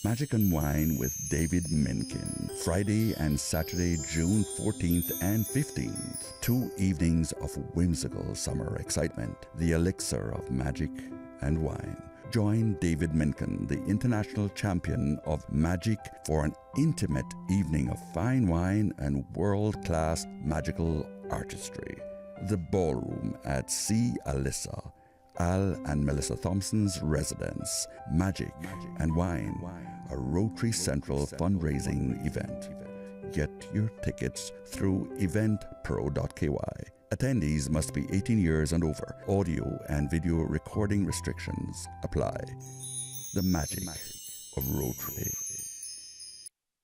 Magic and Wine with David Mencken. Friday and Saturday, June 14th and 15th. 2 evenings of whimsical summer excitement. The elixir of magic and wine. Join David Mencken, the international champion of magic, for an intimate evening of fine wine and world-class magical artistry. The Ballroom at C. Alyssa, Al and Melissa Thompson's residence. Magic and Wine, a Rotary Central fundraising event. Get your tickets through eventpro.ky. Attendees must be 18 years and over. Audio and video recording restrictions apply. The magic of Rotary.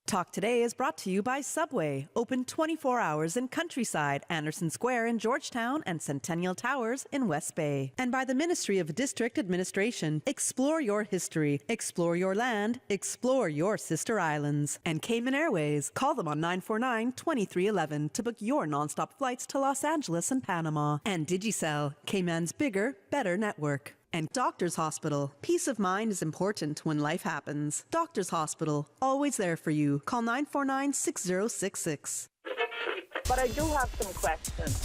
Talk Today is brought to you by Subway, open 24 hours in Countryside, Anderson Square in Georgetown, and Centennial Towers in West Bay. And by the Ministry of District Administration. Explore your history, explore your land, explore your sister islands. And Cayman Airways. Call them on 949-2311 to book your nonstop flights to Los Angeles and Panama. And Digicel, Cayman's bigger, better network. And Doctors Hospital. Peace of mind is important when life happens. Doctors Hospital, always there for you. Call 949-6066. But I do have some questions.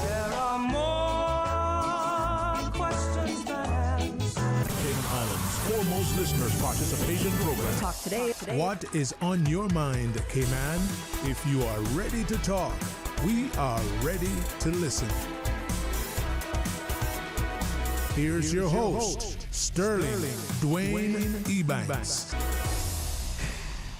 There are more questions than answers. Cayman Islands' foremost listeners participation program. Talk Today. What is on your mind, Cayman? If you are ready to talk, we are ready to listen. Here's your host, Sterling Dwayne Ebanks.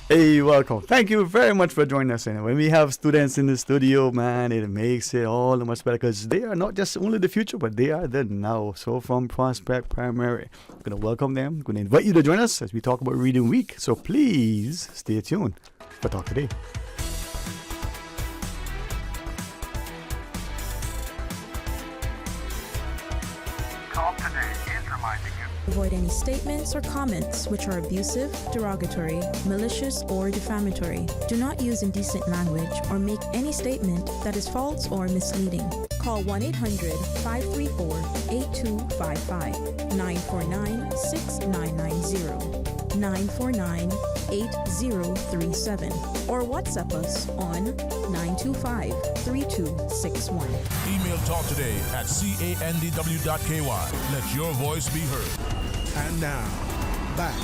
Hey, welcome. Thank you very much for joining us. And when we have students in the studio, man, it makes it all the much better because they are not just only the future, but they are the now. So from Prospect Primary, I'm going to welcome them. I'm going to invite you to join us as we talk about Reading Week. So please stay tuned for Talk Today. Avoid any statements or comments which are abusive, derogatory, malicious, or defamatory. Do not use indecent language or make any statement that is false or misleading. Call 1-800-534-8255, 949-6990, 949-8037, or WhatsApp us on 925-3261. Email Talk Today at candw.ky. Let your voice be heard. And now, back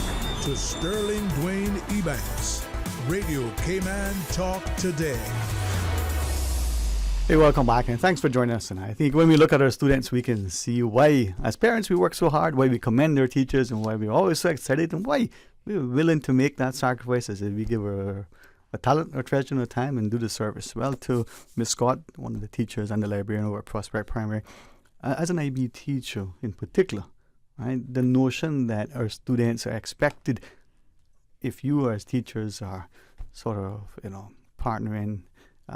to Sterling Dwayne Ebanks, Radio Cayman Talk Today. Hey, welcome back, and thanks for joining us. And I think when we look at our students, we can see why, as parents, we work so hard, why we commend our teachers, and why we're always so excited, and why we're willing to make that sacrifice as we give our talent, our treasure, and our time, and do the service. Well, to Miss Scott, one of the teachers and the librarian over at Prospect Primary, as an IB teacher in particular, right, the notion that our students are expected, if you as teachers are sort of, partnering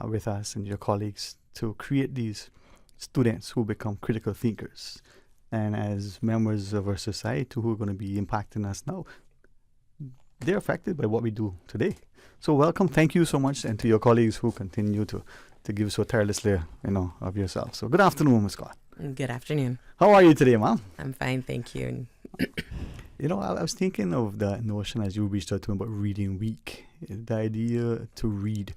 with us and your colleagues to create these students who become critical thinkers, and as members of our society who are going to be impacting us now, they're affected by what we do today. So welcome, thank you so much, and to your colleagues who continue to give so tirelessly, of yourself. So good afternoon, Ms. Scott. Good afternoon. How are you today, ma'am? I'm fine, thank you. I was thinking of the notion as you reached out to me about Reading Week, the idea to read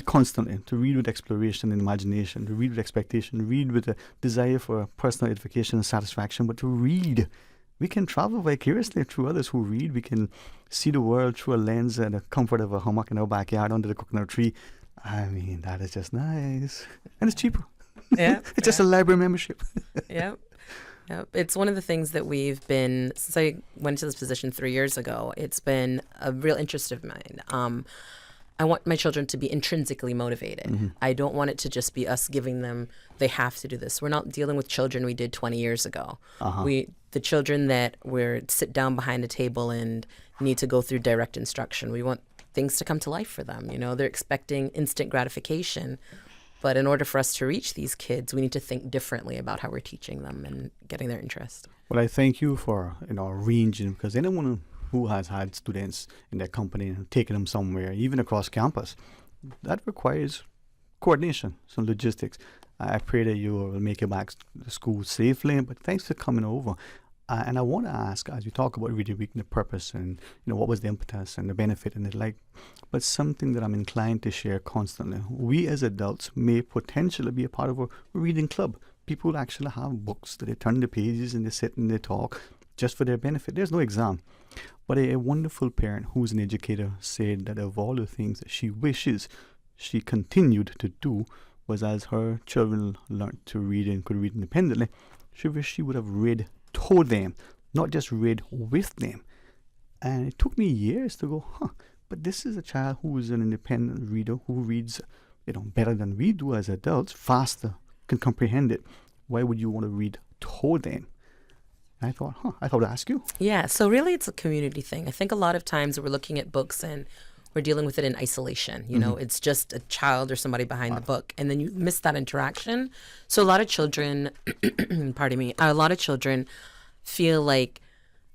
constantly, to read with exploration and imagination, to read with expectation, read with a desire for personal edification and satisfaction, but to read. We can travel vicariously through others who read. We can see the world through a lens and the comfort of a hammock in our backyard under the coconut tree. I mean, that is just nice. And it's cheaper. Yeah. It's just a library membership. Yep. It's one of the things that we've been, since I went to this position 3 years ago, it's been a real interest of mine. I want my children to be intrinsically motivated. Mm-hmm. I don't want it to just be us giving them, they have to do this. We're not dealing with children we did 20 years ago. The children that sit down behind a table and need to go through direct instruction. We want things to come to life for them. They're expecting instant gratification. But in order for us to reach these kids, we need to think differently about how we're teaching them and getting their interest. Well, I thank you for arranging, because anyone who has had students in their company and taken them somewhere, even across campus, that requires coordination, some logistics. I pray that you will make it back to school safely, but thanks for coming over. And I want to ask, as we talk about Reading Week and the purpose and, what was the impetus and the benefit and the like, but something that I'm inclined to share constantly. We as adults may potentially be a part of a reading club. People actually have books that they turn the pages and they sit and they talk just for their benefit. There's no exam. But a wonderful parent who's an educator said that of all the things that she wishes she continued to do was, as her children learned to read and could read independently, she wished she would have read to them, not just read with them. And it took me years to go, but this is a child who is an independent reader who reads, better than we do as adults, faster, can comprehend it. Why would you want to read to them? And I thought, I thought I'd ask you. Yeah, so really it's a community thing. I think a lot of times we're looking at books and we're dealing with it in isolation. It's just a child or somebody behind the book, and then you miss that interaction. So a lot of children, a lot of children feel like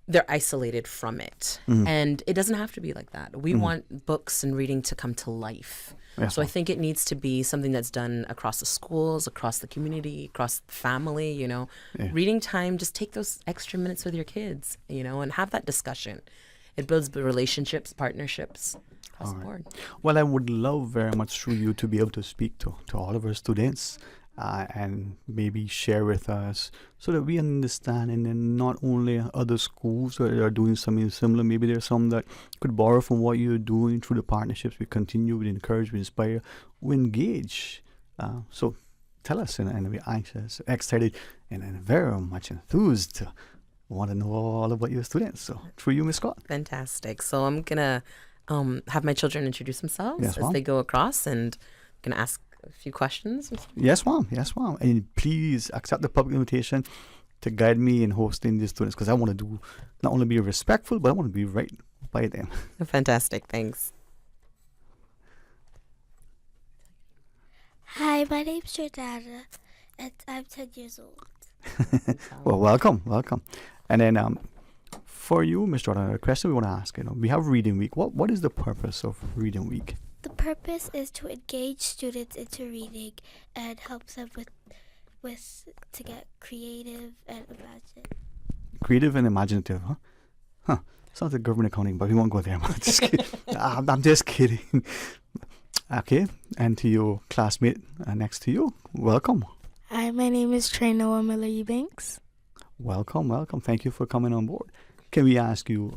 they're isolated from it. And it doesn't have to be like that. We want books and reading to come to life. Yes, so I think it needs to be something that's done across the schools, across the community, across the family, Reading time, just take those extra minutes with your kids, and have that discussion. It builds relationships, partnerships across the board. Well, I would love very much through you to be able to speak to all of our students and maybe share with us so that we understand, and then not only other schools that are doing something similar, maybe there's some that could borrow from what you're doing through the partnerships. We continue, we encourage, we inspire, we engage. So tell us, and we're anxious, excited, and very much enthused to want to know all about your students. So through you, Ms. Scott. Fantastic. So I'm going to have my children introduce themselves Yes, as ma'am. they go across, and I'm going to ask a few questions. Yes, ma'am. Yes, ma'am. And please accept the public invitation to guide me in hosting these students, because I want to not only be respectful, but I want to be right by them. Fantastic. Thanks. Hi, my name's Jordana, and I'm 10 years old. Well, welcome. And then for you, Ms. Jordan, a question we want to ask, we have Reading Week. What is the purpose of Reading Week? The purpose is to engage students into reading and help them with to get creative and imagine. Creative and imaginative, huh? Sounds like government accounting, but we won't go there. I'm just kidding. I'm just kidding. Okay, and to your classmate next to you, welcome. Hi, my name is Trey Noah Miller Ebanks. Welcome. Thank you for coming on board. Can we ask you,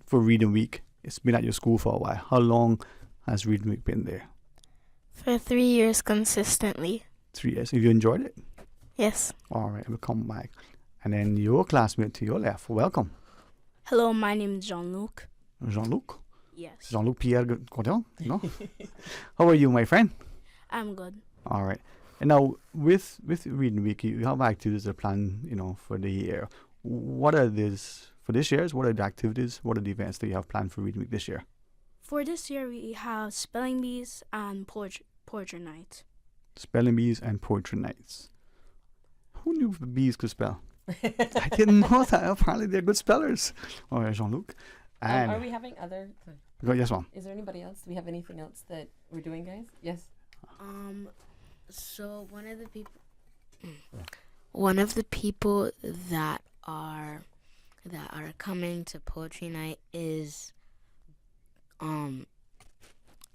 for Reading Week, it's been at your school for a while. How long has Reading Week been there? For 3 years consistently. 3 years. Have you enjoyed it? Yes. All right, we'll come back. And then your classmate to your left, welcome. Hello, my name is Jean-Luc. Jean-Luc? Yes. Jean-Luc Pierre Godin, no? How are you, my friend? I'm good. All right. And now, with Reading Week, you have activities that are planned, for the year. What are these, for this year's, what are the activities, what are the events that you have planned for Reading Week this year? For this year, we have spelling bees and poetry night. Spelling bees and poetry nights. Who knew bees could spell? I didn't know that. Apparently, they're good spellers. All right, Jean-Luc. And Are we having other... yes, ma'am. Is there anybody else? Do we have anything else that we're doing, guys? Yes. So one of the people that are coming to poetry night is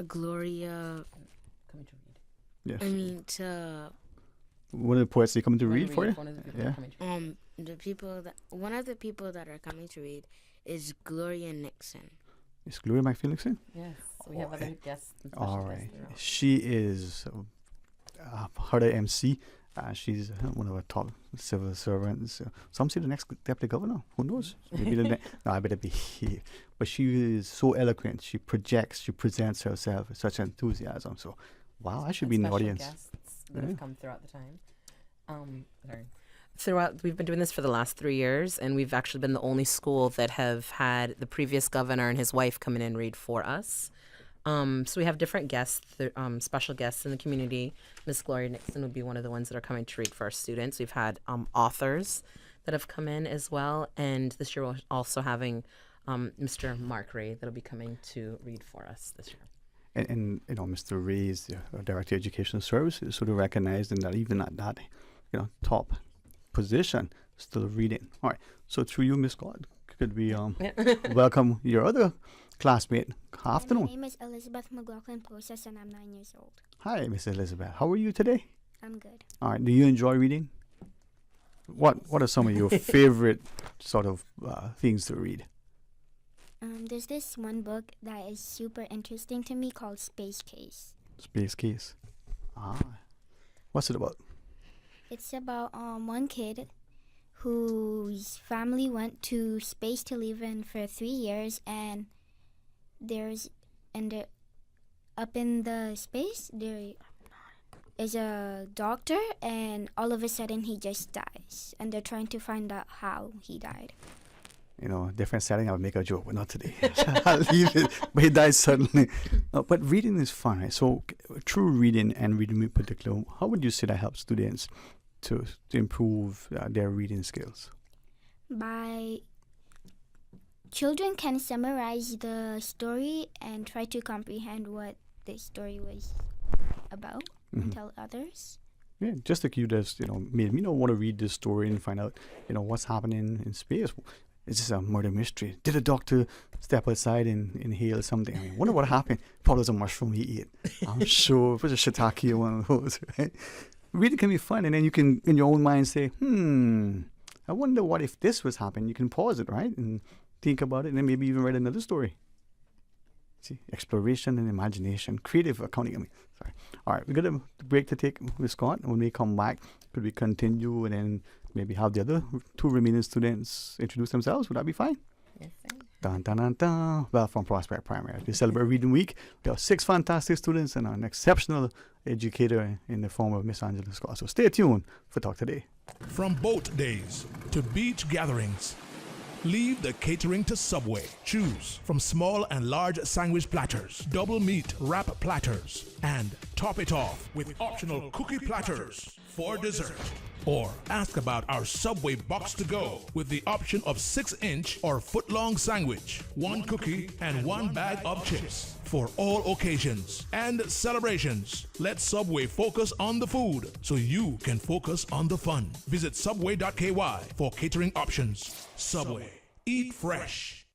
Gloria. Yes. I mean to. One of the poets they coming to read for you? Yeah. One of the people that are coming to read is Gloria Nixon. Is Gloria McPhillips? Yes. So we have other guests. All right. She is her MC. She's one of our top civil servants. Some say the next deputy governor. Who knows? Maybe no, I better be here. But she is so eloquent. She projects. She presents herself with such enthusiasm. So, wow, I should be in the audience. Guests that have come throughout the time. We've been doing this for the last 3 years, and we've actually been the only school that have had the previous governor and his wife come in and read for us. So we have different guests, special guests in the community. Miss Gloria Nixon would be one of the ones that are coming to read for our students. We've had authors that have come in as well, and this year we're also having Mr. Mark Ray that'll be coming to read for us this year. And Mr. Ray is the Director of Education Services, sort of recognized in that even at that top position, still reading. All right. So through you, Miss Scott, could we welcome your other classmate? Afternoon. My name is Elizabeth McLaughlin Process, and I'm 9 years old. Hi, Miss Elizabeth. How are you today? I'm good. All right. Do you enjoy reading? What are some of your favorite sort of things to read? There's this one book that is super interesting to me called Space Case. Space Case. What's it about? It's about one kid whose family went to space to live in for 3 years, and up in the space there is a doctor, and all of a sudden he just dies, and they're trying to find out how he died. Different setting, I'll make a joke, but not today. I'll leave it. But he died suddenly. But reading is fun, right? So through reading and reading in particular, how would you say that helps students to improve their reading skills? Children can summarize the story and try to comprehend what the story was about and tell others. Yeah, just like you just, made me want to read this story and find out, what's happening in space. It's just a murder mystery. Did a doctor step outside and inhale something? I wonder what happened. Probably was a mushroom he ate. I'm sure it was a shiitake or one of those, right? Reading can be fun, and then you can, in your own mind, say, I wonder what if this was happening. You can pause it, right? And think about it, and then maybe even write another story. See, exploration and imagination, creative accounting. Sorry. All right, we got a break to take with Scott. When we come back, could we continue and then maybe have the other two remaining students introduce themselves? Would that be fine? Yes, sir. Dun, dun, dun, dun. Well, from Prospect Primary, we celebrate Reading Week. We have 6 fantastic students and an exceptional educator in the form of Miss Angela Scott. So stay tuned for Talk Today. From boat days to beach gatherings, leave the catering to Subway. Choose from small and large sandwich platters, double meat wrap platters, and top it off with optional cookie platters for dessert. Or ask about our Subway box to go with the option of 6-inch or foot-long sandwich, 1 cookie, and 1 bag of chips. For all occasions and celebrations, let Subway focus on the food so you can focus on the fun. Visit subway.ky for catering options. Subway. Eat fresh.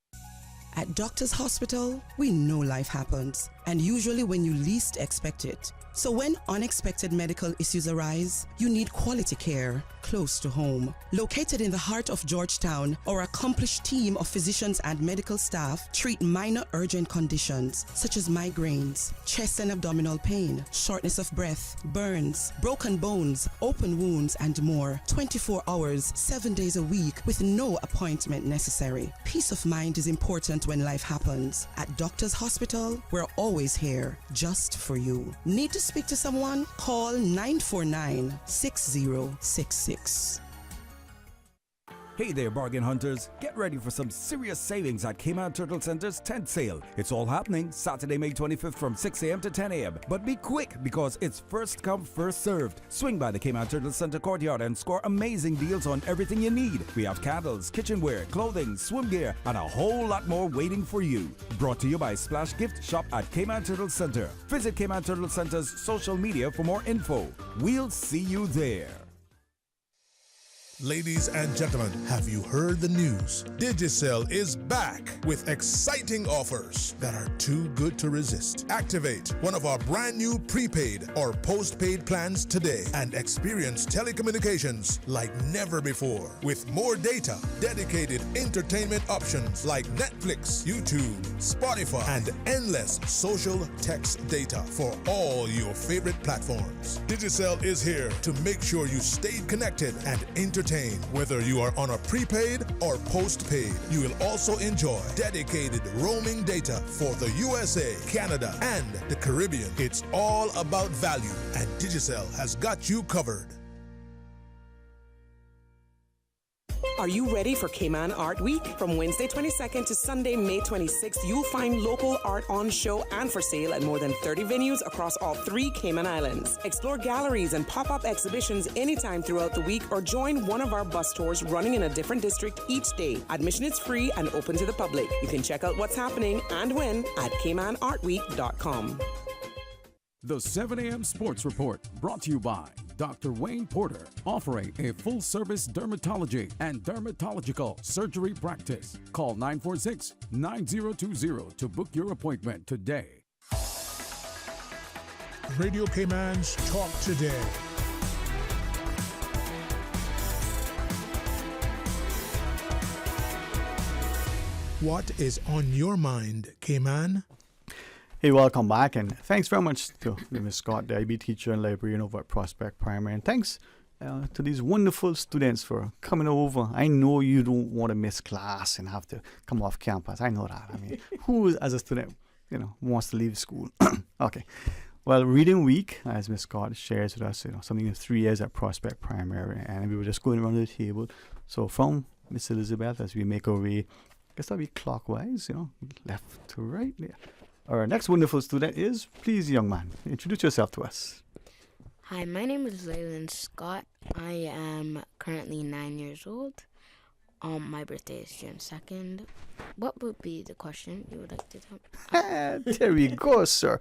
At Doctors Hospital, we know life happens, and usually when you least expect it. So when unexpected medical issues arise, you need quality care close to home. Located in the heart of Georgetown, our accomplished team of physicians and medical staff treat minor urgent conditions such as migraines, chest and abdominal pain, shortness of breath, burns, broken bones, open wounds, and more. 24 hours, 7 days a week with no appointment necessary. Peace of mind is important when life happens. At Doctors Hospital, we're always here just for you. Need to speak to someone? Call 949-6066. Hey there, bargain hunters. Get ready for some serious savings at Cayman Turtle Center's tent sale. It's all happening Saturday, May 25th from 6 a.m. to 10 a.m. But be quick because it's first come, first served. Swing by the Cayman Turtle Center courtyard and score amazing deals on everything you need. We have candles, kitchenware, clothing, swim gear, and a whole lot more waiting for you. Brought to you by Splash Gift Shop at Cayman Turtle Center. Visit Cayman Turtle Center's social media for more info. We'll see you there. Ladies and gentlemen, have you heard the news? Digicel is back with exciting offers that are too good to resist. Activate one of our brand new prepaid or postpaid plans today and experience telecommunications like never before. With more data, dedicated entertainment options like Netflix, YouTube, Spotify, and endless social text data for all your favorite platforms. Digicel is here to make sure you stay connected and entertained. Whether you are on a prepaid or postpaid, you will also enjoy dedicated roaming data for the USA, Canada, and the Caribbean. It's all about value, and Digicel has got you covered. Are you ready for Cayman Art Week? From Wednesday 22nd to Sunday, May 26th, you'll find local art on show and for sale at more than 30 venues across all 3 Cayman Islands. Explore galleries and pop-up exhibitions anytime throughout the week or join one of our bus tours running in a different district each day. Admission is free and open to the public. You can check out what's happening and when at CaymanArtWeek.com. The 7 a.m. Sports Report, brought to you by Dr. Wayne Porter, offering a full-service dermatology and dermatological surgery practice. Call 946-9020 to book your appointment today. Radio Cayman's Talk Today. What is on your mind, Cayman? Hey, welcome back, and thanks very much to Ms. Scott, the IB teacher and librarian over at Prospect Primary, and thanks to these wonderful students for coming over. I know you don't want to miss class and have to come off campus. I know that. I mean, who, as a student, wants to leave school? Okay. Well, Reading Week, as Ms. Scott shares with us, something in 3 years at Prospect Primary, and we were just going around the table. So from Miss Elizabeth, as we make our way, I guess that'll be clockwise, left to right. Yeah. Our next wonderful student is, please, young man, introduce yourself to us. Hi, my name is Leyland Scott. I am currently 9 years old. My birthday is June 2nd. What would be the question you would like to tell me? There we go, sir.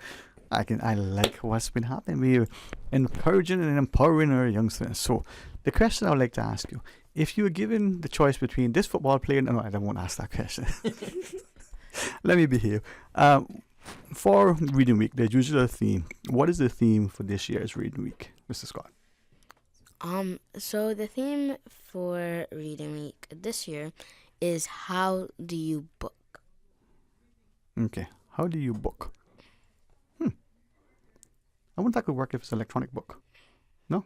I like what's been happening. We're encouraging and empowering our young students. So the question I would like to ask you, if you were given the choice between this football player, no, I won't ask that question. Let me behave. For Reading Week, there's usually a theme. What is the theme for this year's Reading Week, Mr. Scott? So the theme for Reading Week this year is how do you book? Okay, how do you book? I wonder if that could work if it's an electronic book. No?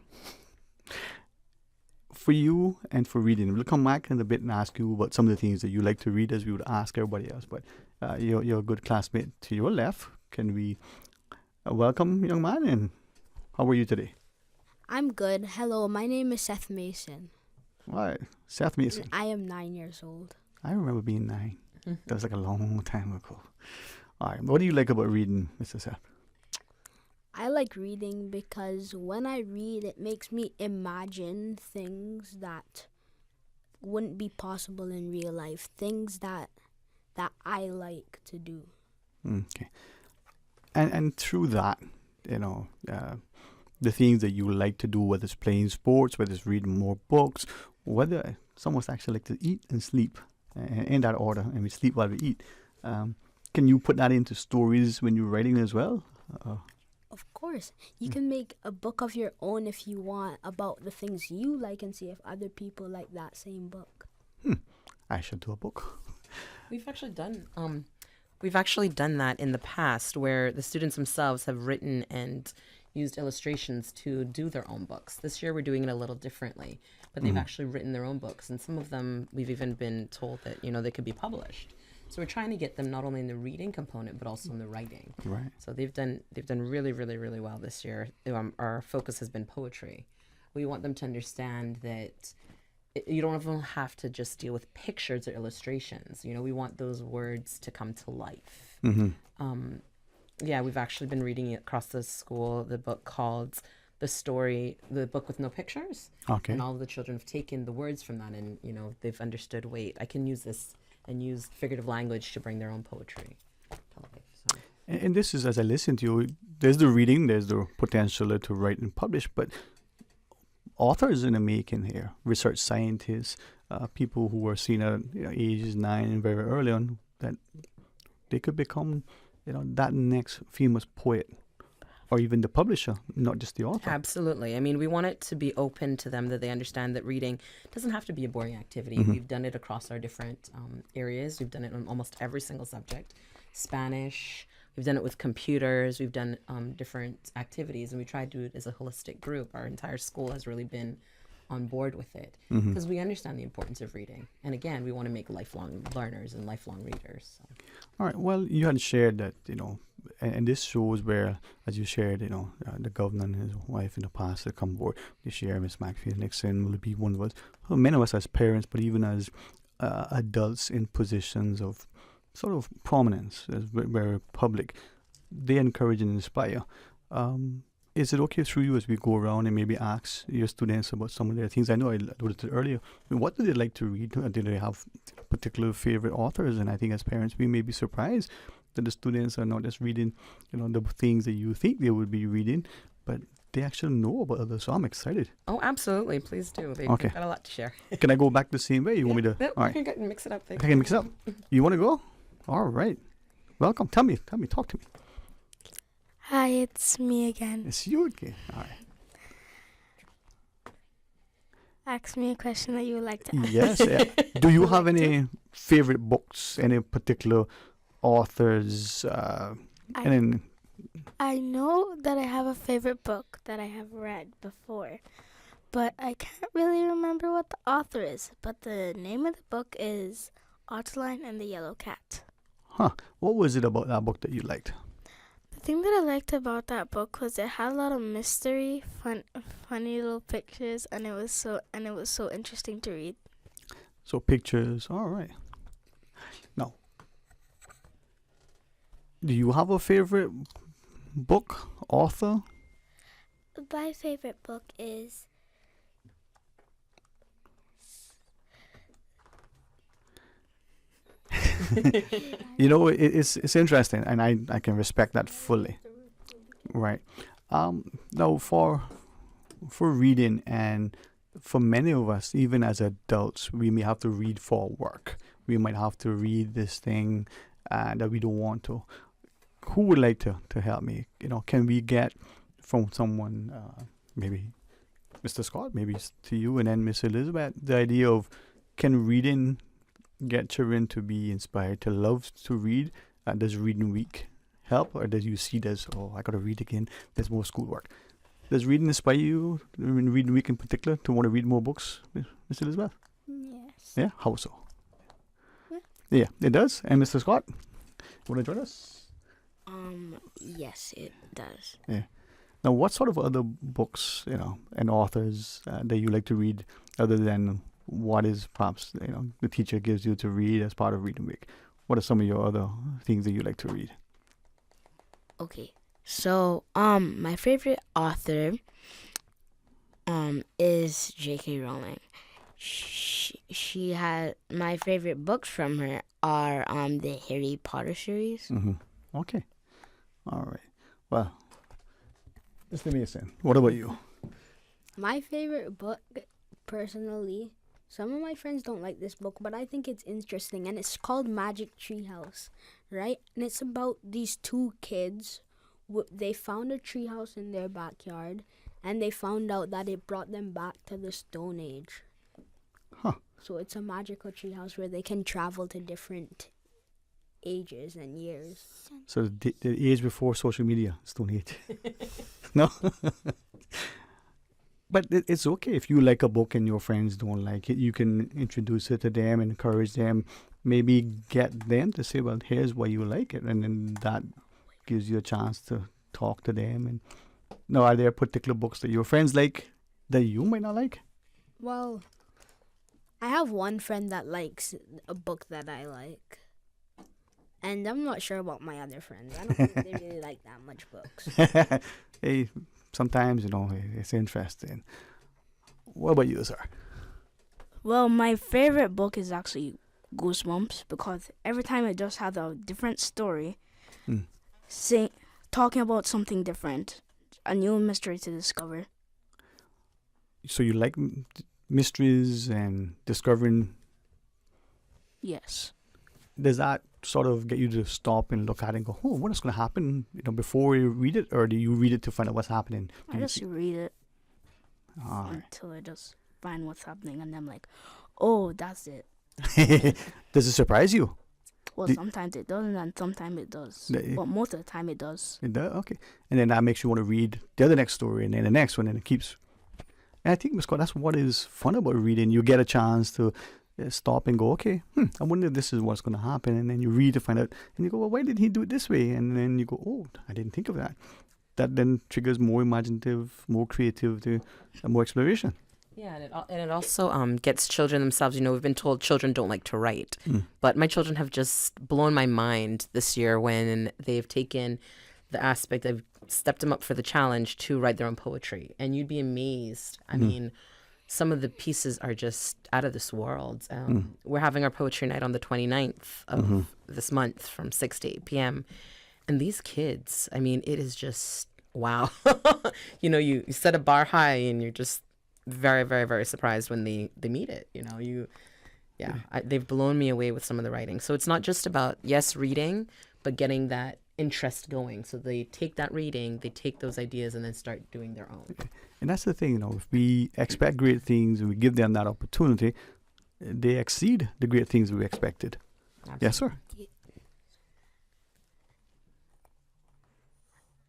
For you and for reading, we'll come back in a bit and ask you about some of the things that you like to read, as we would ask everybody else. But you're a good classmate to your left. Can we welcome, young man, and how are you today? I'm good. Hello, my name is Seth Mason. All right, Seth Mason. I am 9 years old. I remember being 9. That was like a long time ago. All right, what do you like about reading, Mr. Seth? I like reading because when I read, it makes me imagine things that wouldn't be possible in real life, things that I like to do. Okay. And through that, the things that you like to do, whether it's playing sports, whether it's reading more books, whether some of us actually like to eat and sleep in that order, and we sleep while we eat. Can you put that into stories when you're writing as well? Of course. You can make a book of your own if you want about the things you like and see if other people like that same book. I should do a book. We've actually done that in the past, where the students themselves have written and used illustrations to do their own books. This year we're doing it a little differently, but they've actually written their own books, and some of them we've even been told that they could be published. So we're trying to get them not only in the reading component but also in the writing. Right. So they've done really, really, really well this year. Our focus has been poetry. We want them to understand that you don't even have to just deal with pictures or illustrations. We want those words to come to life. We've actually been reading across the school the book called The Book with No Pictures. Okay. And all of the children have taken the words from that, and they've understood, wait, I can use this, and use figurative language to bring their own poetry to life. So. And this is, as I listen to you, there's the reading, there's the potential to write and publish, but authors in the making here, research scientists, people who were seen at ages 9 and very early on, that they could become, that next famous poet, or even the publisher, not just the author. Absolutely. I mean, we want it to be open to them, that they understand that reading doesn't have to be a boring activity. We've done it across our different areas. We've done it on almost every single subject. Spanish, we've done it with computers, we've done different activities, and we try to do it as a holistic group. Our entire school has really been on board with it because we understand the importance of reading. And again, we want to make lifelong learners and lifelong readers. So. All right. Well, you had shared that, and this shows where, as you shared, the governor and his wife in the past have come board this year. Miss Maxfield Nixon will be one of us. Well, many of us as parents, but even as adults in positions of sort of prominence, as very public, they encourage and inspire. Is it okay through you as we go around and maybe ask your students about some of their things? I know I alluded to earlier. What do they like to read? Do they have particular favorite authors? And I think as parents, we may be surprised that the students are not just reading, the things that you think they would be reading, but they actually know about others. So I'm excited. Oh, absolutely. Please do. They've Okay. got a lot to share. Can I go back the same way? You want me to? Yep, All you right. can mix it up. I can mix it up. You want to go? All right. Welcome. Tell me. Talk to me. Hi, it's me again. It's you again. All right. Ask me a question that you would like to ask. Yes. Do you have any favorite books? Any particular authors? I know that I have a favorite book that I have read before, but I can't really remember what the author is. But the name of the book is Ottoline and the Yellow Cat. Huh. What was it about that book that you liked? The thing that I liked about that book was it had a lot of mystery, funny little pictures, and it was so interesting to read. So pictures. All right. Now, do you have a favorite book, author? My favorite book is You know, it's interesting, and I can respect that fully. Right. Now for reading, and for many of us, even as adults, we may have to read for work. We might have to read this thing that we don't want to. Who would like to help me? You know, can we get from someone, maybe Mr. Scott, maybe to you, and then Miss Elizabeth, the idea of, can reading get children to be inspired to love to read? Does reading week help, or does you see this, oh, I gotta read again, there's more schoolwork? Does reading inspire you in reading week in particular to want to read more books, Miss Elizabeth? Yes. Yeah, how so? Yeah, it does. And Mr. Scott, want to join us? Yes, it does. Yeah. Now, what sort of other books, you know, and authors that you like to read, other than what is perhaps, you know, the teacher gives you to read as part of Reading Week? What are some of your other things that you like to read? Okay, so my favorite author is J.K. Rowling. She had, my favorite books from her are the Harry Potter series. Mm-hmm. Okay. All right. Well, just give me a second. What about you? My favorite book, personally, some of my friends don't like this book, but I think it's interesting, and it's called Magic Treehouse, right? And it's about these two kids. They found a treehouse in their backyard, and they found out that it brought them back to the Stone Age. Huh. So it's a magical treehouse where they can travel to different ages and years. So the age before social media, Stone Age. No? But it's okay if you like a book and your friends don't like it. You can introduce it to them, encourage them, maybe get them to say, well, here's why you like it. And then that gives you a chance to talk to them. And now, are there particular books that your friends like that you might not like? Well, I have one friend that likes a book that I like. And I'm not sure about my other friends. I don't think they really like that much books. Hey, sometimes, you know, it's interesting. What about you, sir? Well, my favorite book is actually Goosebumps, because every time it does have a different story, talking about something different, a new mystery to discover. So you like mysteries and discovering? Yes. Does that sort of get you to stop and look at it and go, oh, what is going to happen, you know, before you read it? Or do you read it to find out what's happening? I just read it Right. until I just find what's happening, and I'm like, oh, that's it. Does it surprise you? Well, sometimes it doesn't, and sometimes it does. But most of the time it does. It does? Okay. And then that makes you want to read the other next story, and then the next one, and it keeps. And I think, Ms. Scott, that's what is fun about reading. You get a chance to stop and go, okay, I wonder if this is what's going to happen. And then you read to find out, and you go, well, why did he do it this way? And then you go, oh, I didn't think of that. That then triggers more imaginative, more creativity, and more exploration. Yeah, and it also gets children themselves. You know, we've been told children don't like to write, but my children have just blown my mind this year when they've taken the aspect, I've stepped them up for the challenge to write their own poetry, and you'd be amazed. I mean, some of the pieces are just out of this world. We're having our poetry night on the 29th of this month from 6 to 8 p.m. And these kids, I mean, it is just wow. You set a bar high, and you're just very, very, very surprised when they meet it. They've blown me away with some of the writing. So it's not just about, yes, reading, but getting that interest going. So they take that reading, they take those ideas, and then start doing their own. And that's the thing, if we expect great things and we give them that opportunity, they exceed the great things we expected. Absolutely. Yes, sir.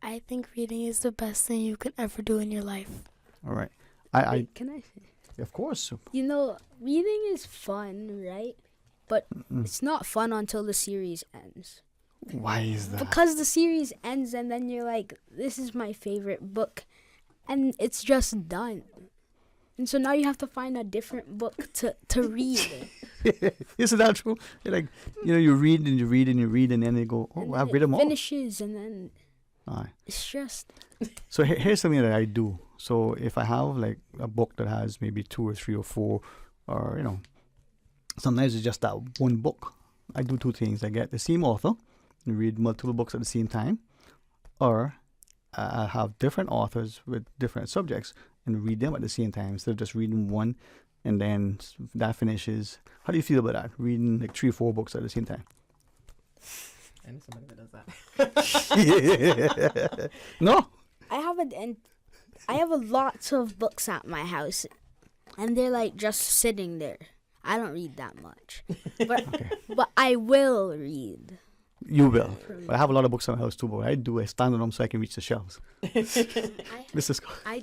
I think reading is the best thing you can ever do in your life. All right. Can I? Of course. Reading is fun, right? But it's not fun until the series ends. Why is that? Because the series ends and then you're like, this is my favorite book. And it's just done. And so now you have to find a different book to read. Isn't that true? You're like, you read and you read and you read and then you go, I've read them all. Finishes and then Aye. It's just... So here's something that I do. So if I have like a book that has maybe 2 or 3 or 4, or sometimes it's just that one book. I do 2 things. I get the same author and read multiple books at the same time, or I have different authors with different subjects and read them at the same time instead of just reading one and then that finishes. How do you feel about that? Reading like 3 or 4 books at the same time? I know somebody that does that. No? I have a lots of books at my house, and they're like just sitting there. I don't read that much, but I will read. You will. But I have a lot of books in my house too, but I stand on them so I can reach the shelves. Mr. Scott. I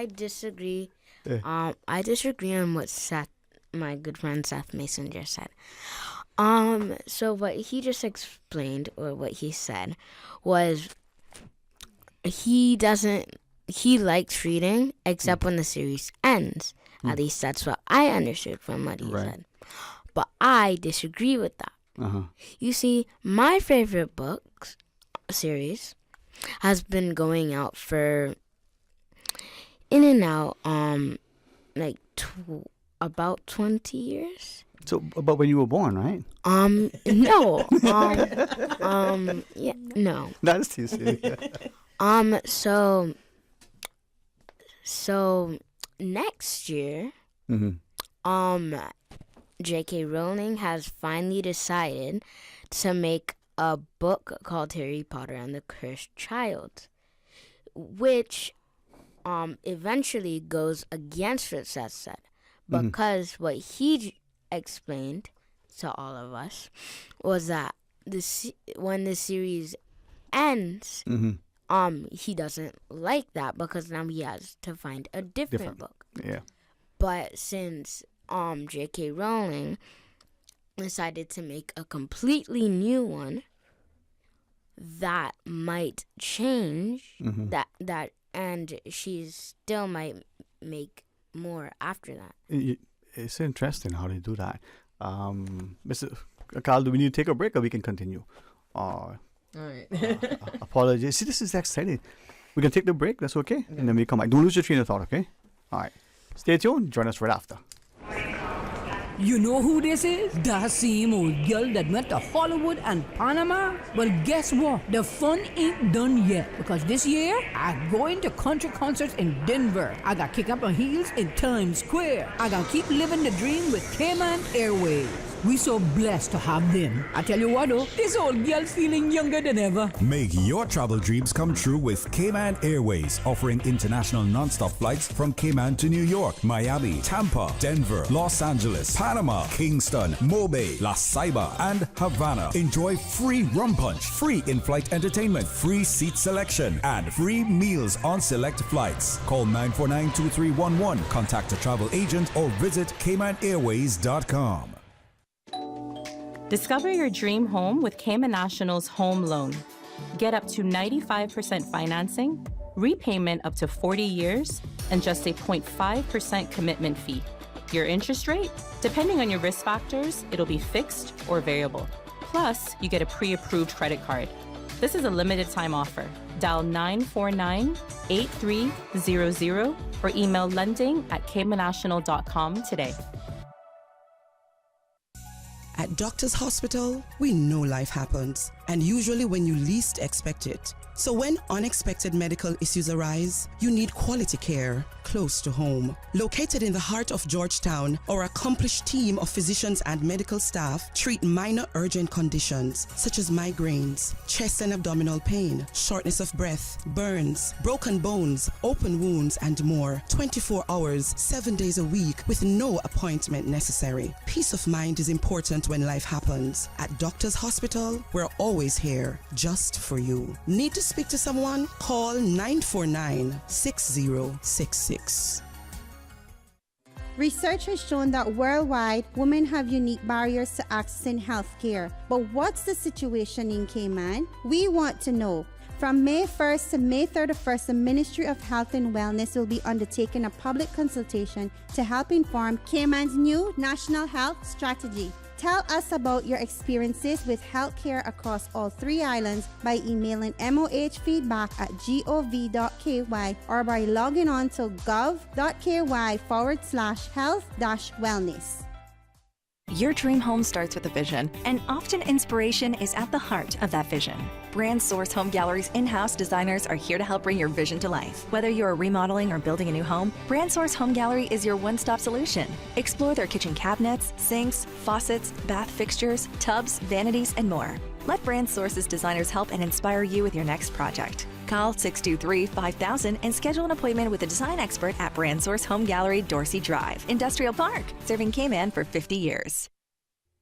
disagree. Yeah. I disagree on what my good friend Seth Mason just said. So what he just explained, or what he said, was he likes reading except when the series ends. At least that's what I understood from what he said. But I disagree with that. Uh-huh. You see, my favorite book series has been going out for in and out about 20 years. So, but when you were born, right? No. Yeah, no. That's too silly. So next year, J.K. Rowling has finally decided to make a book called Harry Potter and the Cursed Child, which eventually goes against what Seth said, because what he explained to all of us was that when the series ends, he doesn't like that because now he has to find a different book. Yeah. But since J.K. Rowling decided to make a completely new one, that might change that, and she still might make more after that. It's interesting how they do that. Mr. Carl, do we need to take a break or we can continue? All right. Apologies. See, this is exciting. We can take the break. That's okay. And then we come back. Don't lose your train of thought, okay? All right. Stay tuned. Join us right after. You know who this is? That same old girl that went to Hollywood and Panama? Well, guess what? The fun ain't done yet. Because this year, I'm going to country concerts in Denver. I got kick up my heels in Times Square. I got keep living the dream with Cayman Airways. We so blessed to have them. I tell you what though, this old girl's feeling younger than ever. Make your travel dreams come true with Cayman Airways, offering international non-stop flights from Cayman to New York, Miami, Tampa, Denver, Los Angeles, Panama, Kingston, Mobay, La Ceiba, and Havana. Enjoy free rum punch, free in-flight entertainment, free seat selection, and free meals on select flights. Call 949-2311, contact a travel agent, or visit CaymanAirways.com. Discover your dream home with Cayman National's home loan. Get up to 95% financing, repayment up to 40 years, and just a 0.5% commitment fee. Your interest rate? Depending on your risk factors, it'll be fixed or variable. Plus, you get a pre-approved credit card. This is a limited time offer. Dial 949-8300 or email lending@caymannational.com today. At Doctors Hospital, we know life happens, and usually when you least expect it. So when unexpected medical issues arise, you need quality care close to home. Located in the heart of Georgetown, our accomplished team of physicians and medical staff treat minor urgent conditions such as migraines, chest and abdominal pain, shortness of breath, burns, broken bones, open wounds, and more. 24 hours, 7 days a week with no appointment necessary. Peace of mind is important when life happens. At Doctors Hospital, we're always here just for you. Need to speak to someone? Call 949-6066. Research has shown that worldwide, women have unique barriers to accessing health care. But what's the situation in Cayman? We want to know. From May 1st to May 31st, the Ministry of Health and Wellness will be undertaking a public consultation to help inform Cayman's new National Health Strategy. Tell us about your experiences with healthcare across all 3 islands by emailing mohfeedback@gov.ky or by logging on to gov.ky/health-wellness. Your dream home starts with a vision, and often inspiration is at the heart of that vision. Brand Source Home Gallery's in-house designers are here to help bring your vision to life. Whether you're remodeling or building a new home, Brand Source Home Gallery is your one-stop solution. Explore their kitchen cabinets, sinks, faucets, bath fixtures, tubs, vanities, and more. Let Brand Source's designers help and inspire you with your next project. Call 623-5000 and schedule an appointment with a design expert at Brand Source Home Gallery, Dorsey Drive, Industrial Park, serving Cayman for 50 years.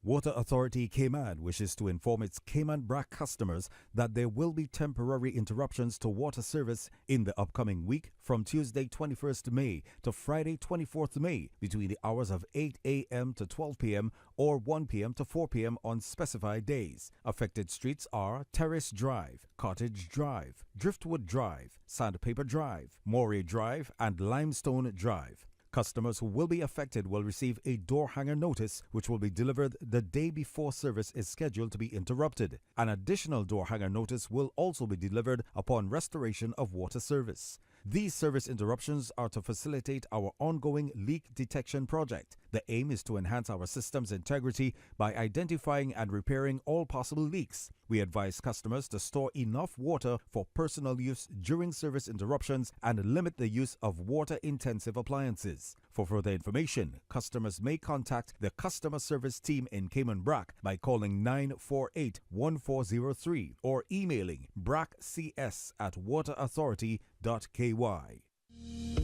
Water Authority Cayman wishes to inform its Cayman BRAC customers that there will be temporary interruptions to water service in the upcoming week from Tuesday 21st May to Friday 24th May between the hours of 8 a.m. to 12 p.m. or 1 p.m. to 4 p.m. on specified days. Affected streets are Terrace Drive, Cottage Drive, Driftwood Drive, Sandpaper Drive, Morey Drive, and Limestone Drive. Customers who will be affected will receive a door hanger notice, which will be delivered the day before service is scheduled to be interrupted. An additional door hanger notice will also be delivered upon restoration of water service. These service interruptions are to facilitate our ongoing leak detection project. The aim is to enhance our system's integrity by identifying and repairing all possible leaks. We advise customers to store enough water for personal use during service interruptions and limit the use of water-intensive appliances. For further information, customers may contact the customer service team in Cayman BRAC by calling 948-1403 or emailing braccs@waterauthority.ky.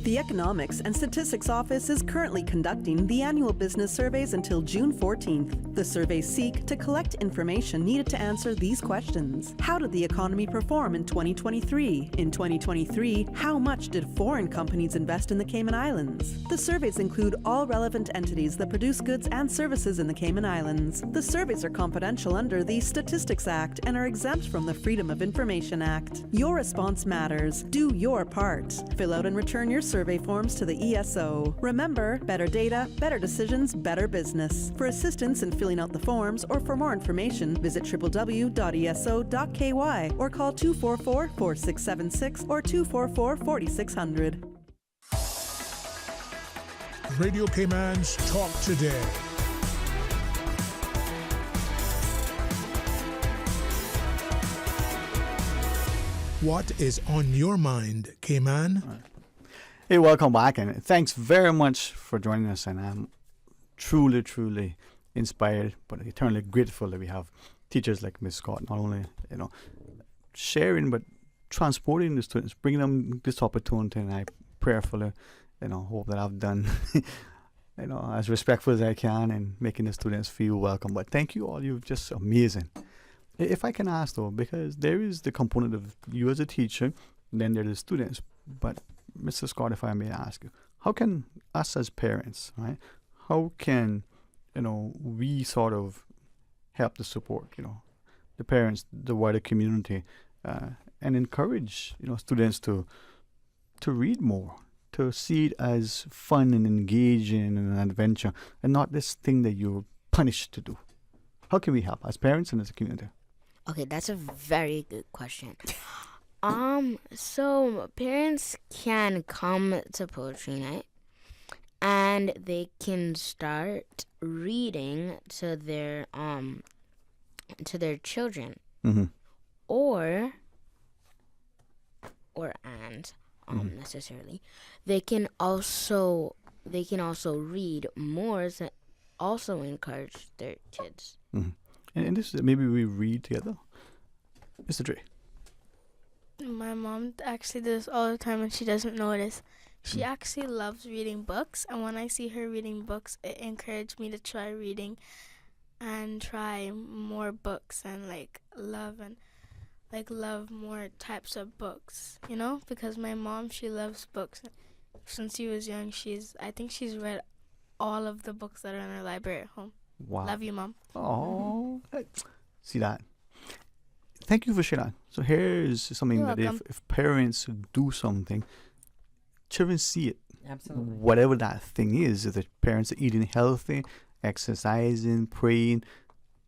The Economics and Statistics Office is currently conducting the annual business surveys until June 14th. The surveys seek to collect information needed to answer these questions. How did the economy perform in 2023? In 2023, how much did foreign companies invest in the Cayman Islands? The surveys include all relevant entities that produce goods and services in the Cayman Islands. The surveys are confidential under the Statistics Act and are exempt from the Freedom of Information Act. Your response matters. Do your part. Fill out and return your survey forms to the ESO. Remember, better data, better decisions, better business. For assistance in filling out the forms or for more information, visit www.eso.ky or call 244-4676 or 244-4600. Radio Cayman's Talk Today. What is on your mind, Cayman? Hey, welcome back, and thanks very much for joining us. And I'm truly, truly inspired, but eternally grateful that we have teachers like Miss Scott, not only sharing, but transporting the students, bringing them this opportunity. And I prayerfully, hope that I've done, as respectful as I can in making the students feel welcome. But thank you all; you're just amazing. If I can ask though, because there is the component of you as a teacher, and then there are the students, but Mr. Scott, if I may ask you, how can us as parents, right? How can, we sort of help to support, the parents, the wider community, and encourage, students to read more, to see it as fun and engaging and an adventure, and not this thing that you're punished to do. How can we help as parents and as a community? Okay, that's a very good question. So parents can come to poetry night and they can start reading to their children. Mm-hmm. Or or and necessarily. They can also read more, to also encourage their kids. And this maybe we read together. Mr. Dre. My mom actually does all the time and she doesn't notice. She actually loves reading books, and when I see her reading books, it encouraged me to try reading and try more books and love more types of books, you know, because my mom, she loves books. Since she was young, I think she's read all of the books that are in her library at home. Wow. Love you, Mom. Oh, see that. Thank you for sharing that. So here's something You're that welcome. if parents do something, children see it. Absolutely. Whatever that thing is, if the parents are eating healthy, exercising, praying,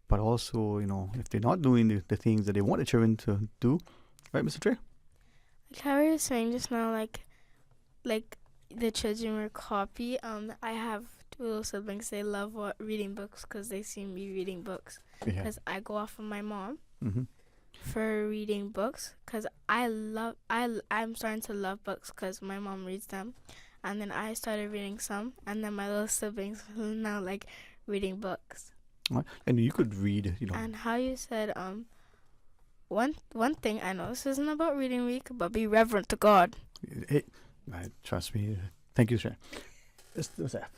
but also, you know, if they're not doing the things that they want the children to do, right, Mr. Trey? Like how you were saying just now, like the children were copy. I have two little siblings. They love reading books because they see me reading books. Yeah. Because I go off of my mom Mm-hmm. for reading books. Because I'm starting to love books because my mom reads them, and then I started reading some, and then my little siblings now like reading books. Right. And you could read, you know. And how you said one thing I know, this isn't about reading week, but be reverent to God. Hey, trust me. Thank you, sir. What's that?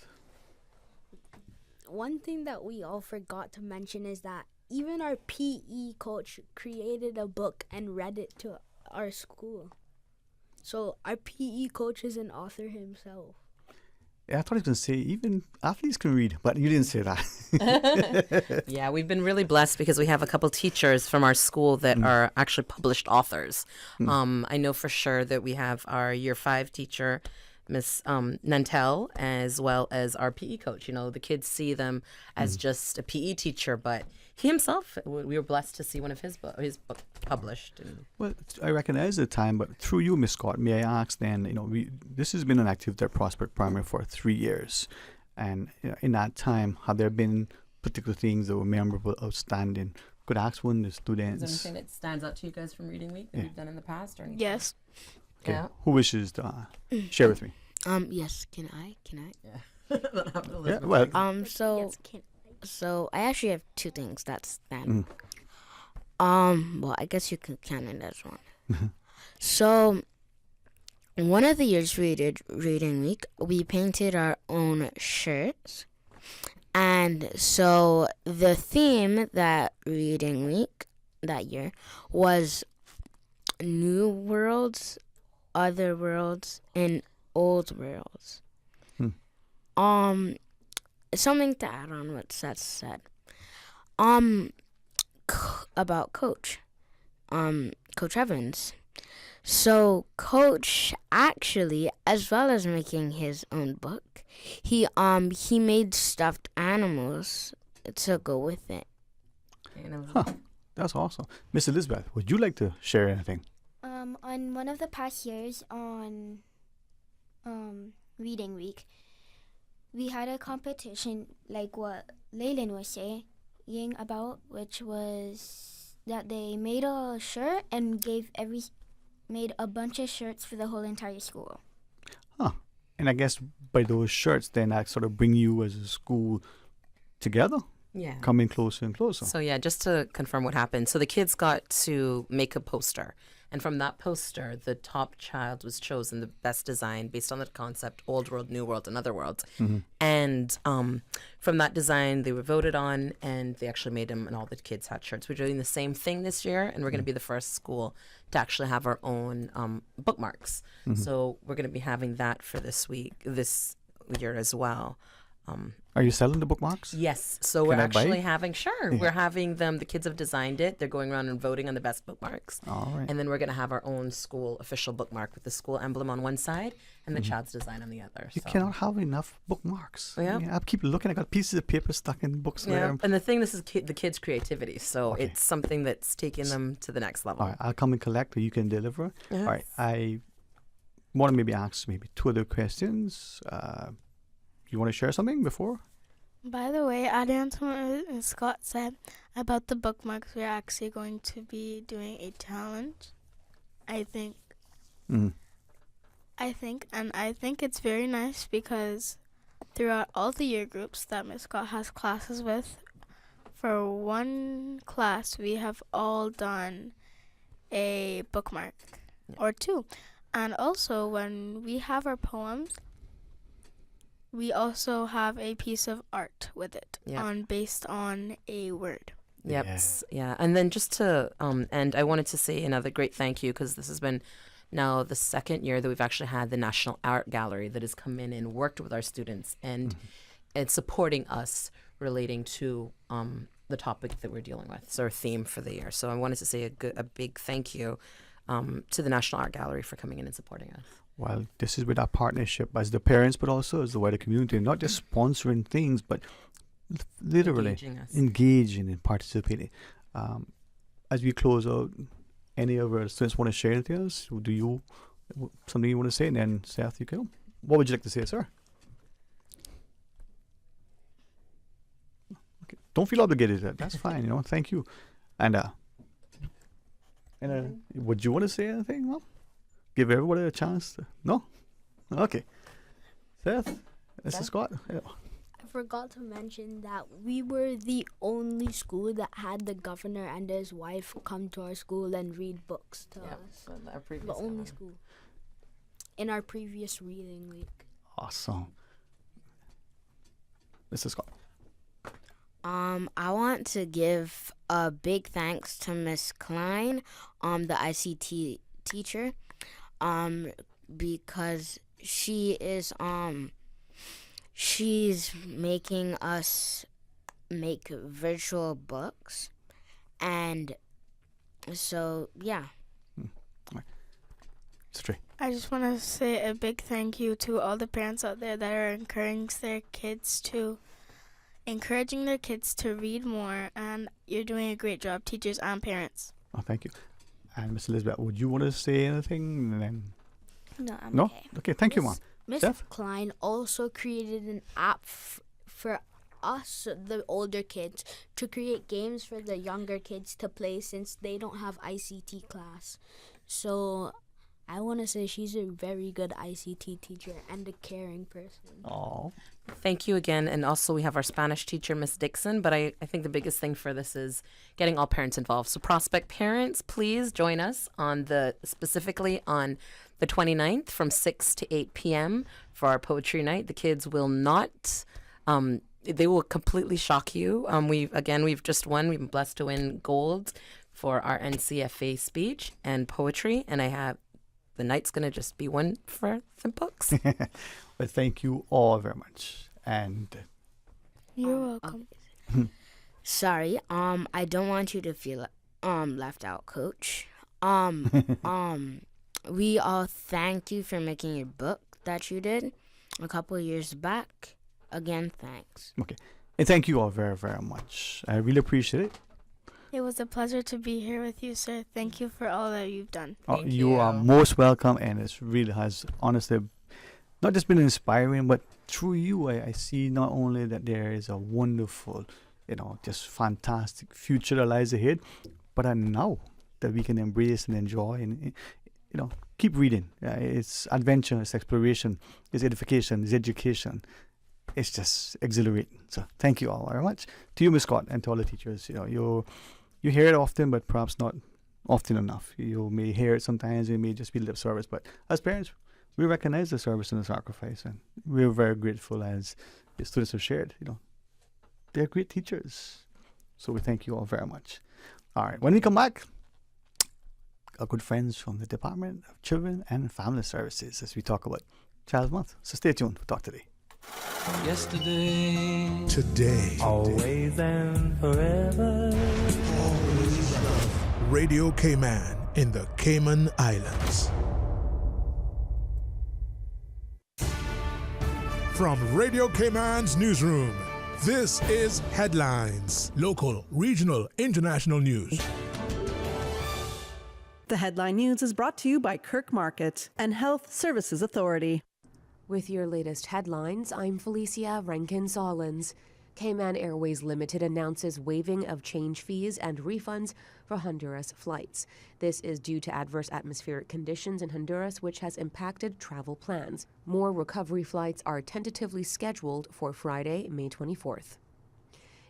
One thing that we all forgot to mention is that even our PE coach created a book and read it to our school. So our PE coach is an author himself. Yeah, I thought he was going to say even athletes can read, but you didn't say that. Yeah, we've been really blessed because we have a couple teachers from our school that are actually published authors. I know for sure that we have our year 5 teacher, Miss Nantel, as well as our PE coach. You know, the kids see them as just a PE teacher, but he himself, we were blessed to see one of his book published. Well, I recognize the time, but through you, Miss Scott, may I ask then, you know, this has been an activity at Prospect Primary for 3 years. And in that time, have there been particular things that were memorable, outstanding? Could I ask one of the students? Is there anything that stands out to you guys from Reading Week that you've done in the past? Or anything? Yes. Okay. Yeah. Who wishes to share with me? Yes, can I? Yeah. Yeah, well, So I actually have 2 things that stand. Well, I guess you could count it as one. So one of the years we did Reading Week, we painted our own shirts. And so the theme that Reading Week that year was New Worlds, Other Worlds, and Old Worlds. Something to add on what Seth said. About Coach Evans. So Coach actually, as well as making his own book, he made stuffed animals to go with it. Huh. That's awesome. Miss Elizabeth, would you like to share anything? On one of the past years on Reading Week, we had a competition like what Leyland was saying about, which was that they made a shirt and made a bunch of shirts for the whole entire school. Huh. And I guess by those shirts, then that sort of bring you as a school together? Yeah. Coming closer and closer. So yeah, just to confirm what happened. So the kids got to make a poster. And from that poster, the top child was chosen the best design based on the concept Old World, New World, and Other Worlds. And from that design, they were voted on, and they actually made them, and all the kids had shirts. We're doing the same thing this year, and we're going to be the first school to actually have our own bookmarks. So we're going to be having that for this year as well. Are you selling the bookmarks? Yes. So we're actually having, we're having them, the kids have designed it. They're going around and voting on the best bookmarks. All right. And then we're going to have our own school official bookmark with the school emblem on one side and the child's design on the other. You cannot have enough bookmarks. Yeah. I mean, I keep looking. I got pieces of paper stuck in books. Yeah. And the thing, this is the kids' creativity. So it's something that's taking them to the next level. All right. I'll come and collect, or you can deliver. Yes. All right. I want to maybe ask 2 other questions. You want to share something before? By the way, adding to what Scott said about the bookmarks, we're actually going to be doing a challenge. I think I think it's very nice because throughout all the year groups that Miss Scott has classes with, for one class we have all done a bookmark or two. And also when we have our poems, we also have a piece of art with it based on a word. Yep. Yeah. And then just to end, I wanted to say another great thank you because this has been now the second year that we've actually had the National Art Gallery that has come in and worked with our students and supporting us relating to the topic that we're dealing with. It's our theme for the year. So I wanted to say a big thank you to the National Art Gallery for coming in and supporting us. Well, this is with our partnership as the parents, but also as the wider community, not just sponsoring things, but literally engaging and participating. As we close out, any of our students want to share anything else? Something you want to say? And then Seth, you go. What would you like to say, sir? Okay. Don't feel obligated. That's fine. Thank you. And would you want to say anything? Well, give everybody a chance. No? Okay. Seth, this is Scott. Yeah. I forgot to mention that we were the only school that had the governor and his wife come to our school and read books to us. The only school in our previous reading week. Awesome. This is Scott. I want to give a big thanks to Miss Klein, the ICT teacher, because she is she's making us make virtual books, and so yeah. I just want to say a big thank you to all the parents out there that are encouraging their kids to read more, and you're doing a great job, teachers and parents. Oh, thank you. And Miss Elizabeth, would you want to say anything? And then... No, I'm no? okay. Okay, thank you, Mom. Miss Klein also created an app for us, the older kids, to create games for the younger kids to play since they don't have ICT class. So I want to say she's a very good ICT teacher and a caring person. Oh. Thank you again. And also we have our Spanish teacher, Miss Dixon. But I think the biggest thing for this is getting all parents involved. So prospect parents, please join us specifically on the 29th from 6 to 8 p.m. for our poetry night. The kids will not, they will completely shock you. We've just won. We've been blessed to win gold for our NCFA speech and poetry. And the night's going to just be one for the books. But thank you all very much. And you're welcome. Sorry, I don't want you to feel left out, Coach. We all thank you for making your book that you did a couple of years back. Again, thanks. Okay. And thank you all very, very much. I really appreciate it. It was a pleasure to be here with you, sir. Thank you for all that you've done. You are most welcome, and it really has honestly not just been inspiring, but through you, I see not only that there is a wonderful, just fantastic future that lies ahead, but now that we can embrace and enjoy and, keep reading. It's adventure, it's exploration, it's edification, it's education. It's just exhilarating. So thank you all very much. To you, Ms. Scott, and to all the teachers. You hear it often, but perhaps not often enough. You may hear it sometimes, it may just be lip service, but as parents, we recognize the service and the sacrifice, and we're very grateful as the students have shared. They're great teachers. So we thank you all very much. All right, when we come back, our good friends from the Department of Children and Family Services as we talk about Child's Month. So stay tuned for Talk Today. Yesterday, Today, always and forever. Radio Cayman in the Cayman Islands. From Radio Cayman's newsroom, this is Headlines. Local, regional, international news. The Headline News is brought to you by Kirk Market and Health Services Authority. With your latest headlines, I'm Felicia Rankin-Solins. Cayman Airways Limited announces waiving of change fees and refunds for Honduras flights. This is due to adverse atmospheric conditions in Honduras, which has impacted travel plans. More recovery flights are tentatively scheduled for Friday, May 24th.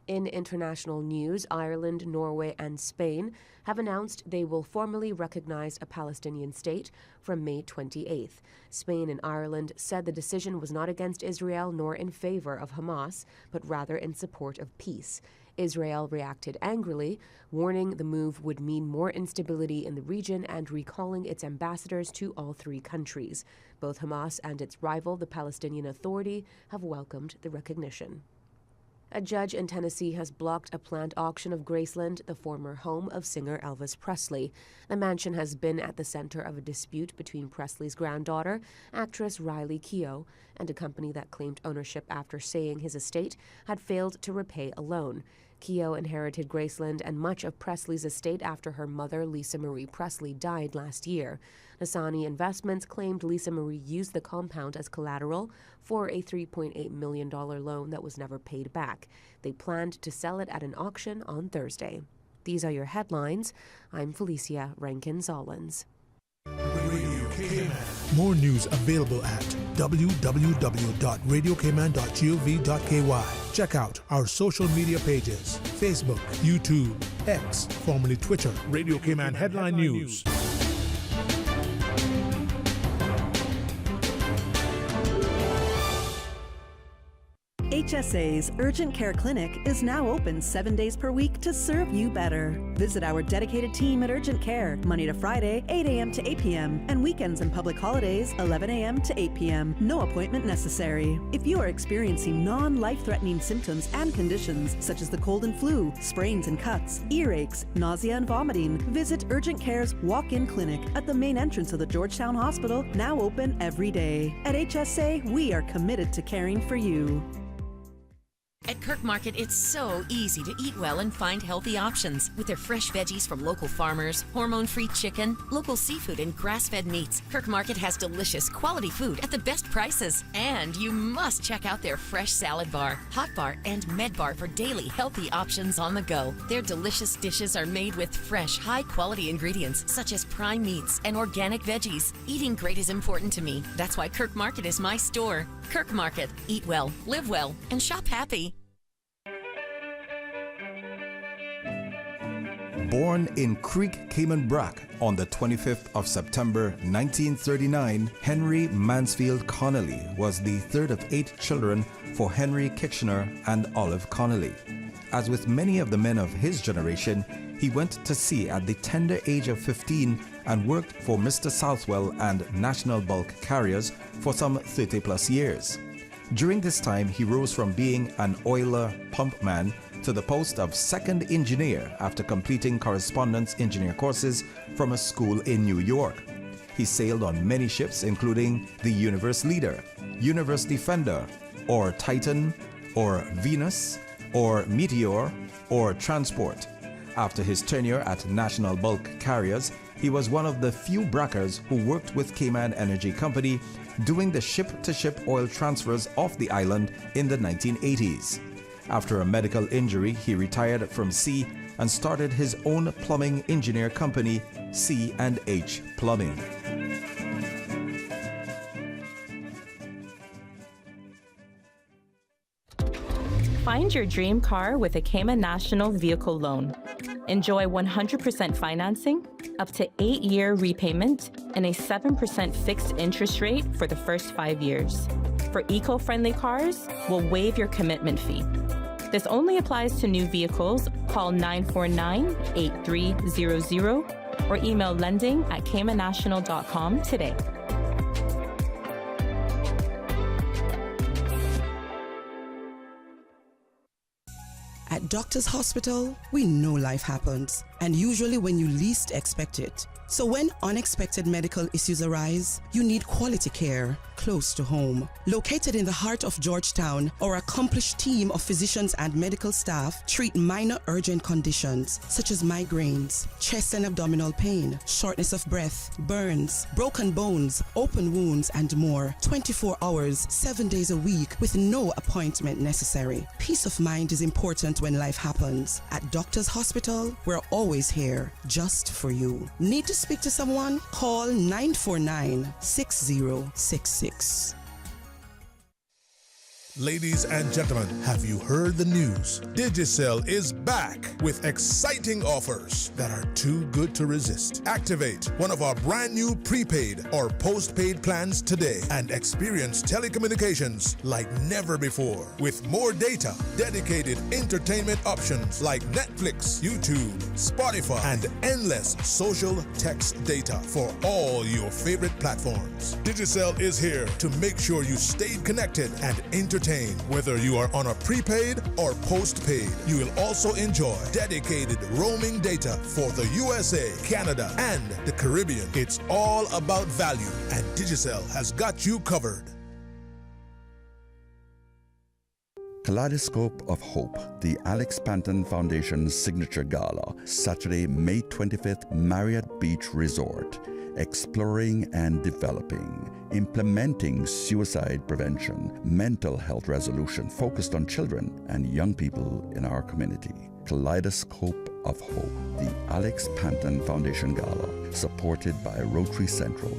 In international news, Ireland, Norway, and Spain have announced they will formally recognize a Palestinian state from May 28th. Spain and Ireland said the decision was not against Israel nor in favor of Hamas, but rather in support of peace. Israel reacted angrily, warning the move would mean more instability in the region and recalling its ambassadors to all three countries. Both Hamas and its rival, the Palestinian Authority, have welcomed the recognition. A judge in Tennessee has blocked a planned auction of Graceland, the former home of singer Elvis Presley. The mansion has been at the center of a dispute between Presley's granddaughter, actress Riley Keough, and a company that claimed ownership after saying his estate had failed to repay a loan. Keough inherited Graceland and much of Presley's estate after her mother, Lisa Marie Presley, died last year. Nasani Investments claimed Lisa Marie used the compound as collateral for a $3.8 million loan that was never paid back. They planned to sell it at an auction on Thursday. These are your headlines. I'm Felicia Rankin-Zollins. More news available at www.radiocayman.gov.ky. Check out our social media pages: Facebook, YouTube, X, formerly Twitter, Radio Cayman Headline News. HSA's Urgent Care Clinic is now open 7 days per week to serve you better. Visit our dedicated team at Urgent Care Monday to Friday, 8 a.m. to 8 p.m., and weekends and public holidays, 11 a.m. to 8 p.m. No appointment necessary. If you are experiencing non-life-threatening symptoms and conditions such as the cold and flu, sprains and cuts, earaches, nausea and vomiting, visit Urgent Care's walk-in clinic at the main entrance of the Georgetown Hospital, now open every day. At HSA, we are committed to caring for you. At Kirk Market, it's so easy to eat well and find healthy options. With their fresh veggies from local farmers, hormone-free chicken, local seafood, and grass-fed meats, Kirk Market has delicious, quality food at the best prices. And you must check out their fresh salad bar, hot bar, and med bar for daily healthy options on the go. Their delicious dishes are made with fresh, high-quality ingredients such as prime meats and organic veggies. Eating great is important to me. That's why Kirk Market is my store. Kirk Market. Eat well, live well, and shop happy. Born in Creek, Cayman Brac on the 25th of September 1939, Henry Mansfield Connolly was the third of 8 children for Henry Kitchener and Olive Connolly. As with many of the men of his generation, he went to sea at the tender age of 15 and worked for Mr. Southwell and National Bulk Carriers for some 30 plus years. During this time, he rose from being an oiler pumpman to the post of second engineer after completing correspondence engineer courses from a school in New York. He sailed on many ships, including the Universe Leader, Universe Defender, or Titan, or Venus, or Meteor, or Transport. After his tenure at National Bulk Carriers, he was one of the few Brackers who worked with Cayman Energy Company doing the ship-to-ship oil transfers off the island in the 1980s. After a medical injury, he retired from sea and started his own plumbing engineer company, C&H Plumbing. Find your dream car with a Cayman National Vehicle Loan. Enjoy 100% financing, up to 8-year repayment, and a 7% fixed interest rate for the first 5 years. For eco-friendly cars, we'll waive your commitment fee. This only applies to new vehicles. Call 949-8300 or email lending@caymannational.com today. At Doctors Hospital, we know life happens, and usually when you least expect it. So when unexpected medical issues arise, you need quality care close to home. Located in the heart of Georgetown, our accomplished team of physicians and medical staff treat minor urgent conditions such as migraines, chest and abdominal pain, shortness of breath, burns, broken bones, open wounds, and more. 24 hours, 7 days a week with no appointment necessary. Peace of mind is important when life happens. At Doctors Hospital, we're always here just for you. Need to speak to someone? Call 949-6066. Ladies and gentlemen, have you heard the news? Digicel is back with exciting offers that are too good to resist. Activate one of our brand new prepaid or postpaid plans today and experience telecommunications like never before. With more data, dedicated entertainment options like Netflix, YouTube, Spotify, and endless social text data for all your favorite platforms. Digicel is here to make sure you stay connected and entertained. Whether you are on a prepaid or postpaid, you will also enjoy dedicated roaming data for the USA, Canada, and the Caribbean. It's all about value, and Digicel has got you covered. Kaleidoscope of Hope, the Alex Panton Foundation's signature gala, Saturday, May 25th, Marriott Beach Resort. Exploring and developing, implementing suicide prevention, mental health resolution focused on children and young people in our community. Kaleidoscope of Hope, the Alex Panton Foundation Gala, supported by Rotary Central.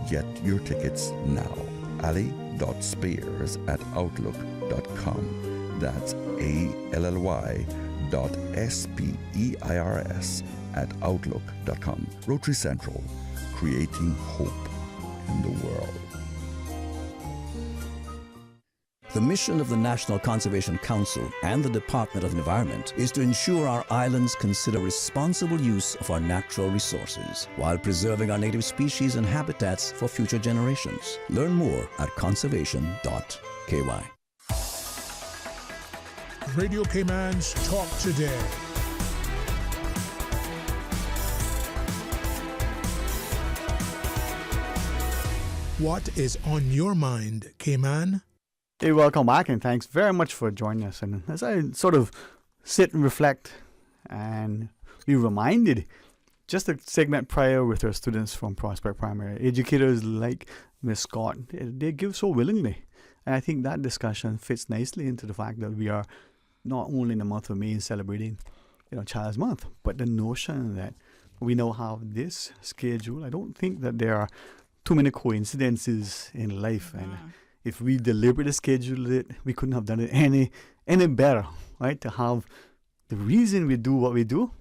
Get your tickets now. ally.spears@outlook.com. That's ALLY.SPEIRS@outlook.com. Rotary Central, creating hope in the world. The mission of the National Conservation Council and the Department of Environment is to ensure our islands consider responsible use of our natural resources while preserving our native species and habitats for future generations. Learn more at conservation.ky. Radio Cayman's Talk Today. What is on your mind, Cayman? Hey, welcome back, and thanks very much for joining us. And as I sort of sit and reflect and be reminded, just a segment prior with our students from Prospect Primary, educators like Miss Scott, they give so willingly. And I think that discussion fits nicely into the fact that we are not only in the month of May celebrating, Child's Month, but the notion that we now have this schedule. I don't think that there are too many coincidences in life, and if we deliberately scheduled it, we couldn't have done it any better, right? To have the reason we do what we do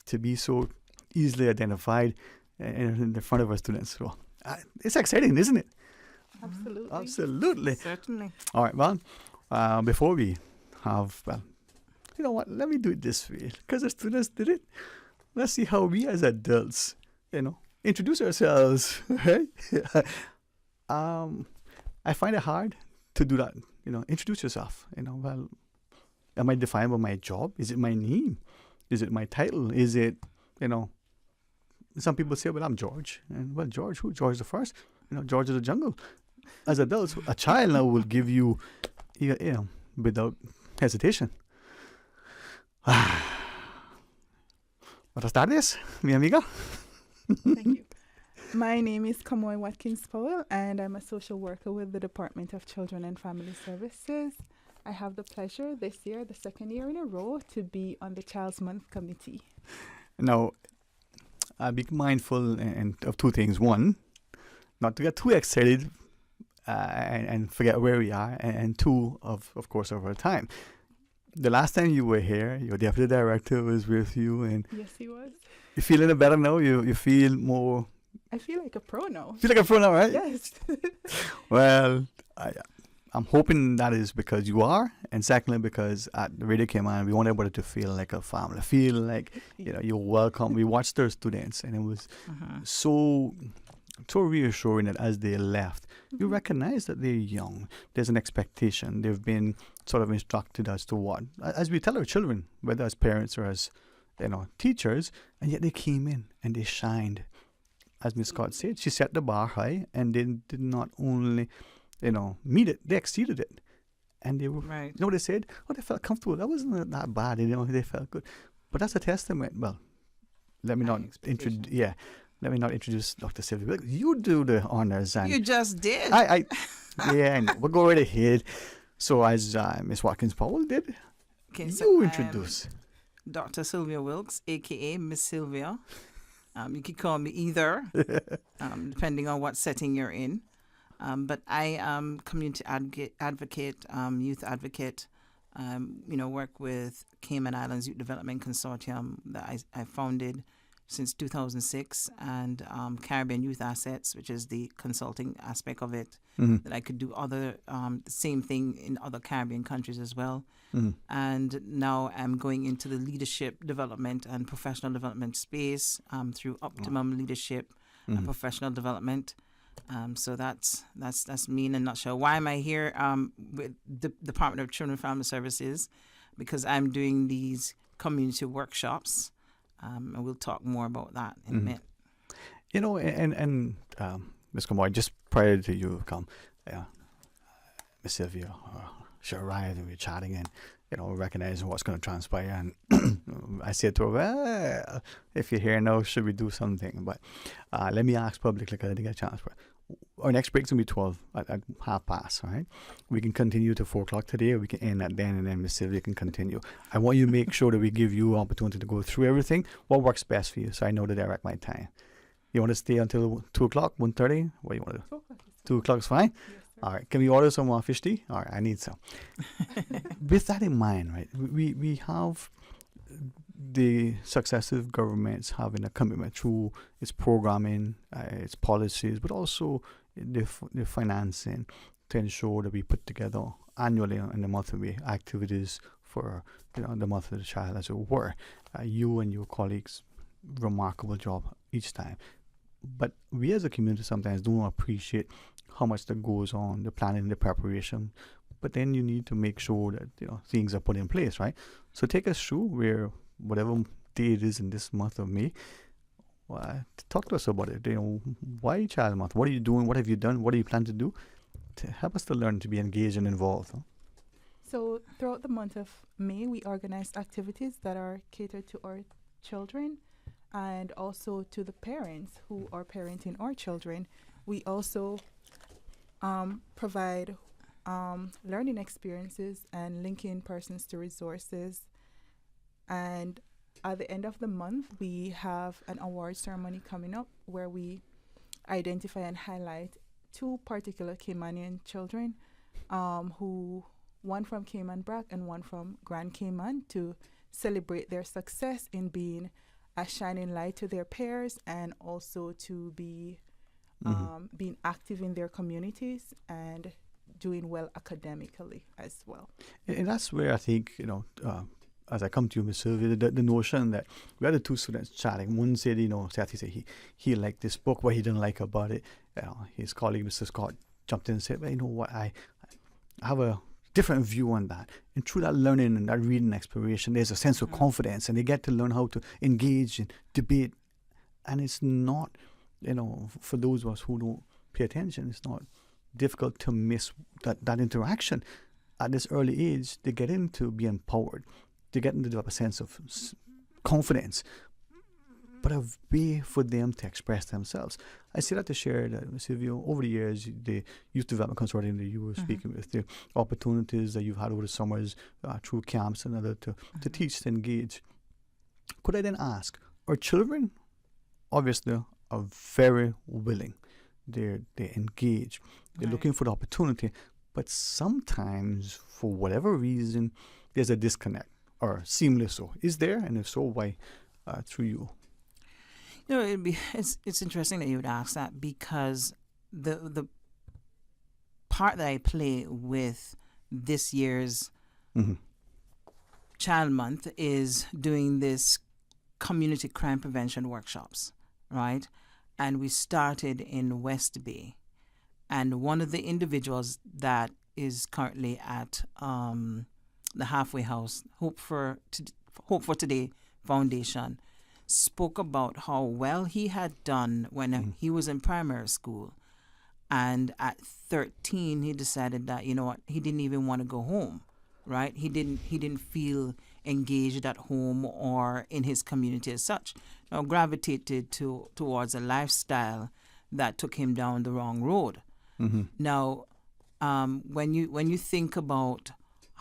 to be so easily identified in the front of our students. So it's exciting, isn't it? Absolutely. Absolutely. Certainly. All right, well, before we have, you know what, let me do it this way, because the students did it. Let's see how we as adults, introduce ourselves, right? I find it hard to do that, introduce yourself, well, am I defined by my job? Is it my name? Is it my title? Is it, some people say, well, I'm George. And, well, George, who? George the First? George of the Jungle. As adults, a child now will give you, without hesitation. Buenas tardes, mi amiga. Thank you. My name is Kamoy Watkins Powell, and I'm a social worker with the Department of Children and Family Services. I have the pleasure this year, the second year in a row, to be on the Child's Month Committee. Now, be mindful of two things. One, not to get too excited and forget where we are. And two, of course, over time. The last time you were here, your deputy director was with you. And yes, he was. You feeling better now? You feel more... I feel like a pro now. Feel like a pro now, right? Yes. Well, I'm hoping that is because you are, and secondly because at the Radio Cayman we want everybody to feel like a family, feel like you're welcome. We watched our students, and it was so reassuring that as they left, you recognize that they're young. There's an expectation. They've been sort of instructed as to what, as we tell our children, whether as parents or as teachers, and yet they came in and they shined. As Ms. Scott said, she set the bar high, and they did not only, meet it, they exceeded it. And they were, they said, they felt comfortable. That wasn't that bad, they felt good. But that's a testament. Well, let me not introduce Dr. Sylvia. You do the honors. And you just did. We'll go right ahead. So as Ms. Watkins-Powell did, you introduce. Dr. Sylvia Wilkes, a.k.a. Miss Sylvia. You can call me either, depending on what setting you're in. But I am community advocate, youth advocate, work with Cayman Islands Youth Development Consortium that I founded since 2006, and Caribbean Youth Assets, which is the consulting aspect of it, that I could do the same thing in other Caribbean countries as well. And now I'm going into the leadership development and professional development space through Optimum Leadership and Professional Development. So that's me in a nutshell. Why am I here with the Department of Children and Family Services? Because I'm doing these community workshops, and we'll talk more about that in a minute. And Ms. Kamoy, just prior to you come, Ms. Sylvia, she arrived and we were chatting and, recognizing what's going to transpire. And I said to her, well, if you're here now, should we do something? But let me ask publicly, because I didn't get a chance. Our next break's going to be 12 at past, all right? We can continue to 4 o'clock today, or we can end at then, and then Ms. Sylvia can continue. I want you to make sure that we give you an opportunity to go through everything. What works best for you, so I know to direct my time? You want to stay until 2 o'clock, 1:30? What do you want to do? 2 o'clock is fine? Yes, all right. Can we order some fish tea? All right, I need some. With that in mind, right, we have the successive governments having a commitment through its programming, its policies, but also the financing to ensure that we put together annually in the month of May activities for the month of the child, as it were. You and your colleagues, remarkable job each time. But we as a community sometimes don't appreciate how much that goes on, the planning, the preparation. But then you need to make sure that things are put in place, right? So take us through where whatever day it is in this month of May. Talk to us about it. Why Child Month? What are you doing? What have you done? What do you plan to do to help us to learn to be engaged and involved? Huh? So throughout the month of May, we organize activities that are catered to our children and also to the parents who are parenting our children. We also provide learning experiences and linking persons to resources. And at the end of the month, we have an award ceremony coming up where we identify and highlight 2 particular Caymanian children, one from Cayman Brac and one from Grand Cayman, to celebrate their success in being a shining light to their peers, and also to be being active in their communities and doing well academically as well. And that's where I think, as I come to you, Ms. Sylvia, the notion that we had the 2 students chatting. One said, he liked this book, what he didn't like about it. His colleague, Mr. Scott, jumped in and said, well, you know what, I have a different view on that. And through that learning and that reading exploration, there's a sense of confidence, and they get to learn how to engage in debate. And it's not, for those of us who don't pay attention, it's not difficult to miss that interaction. At this early age, they get into be empowered. They get into develop a sense of confidence, but a way for them to express themselves. I say that to share that, Sylvia, over the years, the Youth Development Consortium that you were speaking with, the opportunities that you've had over the summers through camps and other to teach, to engage. Could I then ask, our children obviously are very willing. They engage. They're looking for the opportunity, but sometimes, for whatever reason, there's a disconnect, or seamless so. Is there? And if so, why? Through you. It's interesting that you would ask that, because the part that I play with this year's Child Month is doing this community crime prevention workshops, right? And we started in West Bay, and one of the individuals that is currently at the halfway house, Hope for Today Foundation spoke about how well he had done when he was in primary school. And at 13, he decided that, you know what, he didn't even want to go home, right? He didn't feel engaged at home or in his community as such. Now, gravitated towards a lifestyle that took him down the wrong road. Now, when you think about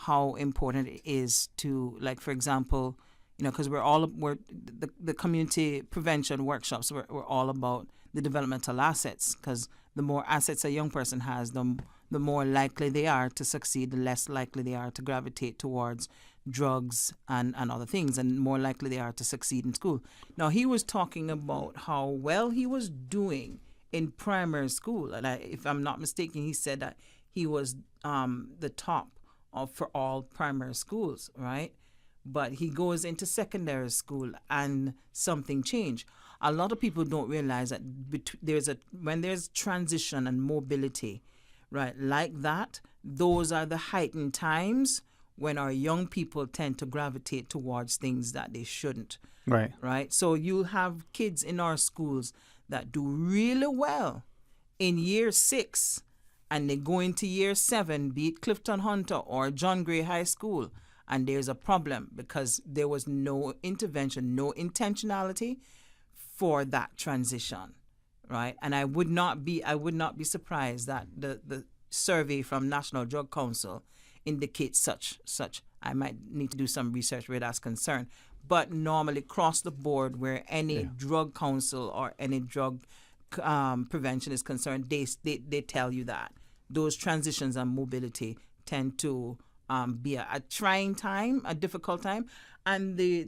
how important it is to, like, for example, you know, because the community prevention workshops, we're all about the developmental assets, because the more assets a young person has, the more likely they are to succeed, the less likely they are to gravitate towards drugs and other things, and more likely they are to succeed in school. Now, he was talking about how well he was doing in primary school, and if I'm not mistaken, he said that he was the top for all primary schools, right? But he goes into secondary school and something changed. A lot of people don't realize that when there's transition and mobility, right, like that, those are the heightened times when our young people tend to gravitate towards things that they shouldn't. Right. Right. So you'll have kids in our schools that do really well in year 6, and they go into year 7, be it Clifton Hunter or John Gray High School, and there's a problem because there was no intervention, no intentionality for that transition, right? And I would not be surprised that the survey from National Drug Council indicates such. I might need to do some research where that's concerned. But normally, across the board, where any drug council or any drug prevention is concerned, they tell you that those transitions and mobility tend to be a trying time, a difficult time. And the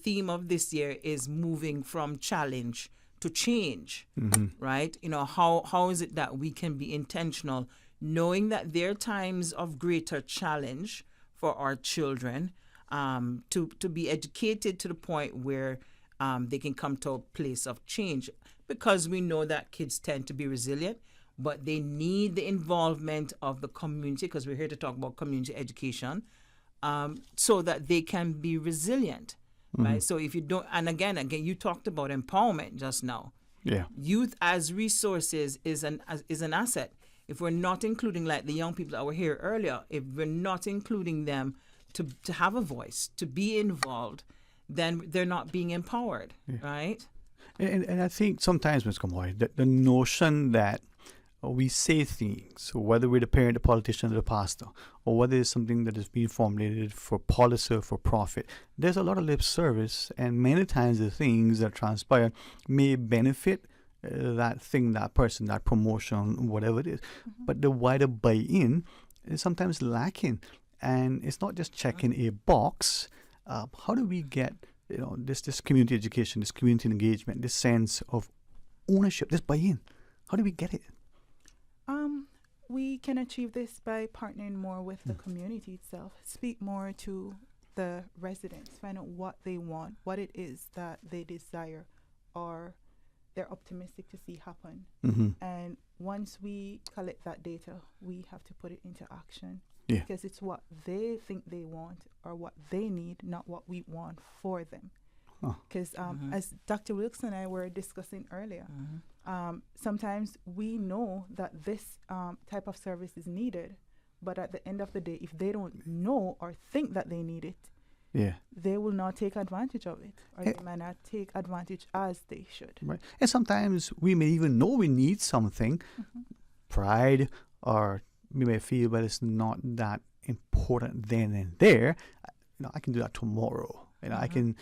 theme of this year is moving from challenge to change, right? You know, how is it that we can be intentional, knowing that there are times of greater challenge for our children, to be educated to the point where they can come to a place of change, because we know that kids tend to be resilient, but they need the involvement of the community, because we're here to talk about community education, so that they can be resilient, right? So if you don't, and again, you talked about empowerment just now. Yeah. Youth as resources is an asset. If we're not including, like the young people that were here earlier, if we're not including them to have a voice, to be involved, then they're not being empowered, right? And I think sometimes, Ms. Kamoy, the notion that we say things, whether we're the parent, the politician, or the pastor, or whether it's something that is being formulated for policy or for profit, there's a lot of lip service, and many times the things that transpire may benefit that thing, that person, that promotion, whatever it is. But the wider buy-in is sometimes lacking. And it's not just checking a box. How do we get this community education, this community engagement, this sense of ownership, this buy-in? How do we get it? We can achieve this by partnering more with the community itself. Speak more to the residents, find out what they want, what it is that they desire, or they're optimistic to see happen. And once we collect that data, we have to put it into action. Yeah. Because it's what they think they want or what they need, not what we want for them. Because as Dr. Wilkes and I were discussing earlier, sometimes we know that this type of service is needed, but at the end of the day, if they don't know or think that they need it, they will not take advantage of it, or they might not take advantage as they should. Right. And sometimes we may even know we need something, pride, or we may feel, but it's not that important then and there. I can do that tomorrow. I can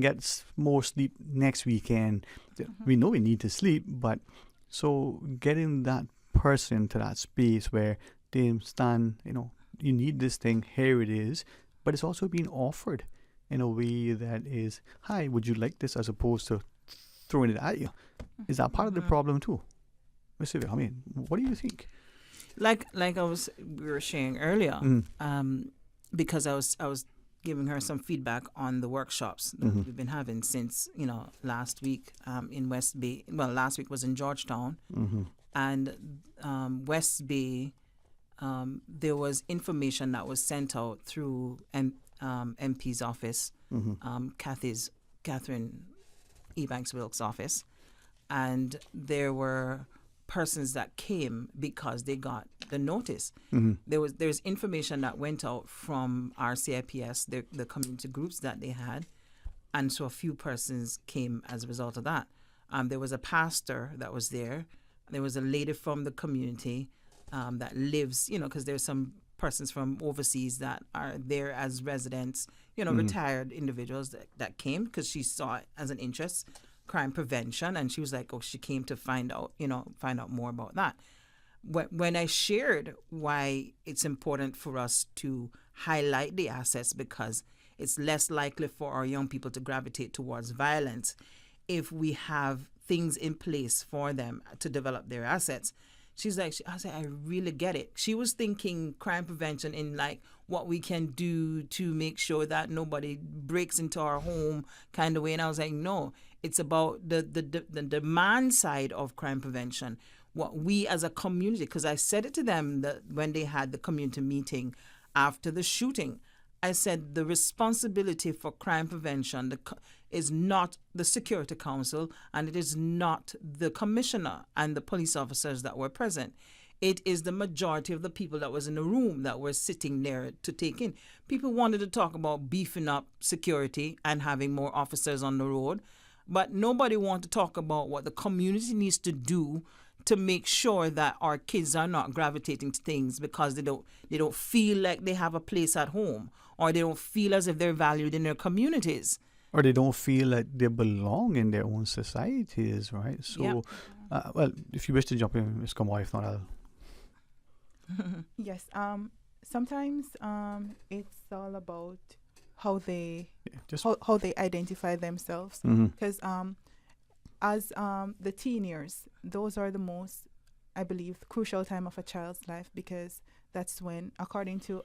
get more sleep next weekend. We know we need to sleep, but so getting that person to that space where they understand, you need this thing, here it is, but it's also being offered in a way that is, hi, would you like this, as opposed to throwing it at you. Is that part of the problem too? I mean, what do you think? Like we were sharing earlier, because I was giving her some feedback on the workshops that we've been having since last week in West Bay. Well, last week was in Georgetown, and West Bay. There was information that was sent out through MP's office, Kathy's Catherine Ebanks Wilkes' office, and there were persons that came because they got the notice. There's information that went out from our CIPS, the community groups that they had, and so a few persons came as a result of that. There was a pastor that was there. There was a lady from the community that lives, because there's some persons from overseas that are there as residents, retired individuals that came because she saw it as an interest, crime prevention, and she was like, she came to find out more about that. When I shared why it's important for us to highlight the assets because it's less likely for our young people to gravitate towards violence if we have things in place for them to develop their assets. She's like, I said, I really get it. She was thinking crime prevention in like what we can do to make sure that nobody breaks into our home kind of way. And I was like, no, it's about the demand side of crime prevention. What we as a community, because I said it to them that when they had the community meeting after the shooting, I said the responsibility for crime prevention is not the Security Council and it is not the commissioner and the police officers that were present. It is the majority of the people that was in the room that were sitting there to take in. People wanted to talk about beefing up security and having more officers on the road, but nobody wanted to talk about what the community needs to do to make sure that our kids are not gravitating to things because they don't feel like they have a place at home, or they don't feel as if they're valued in their communities. Or they don't feel like they belong in their own societies, right? So, well, if you wish to jump in, Ms. Kamoy, if not, I'll... Yes. Sometimes it's all about how they how they identify themselves. Because as the teen years, those are the most, I believe, crucial time of a child's life, because that's when, according to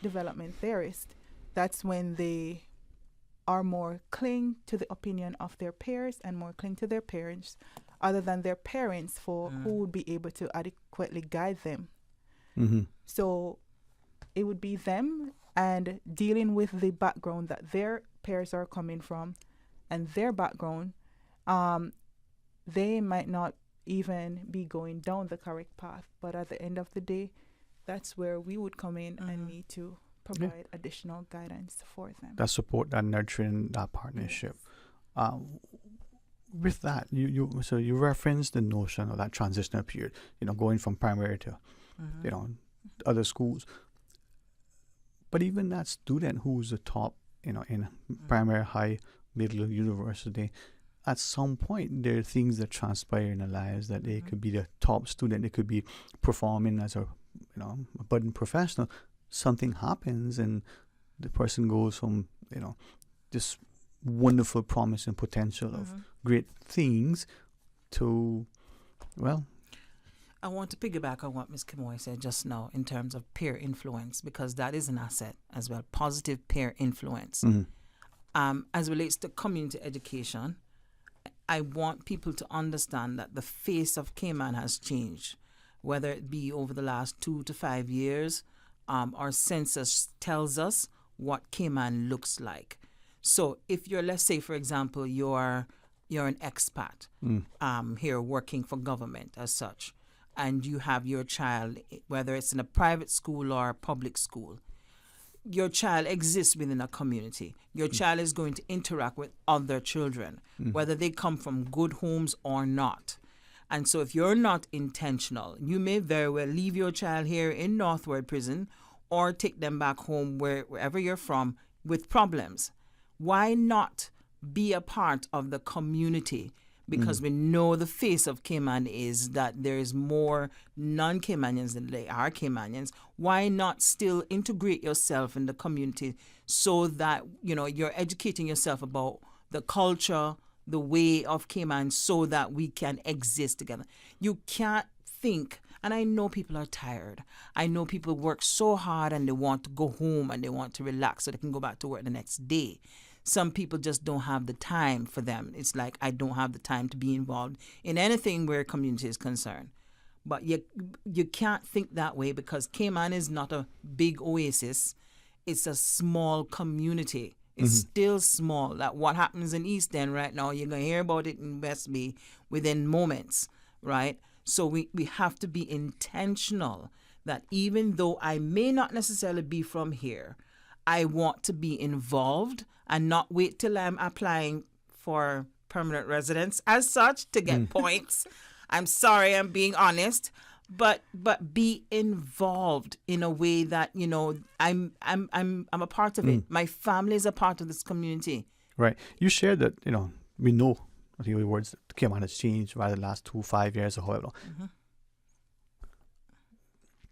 development theorists, that's when they are more cling to the opinion of their peers and more cling to their parents other than their parents for who would be able to adequately guide them. So it would be them and dealing with the background that their peers are coming from and their background. They might not even be going down the correct path, but at the end of the day, that's where we would come in and need to provide additional guidance for them. That support, that nurturing, that partnership. With that, so you referenced the notion of that transitional period, going from primary to, other schools. But even that student who's the top, in primary, high, middle, university, at some point there are things that transpire in their lives that they could be the top student, they could be performing as a budding professional. Something happens and the person goes from this wonderful promise and potential of great things to, I want to piggyback on what Ms. Kamoy said just now in terms of peer influence, because that is an asset as well, positive peer influence. As relates to community education, I want people to understand that the face of Cayman has changed, whether it be over the last 2 to 5 years. Our census tells us what Cayman looks like. So if you're, let's say, for example, you're an expat here working for government as such, and you have your child, whether it's in a private school or a public school, your child exists within a community. Your child is going to interact with other children, whether they come from good homes or not. And so if you're not intentional, you may very well leave your child here in Northward Prison or take them back home wherever you're from with problems. Why not be a part of the community? Because we know the face of Cayman is that there is more non-Caymanians than there are Caymanians. Why not still integrate yourself in the community so that, you're educating yourself about the culture, the way of Cayman, so that we can exist together. You can't think, and I know people are tired. I know people work so hard and they want to go home and they want to relax so they can go back to work the next day. Some people just don't have the time for them. It's like, I don't have the time to be involved in anything where community is concerned. But you can't think that way, because Cayman is not a big oasis. It's a small community It's still small. That what happens in East End right now, you're going to hear about it in West Bay within moments, right? So we have to be intentional that even though I may not necessarily be from here, I want to be involved and not wait till I'm applying for permanent residence as such to get points. I'm sorry, I'm being honest, but be involved in a way that, you know, I'm a part of it. My family is a part of this community. Right. You shared that, you know, we know, I think your words, Cayman has changed over the last 2-5 years or however.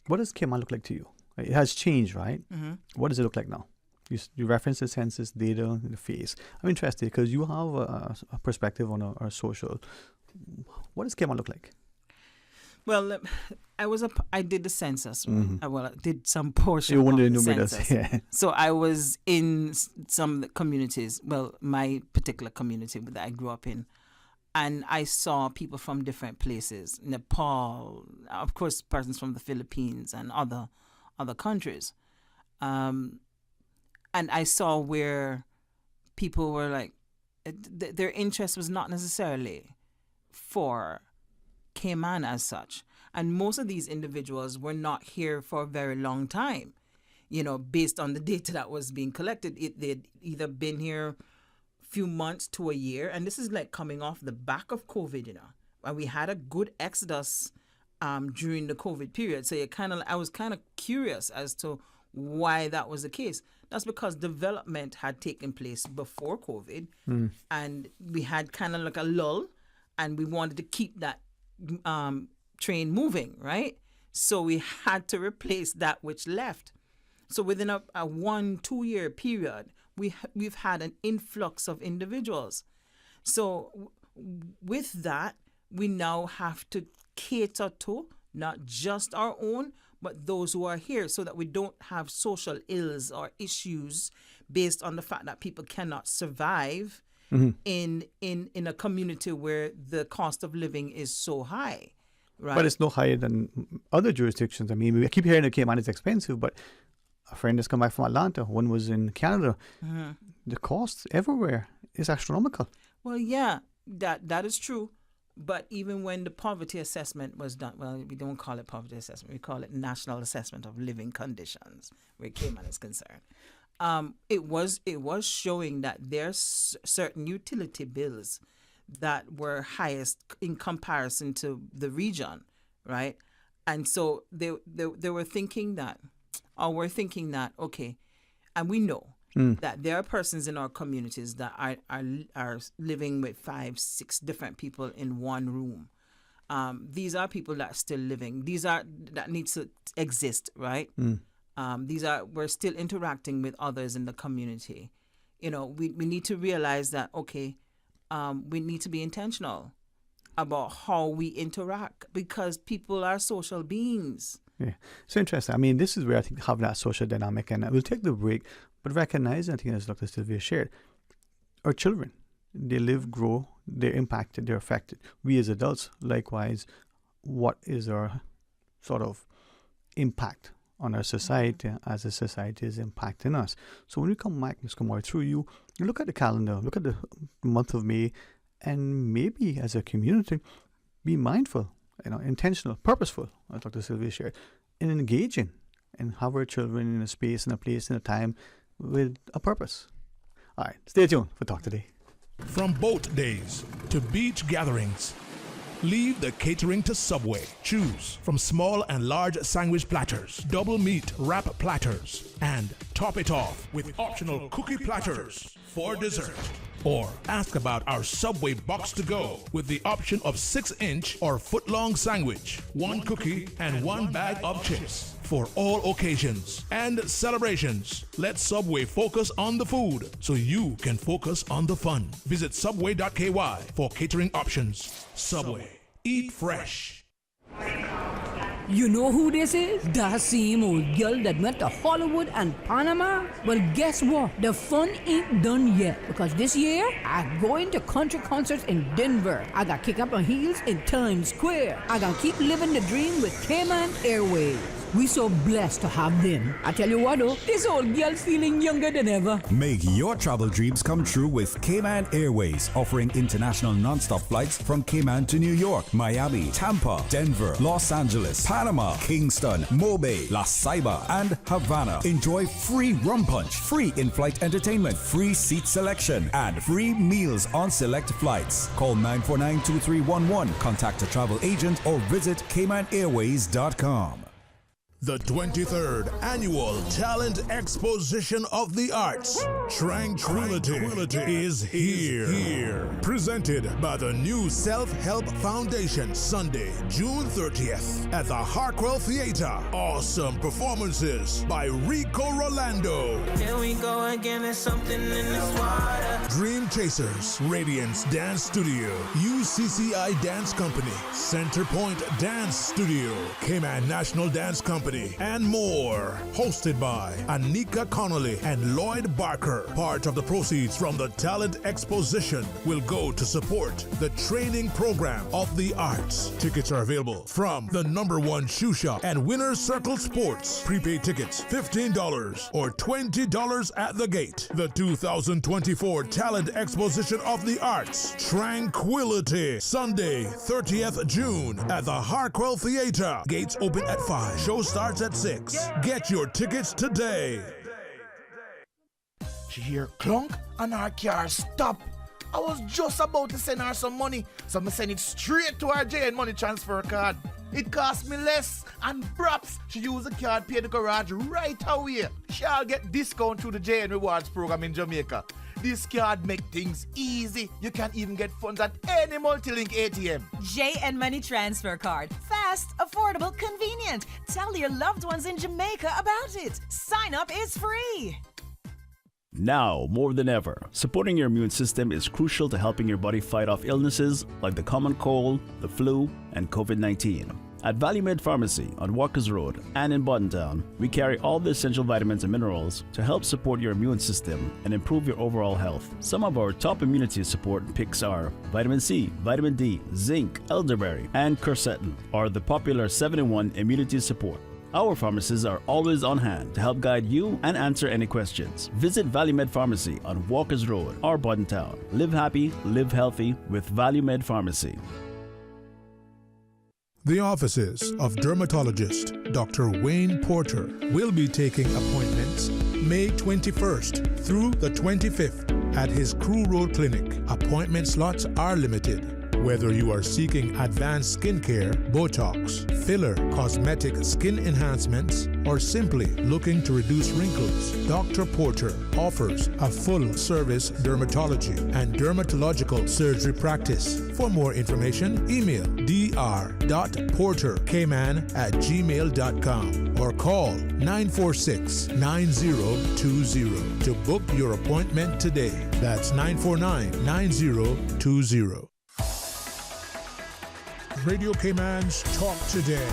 What does Cayman look like to you? It has changed, right? What does it look like now? You reference the census data, the face. I'm interested because you have a perspective on our social. What does Cayman look like? Well, I did the census. Well, I did some portion of the census. Yeah. So I was in some of the communities. Well, my particular community that I grew up in, and I saw people from different places, Nepal, of course, persons from the Philippines and other countries. And I saw where people were like, their interest was not necessarily for Cayman as such. And most of these individuals were not here for a very long time, you know, based on the data that was being collected. They'd either been here a few months to a year. And this is like coming off the back of COVID, you know. And we had a good exodus during the COVID period. So I was kind of curious as to why that was the case. That's because development had taken place before COVID, and we had kind of like a lull, and we wanted to keep that train moving, right? So we had to replace that which left. So within a 1-2 year period, we've had an influx of individuals. So with that, we now have to cater to not just our own, but those who are here, so that we don't have social ills or issues based on the fact that people cannot survive in a community where the cost of living is so high, right? But it's no higher than other jurisdictions. I mean, we keep hearing that Cayman is expensive, but a friend has come back from Atlanta. One was in Canada. The cost everywhere is astronomical. Well, yeah, that is true. But even when the poverty assessment was done, well, we don't call it poverty assessment. We call it National Assessment of Living Conditions, where Cayman is concerned. It was showing that there's certain utility bills that were highest in comparison to the region, right? And so they were thinking that, we're thinking that, okay, and we know that there are persons in our communities that are living with 5-6 different people in one room. These are people that are still living. That needs to exist, right? We're still interacting with others in the community. You know, we need to realize that, okay, we need to be intentional about how we interact, because people are social beings. Yeah, so interesting. I mean, this is where I think having that social dynamic, and we'll take the break, but recognize, I think as Dr. Sylvia shared, our children, they live, grow, they're impacted, they're affected. We as adults, likewise, what is our sort of impact on our society as a society is impacting us? So when we come back, Ms. Kamar, through you look at the calendar, look at the month of May, and maybe as a community, be mindful, intentional, purposeful, as Dr. Sylvia shared, in engaging and have our children in a space, in a place, in a time with a purpose. All right, stay tuned for Talk Today. From boat days to beach gatherings, leave the catering to Subway. Choose from small and large sandwich platters, double meat wrap platters, and top it off with optional cookie platters for dessert. Or ask about our Subway box to go with the option of 6-inch or foot-long sandwich, 1 cookie, and 1 bag of chips. For all occasions and celebrations, let Subway focus on the food so you can focus on the fun. Visit subway.ky for catering options. Subway. Eat fresh. You know who this is? That same old girl that went to Hollywood and Panama? Well, guess what? The fun ain't done yet, because this year, I'm going to country concerts in Denver. I got kick up my heels in Times Square. I got keep living the dream with Cayman Airways. We so blessed to have them. I tell you what though, this old girl's feeling younger than ever. Make your travel dreams come true with Cayman Airways, offering international non-stop flights from Cayman to New York, Miami, Tampa, Denver, Los Angeles, Panama, Kingston, Mobay, La Ceiba, and Havana. Enjoy free rum punch, free in-flight entertainment, free seat selection, and free meals on select flights. Call 949-2311, contact a travel agent, or visit CaymanAirways.com. The 23rd Annual Talent Exposition of the Arts, Tranquility, is here. Presented by the New Self-Help Foundation, Sunday, June 30th at the Harkwell Theater. Awesome performances by Rico Rolando. Here we go again, there's something in this water. Dream Chasers, Radiance Dance Studio, UCCI Dance Company, Centerpoint Dance Studio, Cayman National Dance Company, and more. Hosted by Anika Connolly and Lloyd Barker. Part of the proceeds from the Talent Exposition will go to support the training program of the arts. Tickets are available from the #1 shoe shop and Winner's Circle Sports. Prepaid tickets $15 or $20 at the gate. The 2024 Talent Exposition of the Arts, Tranquility, Sunday, 30th June at the Harkwell Theater. Gates open at 5. Show starts at 6. Get your tickets today. She hear clunk and her car stop. I was just about to send her some money, so I send it straight to her JN money transfer card. It cost me less, and perhaps she use the card, pay the garage right away. She'll get discount through the JN Rewards program in Jamaica. This card make things easy. You can even get funds at any multi-link ATM. JN Money Transfer Card. Fast, affordable, convenient. Tell your loved ones in Jamaica about it. Sign up is free. Now, more than ever, supporting your immune system is crucial to helping your body fight off illnesses like the common cold, the flu, and COVID-19. At ValueMed Pharmacy on Walkers Road and in Buttontown, we carry all the essential vitamins and minerals to help support your immune system and improve your overall health. Some of our top immunity support picks are vitamin C, vitamin D, zinc, elderberry, and quercetin, or the popular 7-in-1 immunity support. Our pharmacists are always on hand to help guide you and answer any questions. Visit ValueMed Pharmacy on Walkers Road or Buttontown. Live happy, live healthy with ValueMed Pharmacy. The offices of dermatologist Dr. Wayne Porter will be taking appointments May 21st through the 25th at his Crew Road Clinic. Appointment slots are limited. Whether you are seeking advanced skincare, Botox, filler, cosmetic skin enhancements, or simply looking to reduce wrinkles, Dr. Porter offers a full-service dermatology and dermatological surgery practice. For more information, email dr.portercayman@gmail.com or call 946-9020 to book your appointment today. That's 949-9020. Radio Cayman's Talk Today.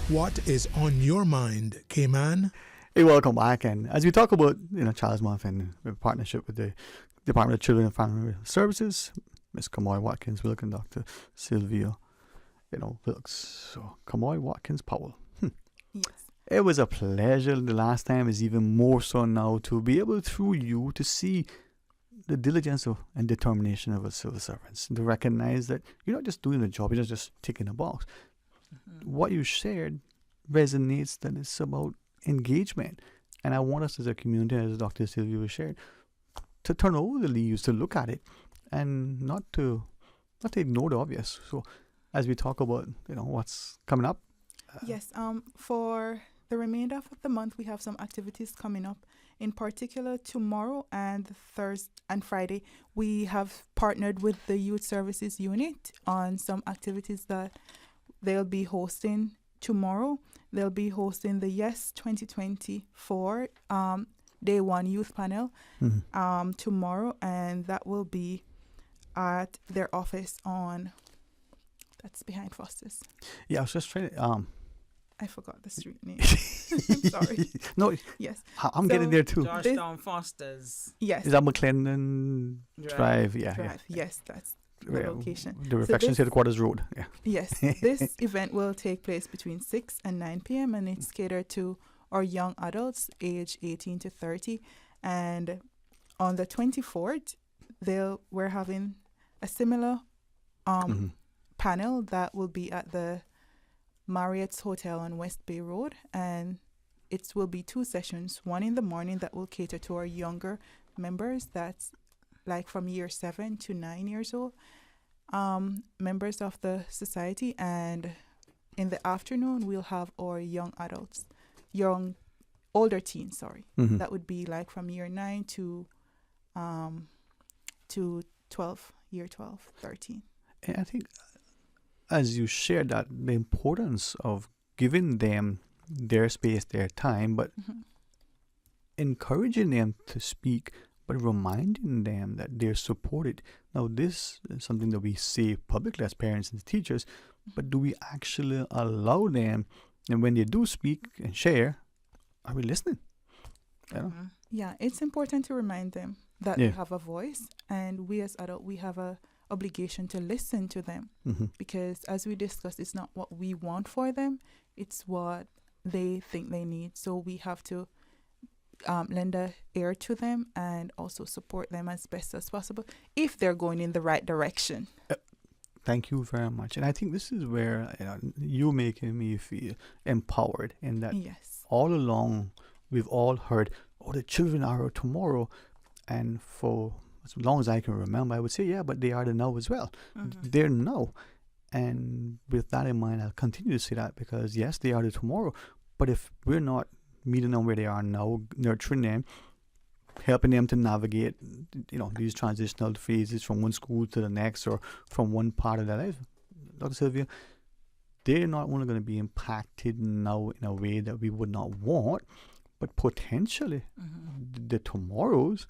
What is on your mind, Cayman? Hey, welcome back. And as we talk about, Child's Month and in partnership with the Department of Children and Family Services, Ms. Kamoy Watkins Wilk and Dr. Sylvia, Wilkes. So, Kamoy Watkins Powell. Yes. It was a pleasure the last time, is even more so now, to be able through you to see the diligence and determination of a civil servant, to recognize that you're not just doing the job, you're not just ticking a box. Mm-hmm. What you shared resonates, that it's about engagement. And I want us as a community, as Dr. Sylvia shared, to turn over the leaves, to look at it, and not to ignore the obvious. So as we talk about, what's coming up. Yes, for the remainder of the month, we have some activities coming up. In particular, tomorrow and Thursday and Friday, we have partnered with the Youth Services Unit on some activities that they'll be hosting tomorrow. They'll be hosting the Yes 2024 Day 1 Youth Panel tomorrow, and that will be at their office that's behind Foster's. Yeah, I was just trying to... I forgot the street name. I'm sorry. No. Yes. I'm getting there too. Georgetown Foster's. Yes. Is that McClendon Drive? Yeah. Drive. Yes, the location. The Reflections Headquarters Road. Yeah. Yes. This event will take place between 6 and 9 p.m. and it's catered to our young adults age 18 to 30. And on the 24th, we're having a similar panel that will be at the Marriott's Hotel on West Bay Road, and it will be 2 sessions, one in the morning that will cater to our younger members, that's like from year 7 to 9 years old, members of the society, and in the afternoon we'll have our young adults, older teens, that would be like from year 9 to 12, year 12, 13. And I think as you shared that, the importance of giving them their space, their time, but encouraging them to speak, but reminding them that they're supported. Now, this is something that we say publicly as parents and teachers, but do we actually allow them, and when they do speak and share, are we listening? Yeah, it's important to remind them that they have a voice, and we as adults, we have a obligation to listen to them, because as we discussed, it's not what we want for them, it's what they think they need. So we have to lend a ear to them and also support them as best as possible if they're going in the right direction. Thank you very much. And I think this is where you're making me feel empowered in that all along we've all heard, the children are our tomorrow. And for as long as I can remember, I would say, yeah, but they are the now as well. They're now. And with that in mind, I'll continue to say that because, yes, they are the tomorrow. But if we're not meeting them where they are now, nurturing them, helping them to navigate, these transitional phases from one school to the next or from one part of their life, Dr. Sylvia, they're not only going to be impacted now in a way that we would not want, but potentially the tomorrows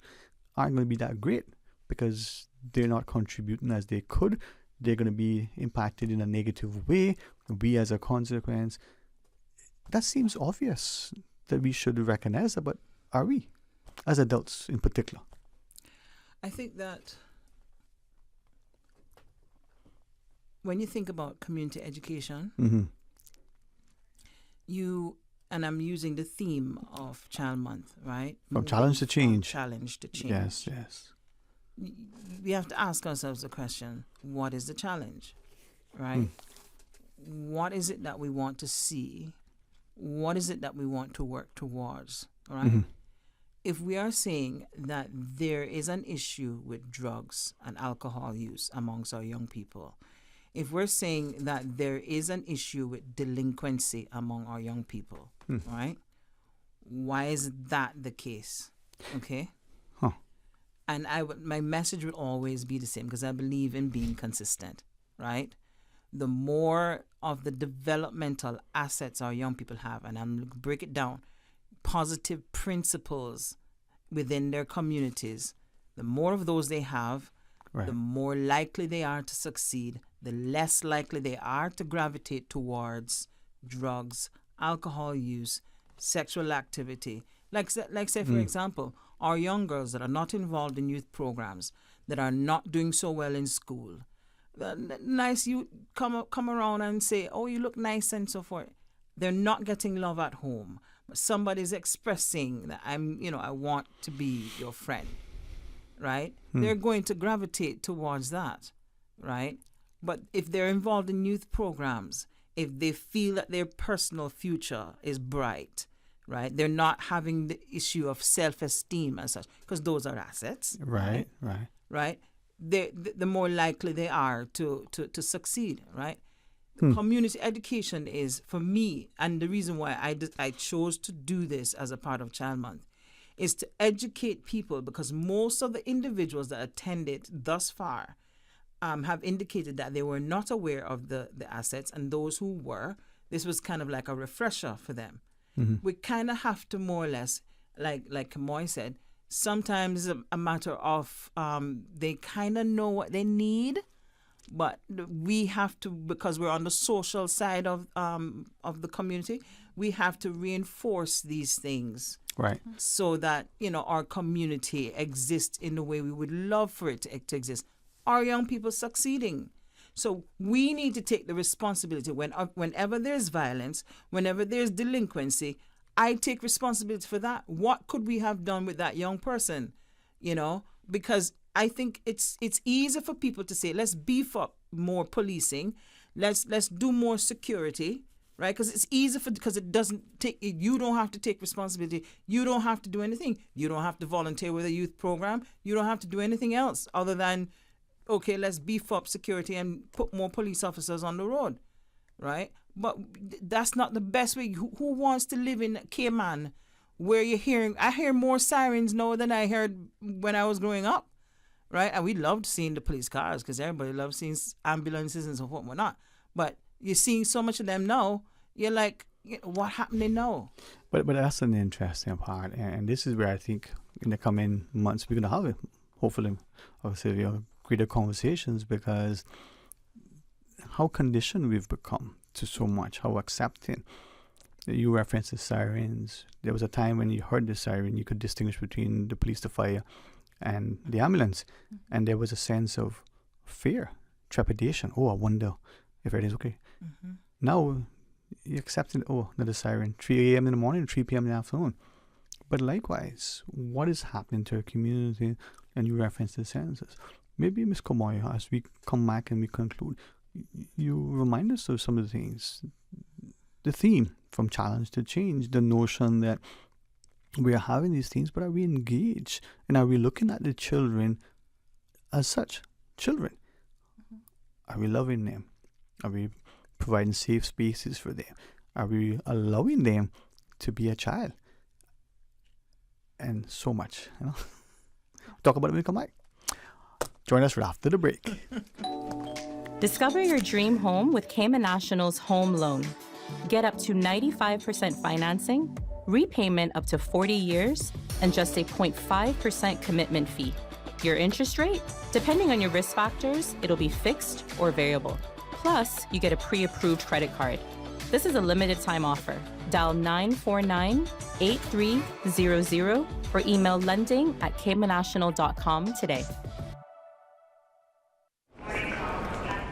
aren't going to be that great because they're not contributing as they could. They're going to be impacted in a negative way. We, as a consequence, that seems obvious that we should recognize that, but are we, as adults in particular? I think that when you think about community education, and I'm using the theme of Child Month, right? From challenge to change. Challenge to change. Yes. We have to ask ourselves the question, what is the challenge, right? What is it that we want to see? What is it that we want to work towards, right? If we are saying that there is an issue with drugs and alcohol use amongst our young people, if we're saying that there is an issue with delinquency among our young people, right? Why is that the case? Okay? And my message would always be the same because I believe in being consistent, right? The more of the developmental assets our young people have, and I'm going to break it down, positive principles within their communities, the more of those they have, the more likely they are to succeed, the less likely they are to gravitate towards drugs, alcohol use, sexual activity. Like say, for example, our young girls that are not involved in youth programs, that are not doing so well in school, nice you come around and say, oh, you look nice and so forth. They're not getting love at home. But somebody's expressing that I want to be your friend, right? They're going to gravitate towards that, right? But if they're involved in youth programs, if they feel that their personal future is bright, right? They're not having the issue of self-esteem and such, because those are assets. Right. The more likely they are to succeed, right? Community education is, for me, and the reason why I chose to do this as a part of Child Month, is to educate people, because most of the individuals that attended thus far have indicated that they were not aware of the assets, and those who were, this was kind of like a refresher for them. We kind of have to more or less, like Kamoy said, sometimes it's a matter of they kind of know what they need, but we have to, because we're on the social side of the community, we have to reinforce these things, right? So that our community exists in the way we would love for it to exist. our young people succeeding. So we need to take the responsibility whenever there's violence, whenever there's delinquency. I take responsibility for that. What could we have done with that young person? Because I think it's easy for people to say, let's beef up more policing, let's do more security, right? Because it's easy because it doesn't take, you don't have to take responsibility. You don't have to do anything. You don't have to volunteer with a youth program. You don't have to do anything else other than, okay, let's beef up security and put more police officers on the road, right? But that's not the best way. Who wants to live in Cayman where I hear more sirens now than I heard when I was growing up, right? And we loved seeing the police cars because everybody loves seeing ambulances and so forth and whatnot. But you're seeing so much of them now, you're like, what happened now? But that's an interesting part. And this is where I think in the coming months we're going to have it, hopefully, obviously, greater conversations, because how conditioned we've become to so much, how accepting. You referenced the sirens. There was a time when you heard the siren, you could distinguish between the police, the fire, and the ambulance. Mm-hmm. And there was a sense of fear, trepidation. Oh, I wonder if everything's okay. Mm-hmm. Now, you accept it. Oh, another siren, 3 a.m. in the morning, 3 p.m. in the afternoon. But likewise, what is happening to our community? And you referenced the census. Maybe, Ms. Komoy, as we come back and we conclude, you remind us of some of the things, the theme from challenge to change, the notion that we are having these things, but are we engaged? And are we looking at the children as such, children? Mm-hmm. Are we loving them? Are we providing safe spaces for them? Are we allowing them to be a child? And so much, Talk about it when we come back. Join us right after the break. Discover your dream home with Cayman National's home loan. Get up to 95% financing, repayment up to 40 years, and just a 0.5% commitment fee. Your interest rate? Depending on your risk factors, it'll be fixed or variable. Plus, you get a pre-approved credit card. This is a limited time offer. Dial 949-8300 or email lending@caymannational.com today.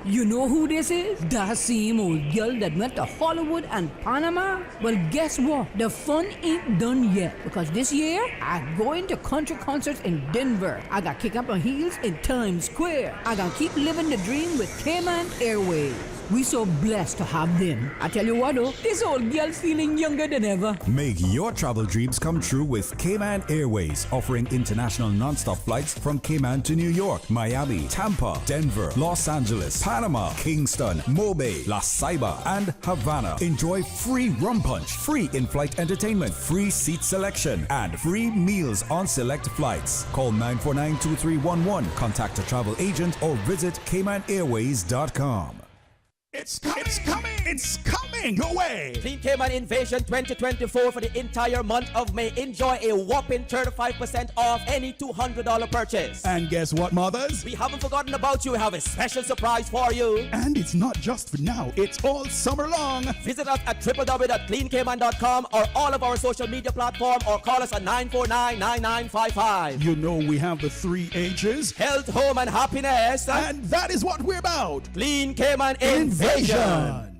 You know who this is? That same old girl that went to Hollywood and Panama? Well, guess what? The fun ain't done yet, because this year, I'm going to country concerts in Denver. I got kick up my heels in Times Square. I got keep living the dream with Cayman Airways. We so blessed to have them. I tell you what though, this old girl's feeling younger than ever. Make your travel dreams come true with Cayman Airways, offering international non-stop flights from Cayman to New York, Miami, Tampa, Denver, Los Angeles, Panama, Kingston, Mobay, La Ceiba, and Havana. Enjoy free rum punch, free in-flight entertainment, free seat selection, and free meals on select flights. Call 949-2311, contact a travel agent, or visit CaymanAirways.com. It's coming your way. Clean Cayman Invasion 2024 for the entire month of May. Enjoy a whopping 35% off any $200 purchase. And guess what, mothers? We haven't forgotten about you. We have a special surprise for you. And it's not just for now. It's all summer long. Visit us at www.cleancayman.com or all of our social media platforms, or call us at 949-9955. You know we have the 3 H's. Health, home, and happiness. And that is what we're about. Clean Cayman Invasion.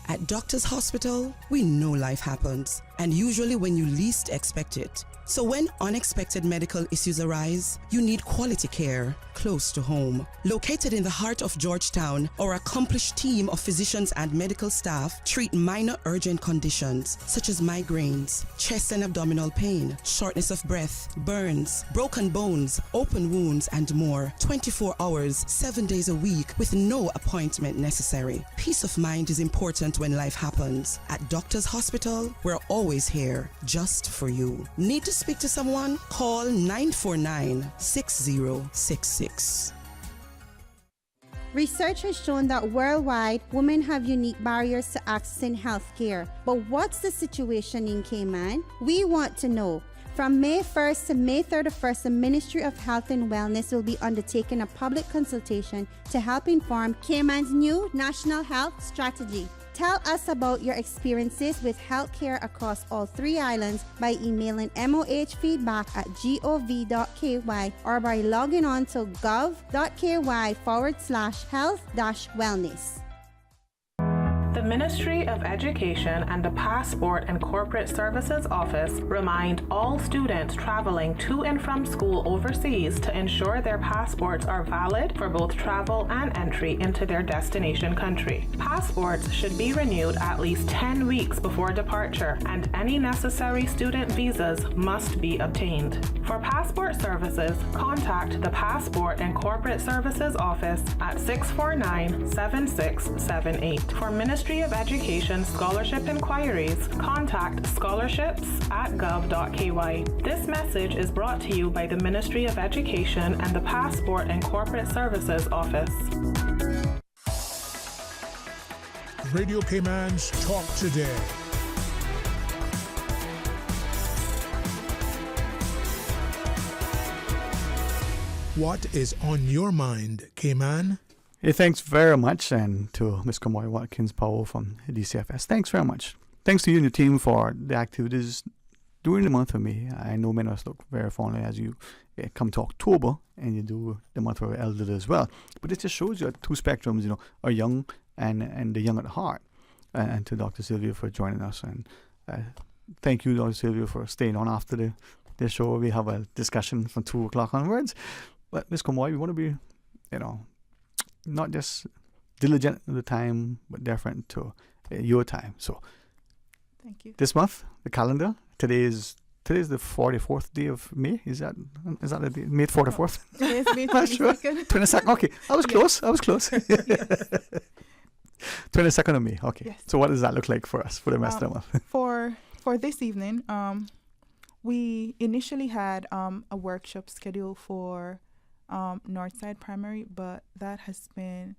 At Doctors Hospital, we know life happens, and usually when you least expect it. So when unexpected medical issues arise, you need quality care close to home. Located in the heart of Georgetown, our accomplished team of physicians and medical staff treat minor urgent conditions such as migraines, chest and abdominal pain, shortness of breath, burns, broken bones, open wounds, and more. 24 hours, 7 days a week with no appointment necessary. Peace of mind is important when life happens. At Doctors Hospital, we're always here just for you. Need to speak to someone? Call 949-6066. Research has shown that worldwide, women have unique barriers to accessing health care. But what's the situation in Cayman? We want to know. From May 1st to May 31st, the Ministry of Health and Wellness will be undertaking a public consultation to help inform Cayman's new National Health Strategy. Tell us about your experiences with healthcare across all 3 islands by emailing mohfeedback@gov.ky or by logging on to gov.ky/health-wellness. The Ministry of Education and the Passport and Corporate Services Office remind all students traveling to and from school overseas to ensure their passports are valid for both travel and entry into their destination country. Passports should be renewed at least 10 weeks before departure, and any necessary student visas must be obtained. For passport services, contact the Passport and Corporate Services Office at 649-7678. For Ministry of Education scholarship inquiries, contact scholarships@gov.ky. This message is brought to you by the Ministry of Education and the Passport and Corporate Services Office. Radio Cayman's Talk Today. What is on your mind, Cayman? Hey, thanks very much, and to Ms. Kamoy Watkins-Powell from DCFS. Thanks very much. Thanks to you and your team for the activities during the month of May. I know many of us look very fondly as you come to October and you do the month of elderly as well. But it just shows you 2 spectrums, are young and the young at heart. And to Dr. Sylvia for joining us. And thank you, Dr. Sylvia, for staying on after the show. We have a discussion from 2 o'clock onwards. But Ms. Kamoy, we want to be, not just diligent at the time, but different to your time. So, thank you. This month, the calendar, today is the 44th day of May. Is that the day? May 44th? Today is May 22nd. 22nd. Okay, I was close. I was close. 22nd of May. Okay. Yes. So what does that look like for us for the rest of the month? For this evening, we initially had a workshop scheduled for Northside Primary, but that has been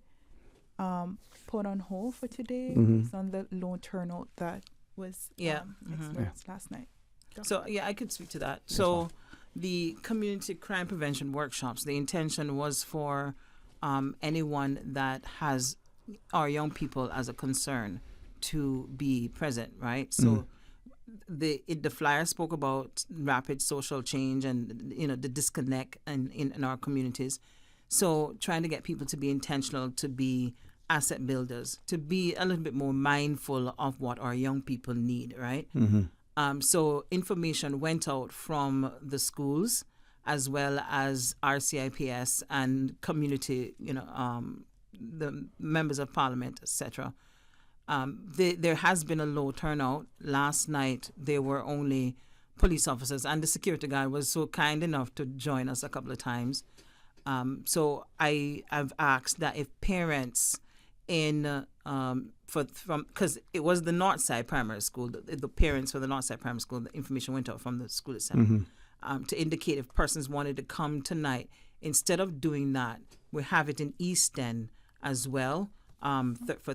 put on hold for today based on the low turnout that was experienced last night. So I could speak to that. So the community crime prevention workshops, the intention was for anyone that has our young people as a concern to be present, right? So the flyer spoke about rapid social change and the disconnect in our communities. So trying to get people to be intentional, to be asset builders, to be a little bit more mindful of what our young people need, right? So information went out from the schools as well as RCIPS and community, the members of parliament, etc. There has been a low turnout. Last night, there were only police officers, and the security guard was so kind enough to join us a couple of times. So I've asked that if parents because it was the Northside Primary School, the parents for the Northside Primary School, the information went out from the school itself to indicate if persons wanted to come tonight. Instead of doing that, we have it in East End as well.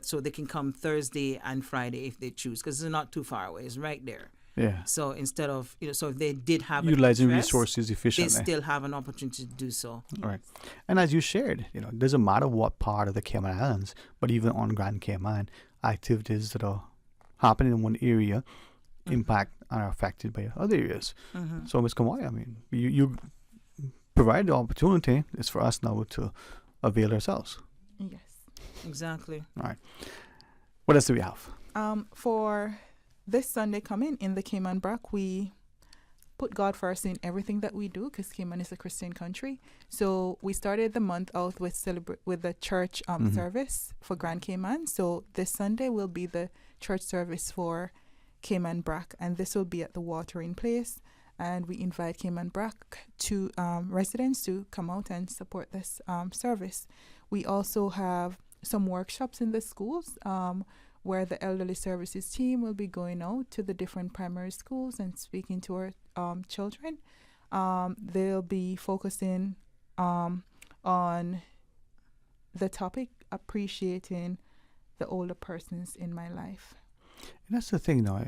So they can come Thursday and Friday if they choose, because it's not too far away. It's right there. Yeah. So instead of, so if they did have utilizing resources efficiently, they still have an opportunity to do so. All right. And as you shared, it doesn't matter what part of the Cayman Islands, but even on Grand Cayman, activities that are happening in one area impact and are affected by other areas. So Ms. Kamoy, you provide the opportunity. It's for us now to avail ourselves. Yes. Exactly. All right. What else do we have? For this Sunday coming in the Cayman Brac, we put God first in everything that we do, because Cayman is a Christian country. So we started the month out with the church service for Grand Cayman. So this Sunday will be the church service for Cayman Brac, and this will be at the watering place. And we invite Cayman Brac to residents to come out and support this service. We also have some workshops in the schools where the elderly services team will be going out to the different primary schools and speaking to our children. They'll be focusing on the topic, appreciating the older persons in my life. And that's the thing now.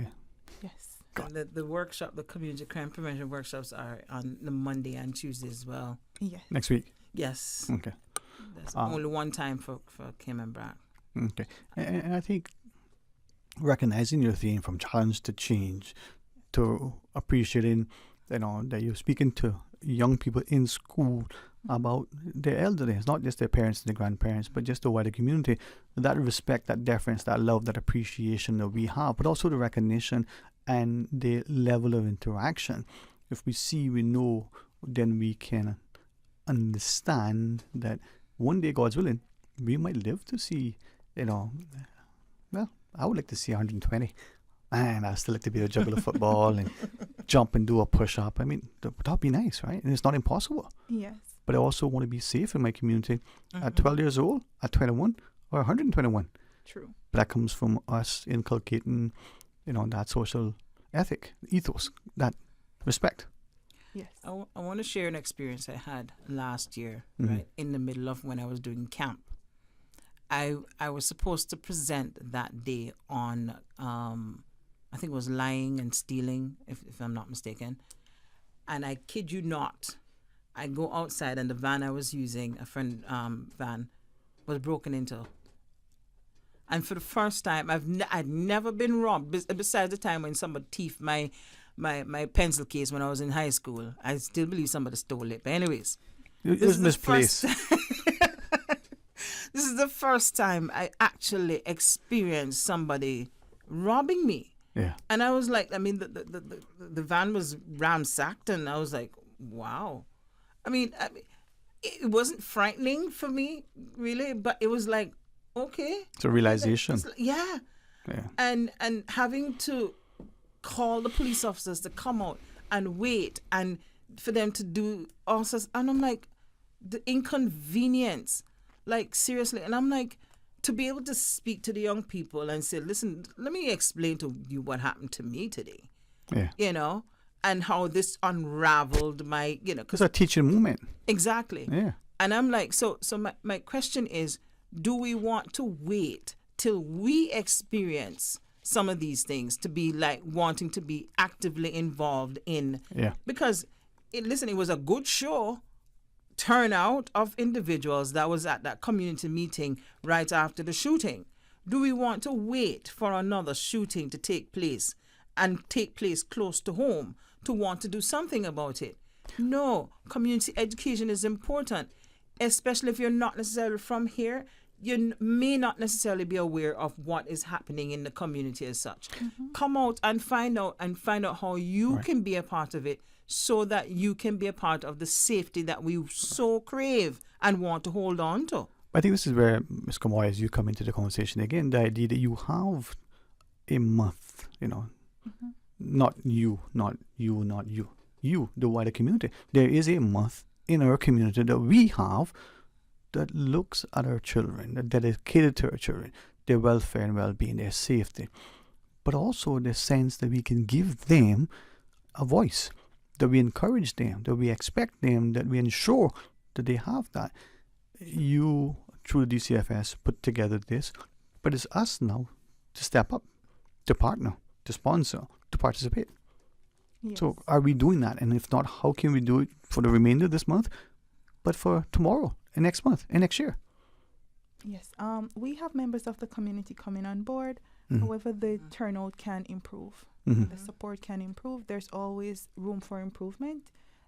Yes. The workshop, the community crime prevention workshops are on the Monday and Tuesday as well. Yes. Next week? Yes. Okay. There's only one time for Cayman Brac. Okay. And I think recognizing your theme from challenge to change, to appreciating, that you're speaking to young people in school about their elderly. It's not just their parents and their grandparents, but just the wider community. That respect, that deference, that love, that appreciation that we have, but also the recognition and the level of interaction. If we see, we know, then we can understand that one day, God's willing, we might live to see, well, I would like to see 120. And I still like to be able to juggle a football and jump and do a push-up. I mean, that'd be nice, right? And it's not impossible. Yes. But I also want to be safe in my community at 12 years old, at 21, or 121. True. But that comes from us inculcating, that social ethic, ethos, that respect. Yes. I want to share an experience I had last year, Mhm. right, in the middle of when I was doing camp. I was supposed to present that day on, I think it was lying and stealing, if I'm not mistaken. And I kid you not, I go outside and the van I was using, a friend van, was broken into. And for the first time, I'd never been robbed, besides the time when somebody thieved my pencil case when I was in high school. I still believe somebody stole it. But anyways. It was misplaced. This is the first time I actually experienced somebody robbing me. Yeah. And I was like, the van was ransacked, and I was like, wow. I mean, it wasn't frightening for me, really, but it was like, okay. It's a realization. Yeah. And having to call the police officers to come out and wait and for them to do all sorts. And I'm like, the inconvenience, like, seriously. And I'm like, to be able to speak to the young people and say, listen, let me explain to you what happened to me today. Yeah. And how this unraveled my, It's a teaching moment. Exactly. Yeah. And I'm like, so my question is, do we want to wait till we experience some of these things to be like wanting to be actively involved in? Yeah. Because, it was a good show. Turnout of individuals that was at that community meeting right after the shooting. Do we want to wait for another shooting to take place and take place close to home to want to do something about it? No, community education is important, especially if you're not necessarily from here. You may not necessarily be aware of what is happening in the community as such. Mm-hmm. Come out and find out how you can be a part of it, so that you can be a part of the safety that we so crave and want to hold on to. I think this is where, Ms. Kamoy, as you come into the conversation again, the idea that you have a month, not you, the wider community. There is a month in our community that we have that looks at our children, that dedicated to our children, their welfare and well-being, their safety, but also the sense that we can give them a voice, that we encourage them, that we expect them, that we ensure that they have that. You, through the DCFS, put together this, but it's us now to step up, to partner, to sponsor, to participate. Yes. So are we doing that? And if not, how can we do it for the remainder of this month, but for tomorrow and next month and next year? Yes. We have members of the community coming on board. Mm-hmm. However, the turnout can improve. Mm-hmm. The support can improve. There's always room for improvement.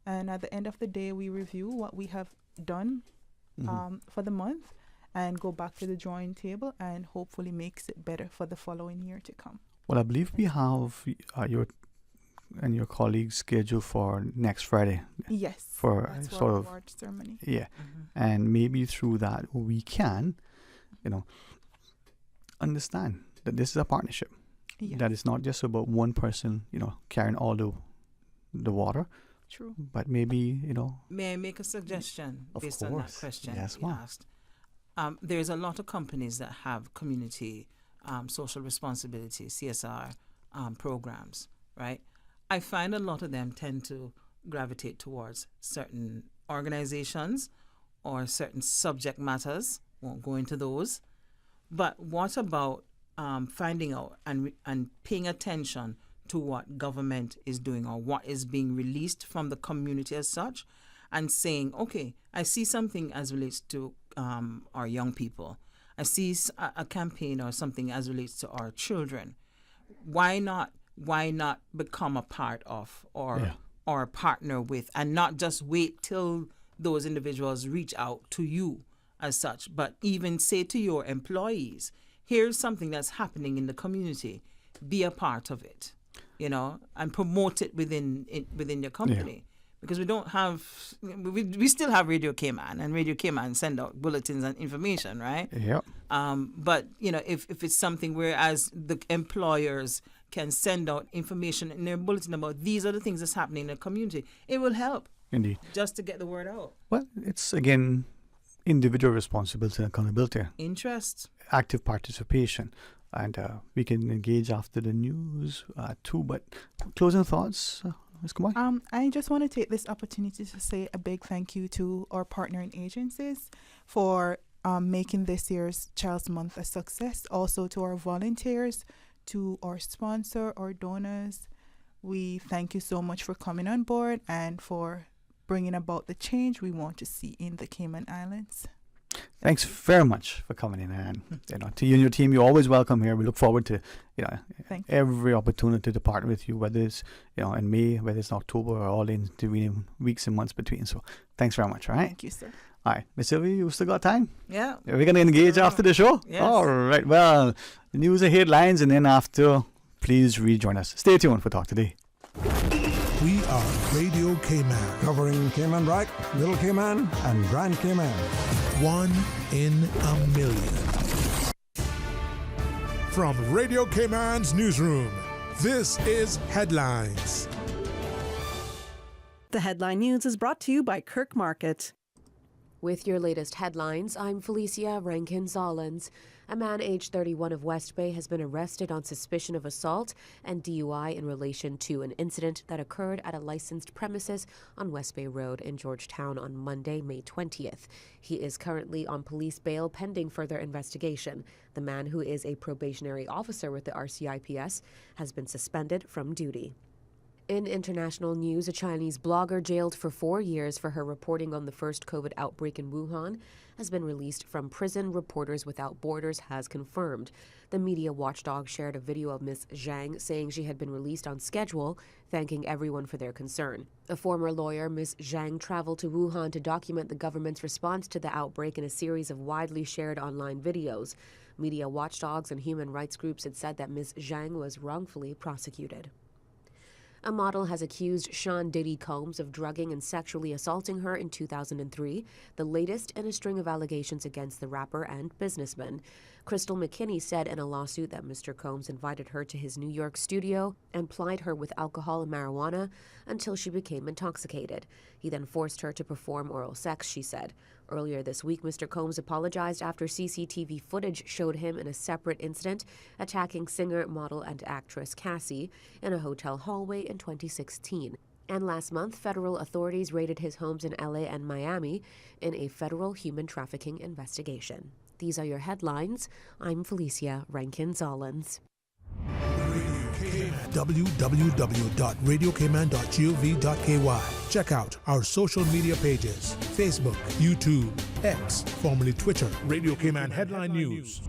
And at the end of the day, we review what we have done for the month and go back to the drawing table and hopefully makes it better for the following year to come. Well, I believe we have your colleagues scheduled for next Friday. Yes. For that's sort our of award ceremony. Yeah. And maybe through that we can, understand that this is a partnership. Yes. That it's not just about one person, carrying all the water. True. But maybe, May I make a suggestion based on that question Yes, you asked? There's a lot of companies that have community social responsibility, CSR programs, right? I find a lot of them tend to gravitate towards certain organizations or certain subject matters. Won't go into those. But what about finding out and paying attention to what government is doing or what is being released from the community as such, and saying, okay, I see something as relates to our young people. I see a campaign or something as relates to our children, why not become a part of or partner with, and not just wait till those individuals reach out to you as such, but even say to your employees, here's something that's happening in the community, be a part of it, and promote it within your company. Because we still have Radio Cayman, and Radio Cayman send out bulletins and information, right? Yep. But if it's something whereas the employers can send out information in their bulletin about these are the things that's happening in the community, it will help. Indeed. Just to get the word out. Well, it's again individual responsibility and accountability. Interest. Active participation. And we can engage after the news too. But closing thoughts, Ms. Kumar? I just want to take this opportunity to say a big thank you to our partnering agencies for making this year's Child's Month a success. Also to our volunteers, to our sponsor, our donors. We thank you so much for coming on board and for bringing about the change we want to see in the Cayman Islands. Thanks very much for coming in, and to you and your team, you're always welcome here. We look forward to every opportunity to partner with you, whether it's in May, whether it's October, or all in intervening weeks and months between. So thanks very much. All right. Thank you, sir. All right, Miss Sylvie, you still got time? Yeah. Are we gonna engage after the show? Yes. All right. Well, the news and headlines, and then after, please rejoin us. Stay tuned for Talk Today. We are Radio Cayman, covering Cayman Brac, Little Cayman, and Grand Cayman. One in a million. From Radio Cayman's newsroom, this is Headlines. The headline news is brought to you by Kirk Market. With your latest headlines, I'm Felicia Rankin-Zollins. A man aged 31 of West Bay has been arrested on suspicion of assault and DUI in relation to an incident that occurred at a licensed premises on West Bay Road in Georgetown on Monday, May 20th. He is currently on police bail pending further investigation. The man, who is a probationary officer with the RCIPS, has been suspended from duty. In international news, a Chinese blogger jailed for 4 years for her reporting on the first COVID outbreak in Wuhan has been released from prison, Reporters Without Borders has confirmed. The media watchdog shared a video of Ms. Zhang saying she had been released on schedule, thanking everyone for their concern. A former lawyer, Ms. Zhang, traveled to Wuhan to document the government's response to the outbreak in a series of widely shared online videos. Media watchdogs and human rights groups had said that Ms. Zhang was wrongfully prosecuted. A model has accused Sean Diddy Combs of drugging and sexually assaulting her in 2003, the latest in a string of allegations against the rapper and businessman. Crystal McKinney said in a lawsuit that Mr. Combs invited her to his New York studio and plied her with alcohol and marijuana until she became intoxicated. He then forced her to perform oral sex, she said. Earlier this week, Mr. Combs apologized after CCTV footage showed him in a separate incident attacking singer, model, and actress Cassie in a hotel hallway in 2016. And last month, federal authorities raided his homes in LA and Miami in a federal human trafficking investigation. These are your headlines. I'm Felicia Rankin-Zollins. www.radiocayman.gov.ky. Check out our social media pages: Facebook, YouTube, X, formerly Twitter. Radio Cayman Headline News.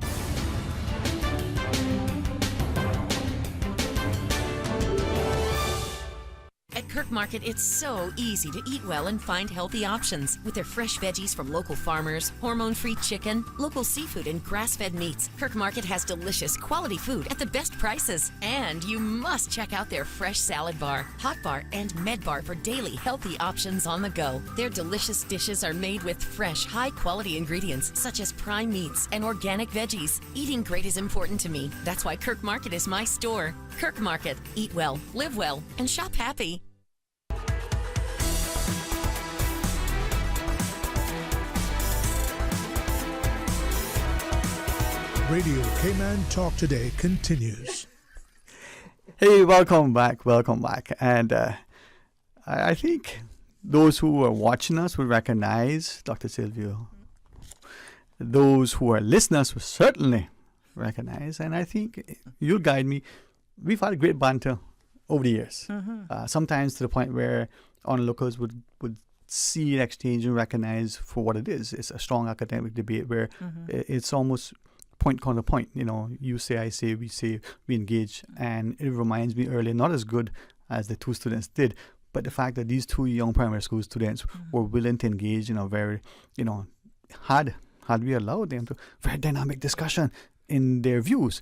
At Kirk Market, it's so easy to eat well and find healthy options. With their fresh veggies from local farmers, hormone-free chicken, local seafood, and grass-fed meats, Kirk Market has delicious, quality food at the best prices. And you must check out their fresh salad bar, hot bar, and med bar for daily healthy options on the go. Their delicious dishes are made with fresh, high-quality ingredients such as prime meats and organic veggies. Eating great is important to me. That's why Kirk Market is my store. Kirk Market. Eat well, live well, and shop happy. Radio Cayman Talk Today continues. Hey, welcome back. And I think those who are watching us will recognize Dr. Silvio. Those who are listeners will certainly recognize. And I think you'll guide me. We've had great banter over the years. Sometimes to the point where onlookers would see and exchange and recognize for what it is. It's a strong academic debate where it's almost point counter point. You know, you say, I say, we say, we engage. And it reminds me earlier, not as good as the two students did, but the fact that these two young primary school students were willing to engage in a very, you know, had we allowed them to, very dynamic discussion in their views.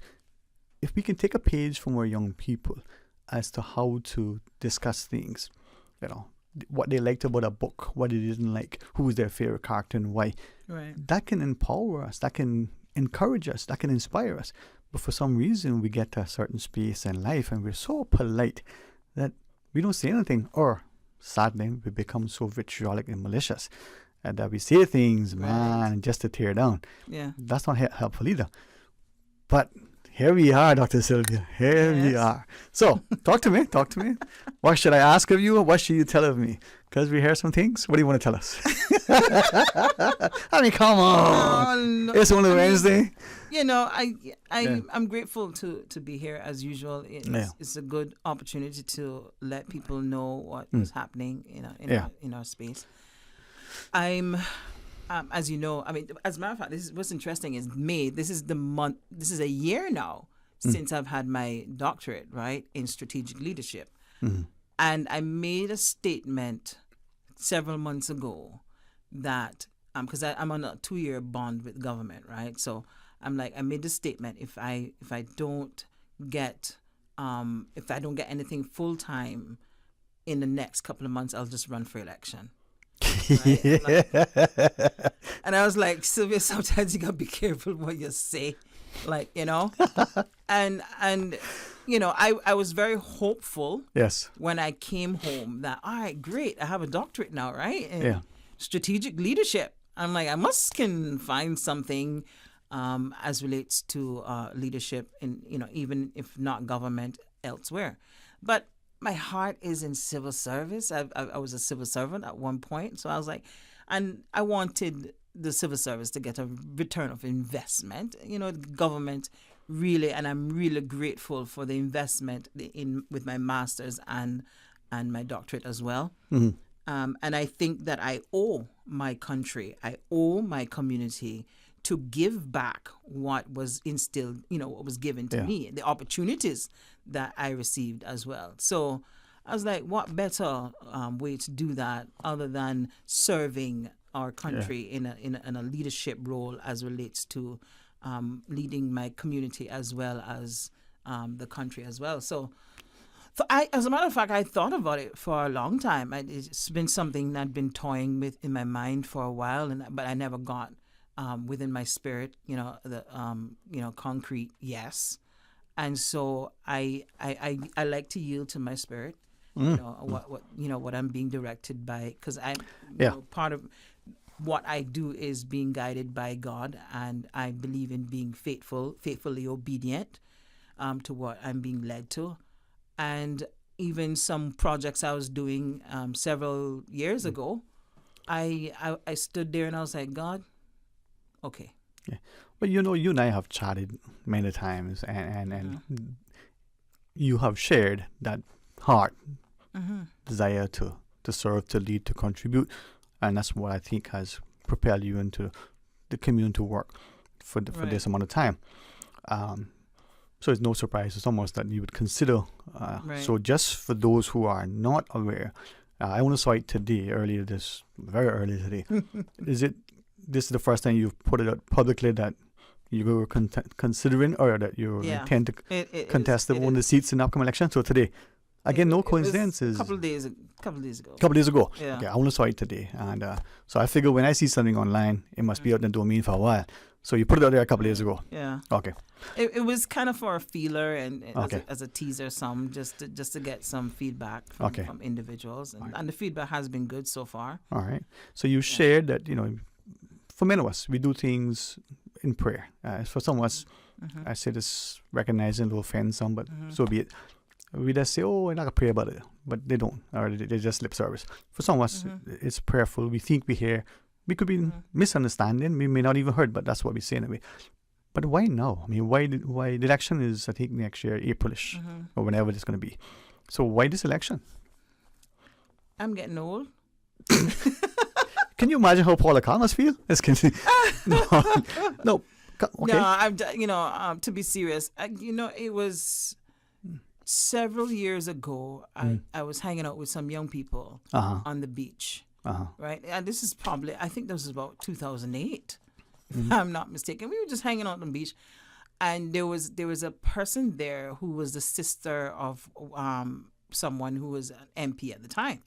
If we can take a page from our young people as to how to discuss things, you know, what they liked about a book, what they didn't like, who was their favorite character and why, that can empower us, that can encourage us, that can inspire us. But for some reason, we get to a certain space in life and we're so polite that we don't say anything, or sadly, we become so vitriolic and malicious that we say things, man, just to tear down. Yeah. That's not helpful either. But here we are, Dr. Sylvia. Here we are. So, talk to me. What should I ask of you, or what should you tell of me? Because we hear some things. What do you want to tell us? I mean, come on. It's only Wednesday. You know, I'm grateful to be here as usual. It's a good opportunity to let people know what is happening in our space. I'm, as you know, I mean, as a matter of fact, this is what's interesting is May. This is the month. This is a year now since I've had my doctorate, right, in strategic leadership, and I made a statement several months ago that because I'm on a 2-year bond with government, right? So I'm like, I made the statement: if I don't get anything full time in the next couple of months, I'll just run for election. Right? And I was like, Sylvia, sometimes you gotta be careful what you say, like, you know. and you know, I was very hopeful when I came home that, all right, great, I have a doctorate now, right? In strategic leadership. I'm like, I can find something as relates to leadership in, you know, even if not government, elsewhere. But my heart is in civil service. I was a civil servant at one point. So I was like, and I wanted the civil service to get a return of investment. You know, the government really, and I'm really grateful for the investment with my master's and my doctorate as well. And I think that I owe my country, I owe my community to give back what was instilled, you know, what was given to me, the opportunities that I received as well. So I was like, what better way to do that other than serving our country in a leadership role as relates to leading my community as well as the country as well. So as a matter of fact, I thought about it for a long time. It's been something that I'd been toying with in my mind for a while, but I never got within my spirit, you know, the concrete yes. And so I like to yield to my spirit, you know, what I'm being directed by, because I'm you know, part of what I do is being guided by God, and I believe in being faithfully obedient to what I'm being led to. And even some projects I was doing several years ago, I stood there and I was like, God, okay. Yeah. Well, you know, you and I have chatted many times, and you have shared that heart, desire to serve, to lead, to contribute, and that's what I think has propelled you into the community work for this amount of time. So it's no surprise. It's almost that you would consider. So just for those who are not aware, I want to cite today, very early today. This is the first time you've put it out publicly that you were considering, or that you intend to contest one of the seats in the upcoming election? So today, again, no coincidences. A couple of days ago. Yeah. Okay, I want to cite today. And so I figure when I see something online, it must be out in the domain for a while. So you put it out there a couple of days ago. Yeah. Okay. It was kind of for a feeler and as a teaser, just to get some feedback from individuals, and the feedback has been good so far. All right. So you shared that, you know, for many of us, we do things in prayer. For some of us, I say this recognizing to offend some, but so be it. We just say, oh, we're not going to pray about it, but they don't, or they just lip service. For some of us, it's prayerful. We think we hear. We could be misunderstanding. We may not even heard, but that's what we say anyway. But why now? I mean, why the election is, I think, next year, Aprilish, or whenever it's going to be. So why this election? I'm getting old. Can you imagine how Paula Khan must feel? No. Okay. No, to be serious, it was several years ago. I was hanging out with some young people on the beach, right? And this is probably, I think this was about 2008, if I'm not mistaken. We were just hanging out on the beach, and there was a person there who was the sister of someone who was an MP at the time.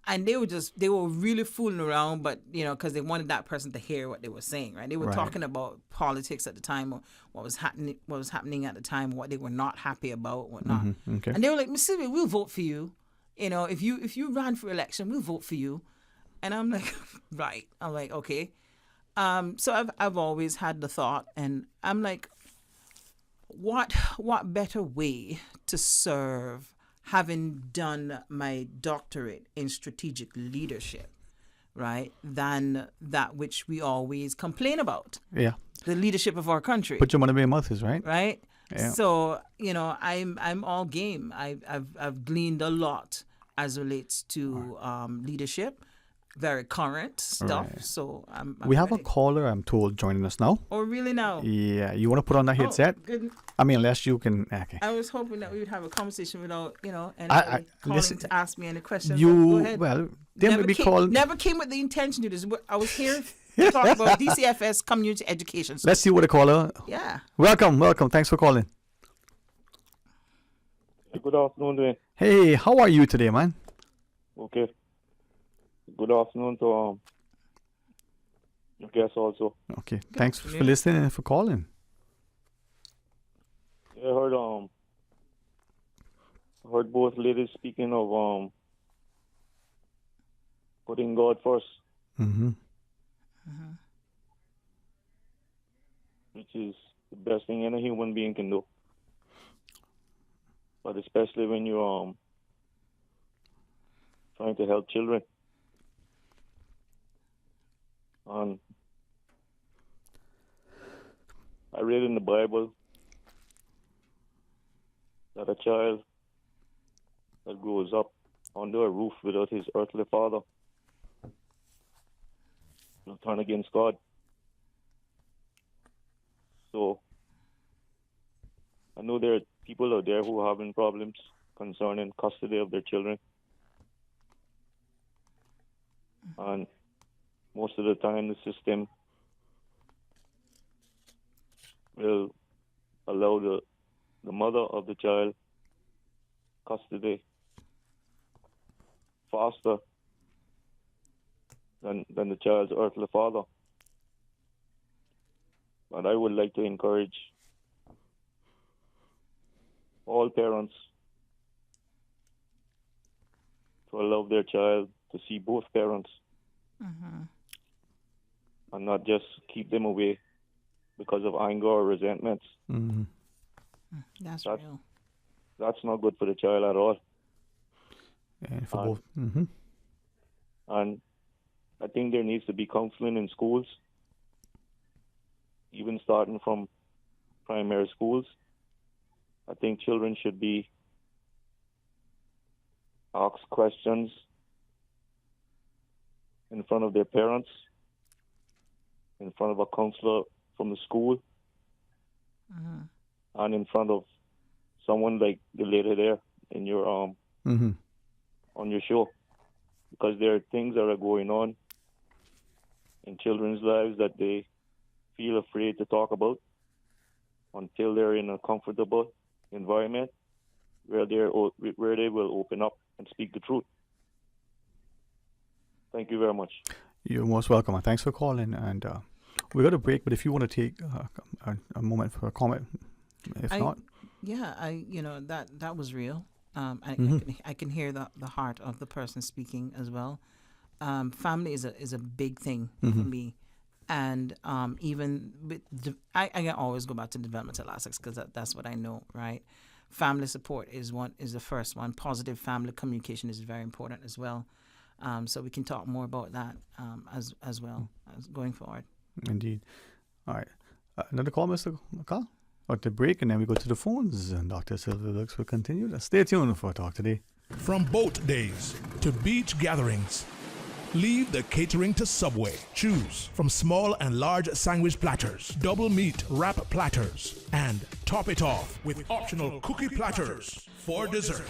And they were really fooling around, but, because they wanted that person to hear what they were saying, right? They were talking about politics at the time, or what was happening at the time, what they were not happy about, whatnot. Okay. And they were like, Miss Sylvia, we'll vote for you. If you ran for election, we'll vote for you. And I'm like, right. I'm like, okay. So I've always had the thought, and I'm like, what better way to serve, having done my doctorate in strategic leadership, right, than that which we always complain about. Yeah. The leadership of our country. Put your money where your mouth is, right? Right? Yeah. So, I'm all game. I've gleaned a lot as relates to leadership, very current stuff. Right. So I'm we have ready. a caller, I'm told, joining us now. Oh, really now? Yeah. You want to put on that headset? Good. I mean, unless you can. Okay. I was hoping that we would have a conversation without, anybody calling listen, to ask me any questions. You, Go ahead. well, they may be called. Never came with the intention to do this. I was here to talk about DCFS community education. So Let's see what the caller. Yeah. Welcome. Thanks for calling. Good afternoon, Dwayne. Hey, how are you today, man? Okay. Good afternoon to your guests also. Okay. Thanks for listening and for calling. I heard both ladies speaking of putting God first. Mm-hmm. Which is the best thing any human being can do. But especially when you're trying to help children. And I read in the Bible that a child that grows up under a roof without his earthly father will turn against God. So I know there are people out there who are having problems concerning custody of their children. And most of the time the system will allow the mother of the child custody faster than the child's earthly father. But I would like to encourage all parents to allow their child to see both parents and not just keep them away because of anger or resentments. Mm-hmm. That's real. That's not good for the child at all. And for both. Mm-hmm. And I think there needs to be counseling in schools, even starting from primary schools. I think children should be asked questions in front of their parents, in front of a counselor from the school, and in front of someone like the lady there in your on your show, because there are things that are going on in children's lives that they feel afraid to talk about until they're in a comfortable environment where they will open up and speak the truth. Thank you very much. You're most welcome. And thanks for calling. And we got a break, but if you want to take a moment for a comment, if not. Yeah, that was real. I can hear the heart of the person speaking as well. Family is a big thing for me. And even with I can always go back to developmental aspects because that's what I know, right? Family support is the first one. Positive family communication is very important as well. So we can talk more about that as well as going forward. Indeed. All right. Another call, Mr. McCall? Or the break, and then we go to the phones, and Dr. Sylvia Wilkes will continue. Stay tuned for Talk Today. From boat days to beach gatherings, Leave the catering to Subway. Choose from small and large sandwich platters, double meat wrap platters, and top it off with optional cookie platters for dessert.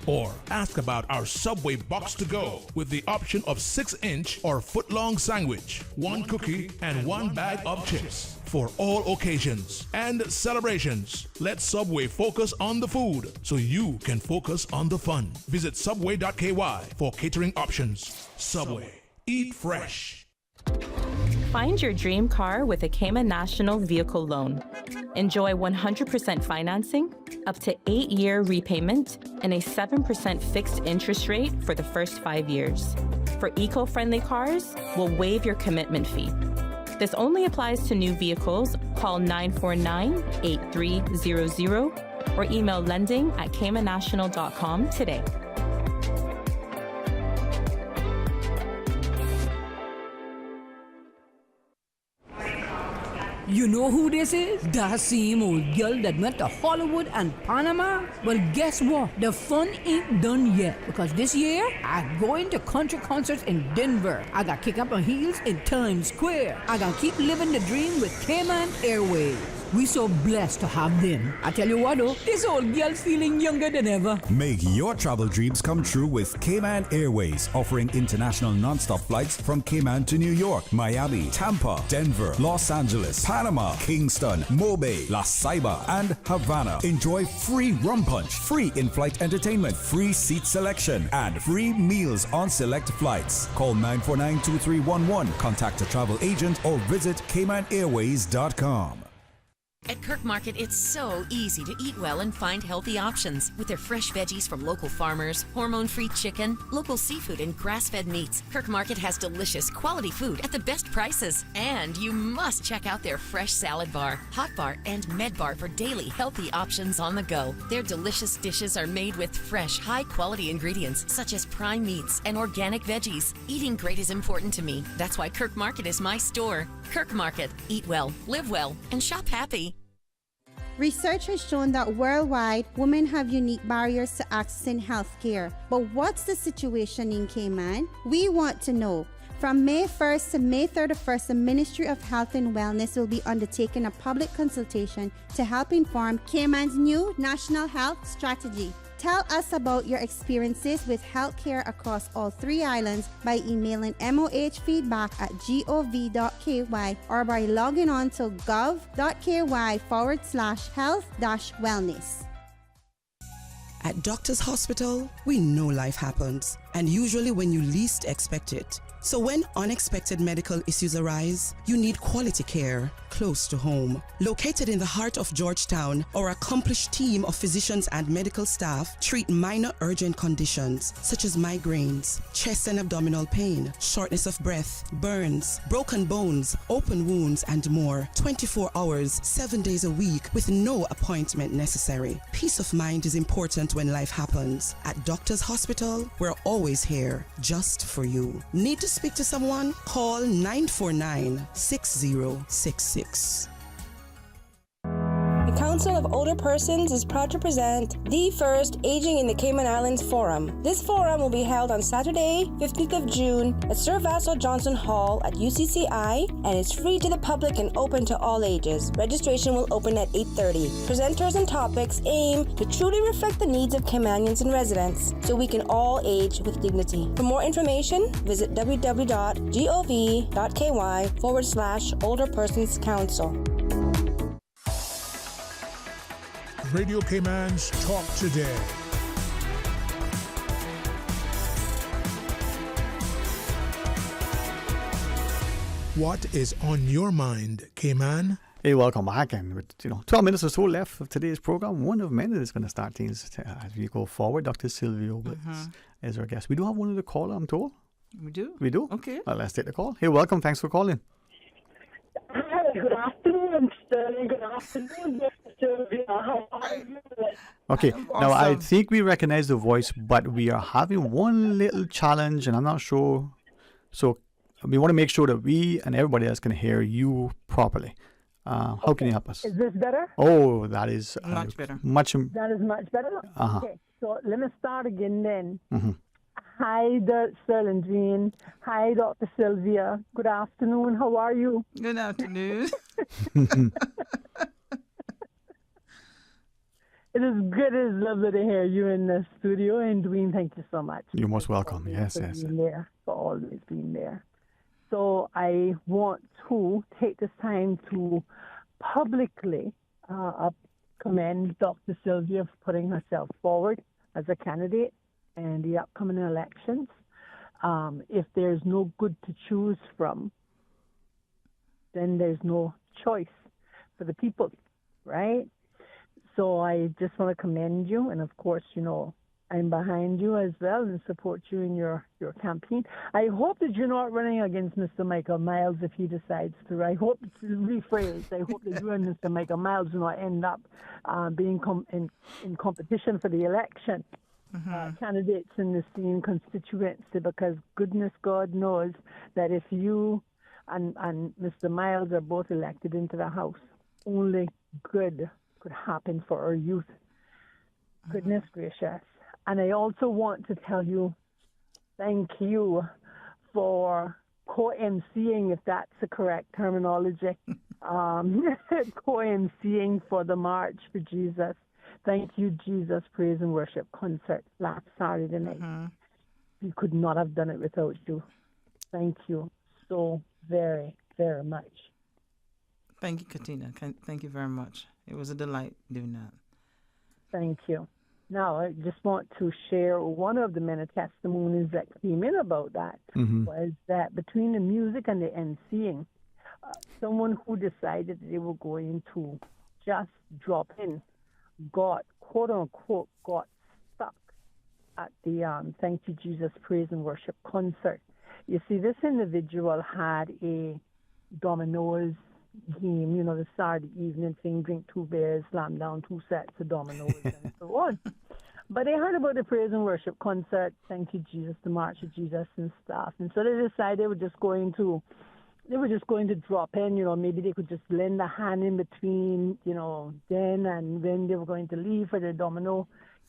Or ask about our Subway box to go with the option of 6-inch or foot-long sandwich, 1 cookie, and 1 bag of chips. For all occasions and celebrations, let Subway focus on the food so you can focus on the fun. Visit subway.ky for catering options. Subway. Eat fresh. Find your dream car with a Cayman National Vehicle Loan. Enjoy 100% financing, up to 8-year repayment, and a 7% fixed interest rate for the first 5 years. For eco-friendly cars, we'll waive your commitment fee. This only applies to new vehicles. Call 949-8300 or email lending@caymannational.com today. You know who this is? That same old girl that went to Hollywood and Panama? Well, guess what? The fun ain't done yet, because this year, I'm going to country concerts in Denver. I got kick up my heels in Times Square. I got keep living the dream with Cayman Airways. We so blessed to have them. I tell you what though, this old girl's feeling younger than ever. Make your travel dreams come true with Cayman Airways, offering international non-stop flights from Cayman to New York, Miami, Tampa, Denver, Los Angeles, Panama, Kingston, Mobay, La Ceiba, and Havana. Enjoy free rum punch, free in-flight entertainment, free seat selection, and free meals on select flights. Call 949-2311, contact a travel agent, or visit CaymanAirways.com. At Kirk Market, it's so easy to eat well and find healthy options. With their fresh veggies from local farmers, hormone-free chicken, local seafood, and grass-fed meats, Kirk Market has delicious, quality food at the best prices. And you must check out their fresh salad bar, hot bar, and med bar for daily healthy options on the go. Their delicious dishes are made with fresh, high-quality ingredients such as prime meats and organic veggies. Eating great is important to me. That's why Kirk Market is my store. Kirk Market. Eat well, live well, and shop happy. Research has shown that worldwide, women have unique barriers to accessing health care. But what's the situation in Cayman? We want to know. From May 1st to May 31st, the Ministry of Health and Wellness will be undertaking a public consultation to help inform Cayman's new National Health Strategy. Tell us about your experiences with healthcare across all 3 islands by emailing mohfeedback@gov.ky or by logging on to gov.ky/health-wellness. At Doctor's Hospital, we know life happens, and usually when you least expect it. So when unexpected medical issues arise, you need quality care close to home. Located in the heart of Georgetown, our accomplished team of physicians and medical staff treat minor urgent conditions such as migraines, chest and abdominal pain, shortness of breath, burns, broken bones, open wounds, and more. 24 hours, 7 days a week with no appointment necessary. Peace of mind is important when life happens. At Doctor's Hospital, we're always here just for you. Need to speak to someone? Call 949-6066. The Council of Older Persons is proud to present the first Aging in the Cayman Islands Forum. This forum will be held on Saturday, 15th of June at Sir Vassal Johnson Hall at UCCI, and is free to the public and open to all ages. Registration will open at 8:30. Presenters and topics aim to truly reflect the needs of Caymanians and residents so we can all age with dignity. For more information, visit www.gov.ky/Older Persons Council. Radio Cayman's Talk Today. What is on your mind, Cayman? Hey, welcome back. And with 12 minutes or so left of today's program, one of many that's going to start things as we go forward. Dr. Sylvia Wilkes is our guest. We do have one of the caller, I'm told. We do? We do? Okay. Well, let's take the call. Hey, welcome. Thanks for calling. Hi, good afternoon, Sterling. Good afternoon, Mr. Sylvia. How are you? Okay, now I think we recognize the voice, but we are having one little challenge, and I'm not sure. So we want to make sure that we and everybody else can hear you properly. How can you help us? Is this better? Oh, that is much better. Much. That is much better? Uh-huh. Okay, so let me start again then. Mm-hmm. Hi, Sir and Dwayne. Hi, Dr. Sylvia. Good afternoon. How are you? Good afternoon. It is good. It is lovely to hear you in the studio. And Dwayne, thank you so much. You're most welcome. Yes. For always being there. So I want to take this time to publicly commend Dr. Sylvia for putting herself forward as a candidate in the upcoming elections. If there's no good to choose from, then there's no choice for the people, right? So I just want to commend you, and of course, I'm behind you as well and support you in your campaign. I hope that you're not running against Mr. Michael Miles if he decides to. I hope, to rephrase, I hope that you and Mr. Michael Miles do not end up being in competition for the election. Candidates in the same constituency, because goodness God knows that if you and Mr. Miles are both elected into the House, only good could happen for our youth. Goodness gracious. And I also want to tell you, thank you for co-emceeing, if that's the correct terminology, co-emceeing for the March for Jesus. Thank you, Jesus Praise and Worship concert last Saturday night. We could not have done it without you. Thank you so very, very much. Thank you, Katina. Thank you very much. It was a delight doing that. Thank you. Now, I just want to share one of the many testimonies that came in about that, was that between the music and the emceeing, someone who decided they were going to just drop in got, quote unquote, got stuck at the Thank You Jesus Praise and Worship concert. You see, this individual had a dominoes game, the Saturday evening thing, drink 2 beers, slam down 2 sets of dominoes, and so on. But they heard about the praise and worship concert, Thank You Jesus, the March of Jesus and stuff. And so they decided they were just going to drop in, maybe they could just lend a hand in between, then and when they were going to leave for the domino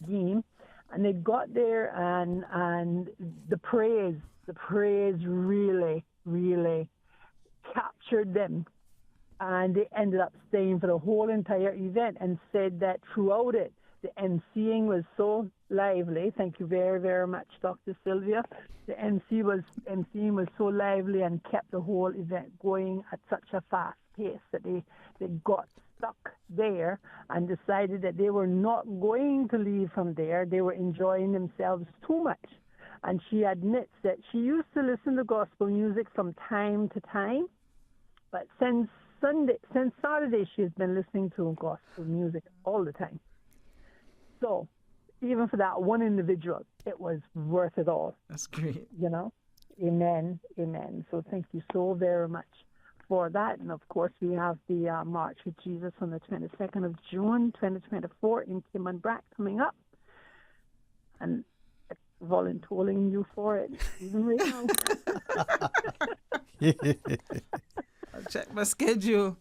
game. And they got there, and the praise really, really captured them. And they ended up staying for the whole entire event, and said that throughout it, the emceeing was so lively. Thank you very, very much, Dr. Sylvia. The emceeing was so lively and kept the whole event going at such a fast pace that they got stuck there and decided that they were not going to leave from there. They were enjoying themselves too much. And she admits that she used to listen to gospel music from time to time, but since Saturday, she has been listening to gospel music all the time. So, even for that one individual, it was worth it all. That's great. Amen, amen. So thank you so very much for that. And of course, we have the March with Jesus on the 22nd of June, 2024 in Kimon-Brack coming up. And volunteering you for it, even right now. I'll check my schedule.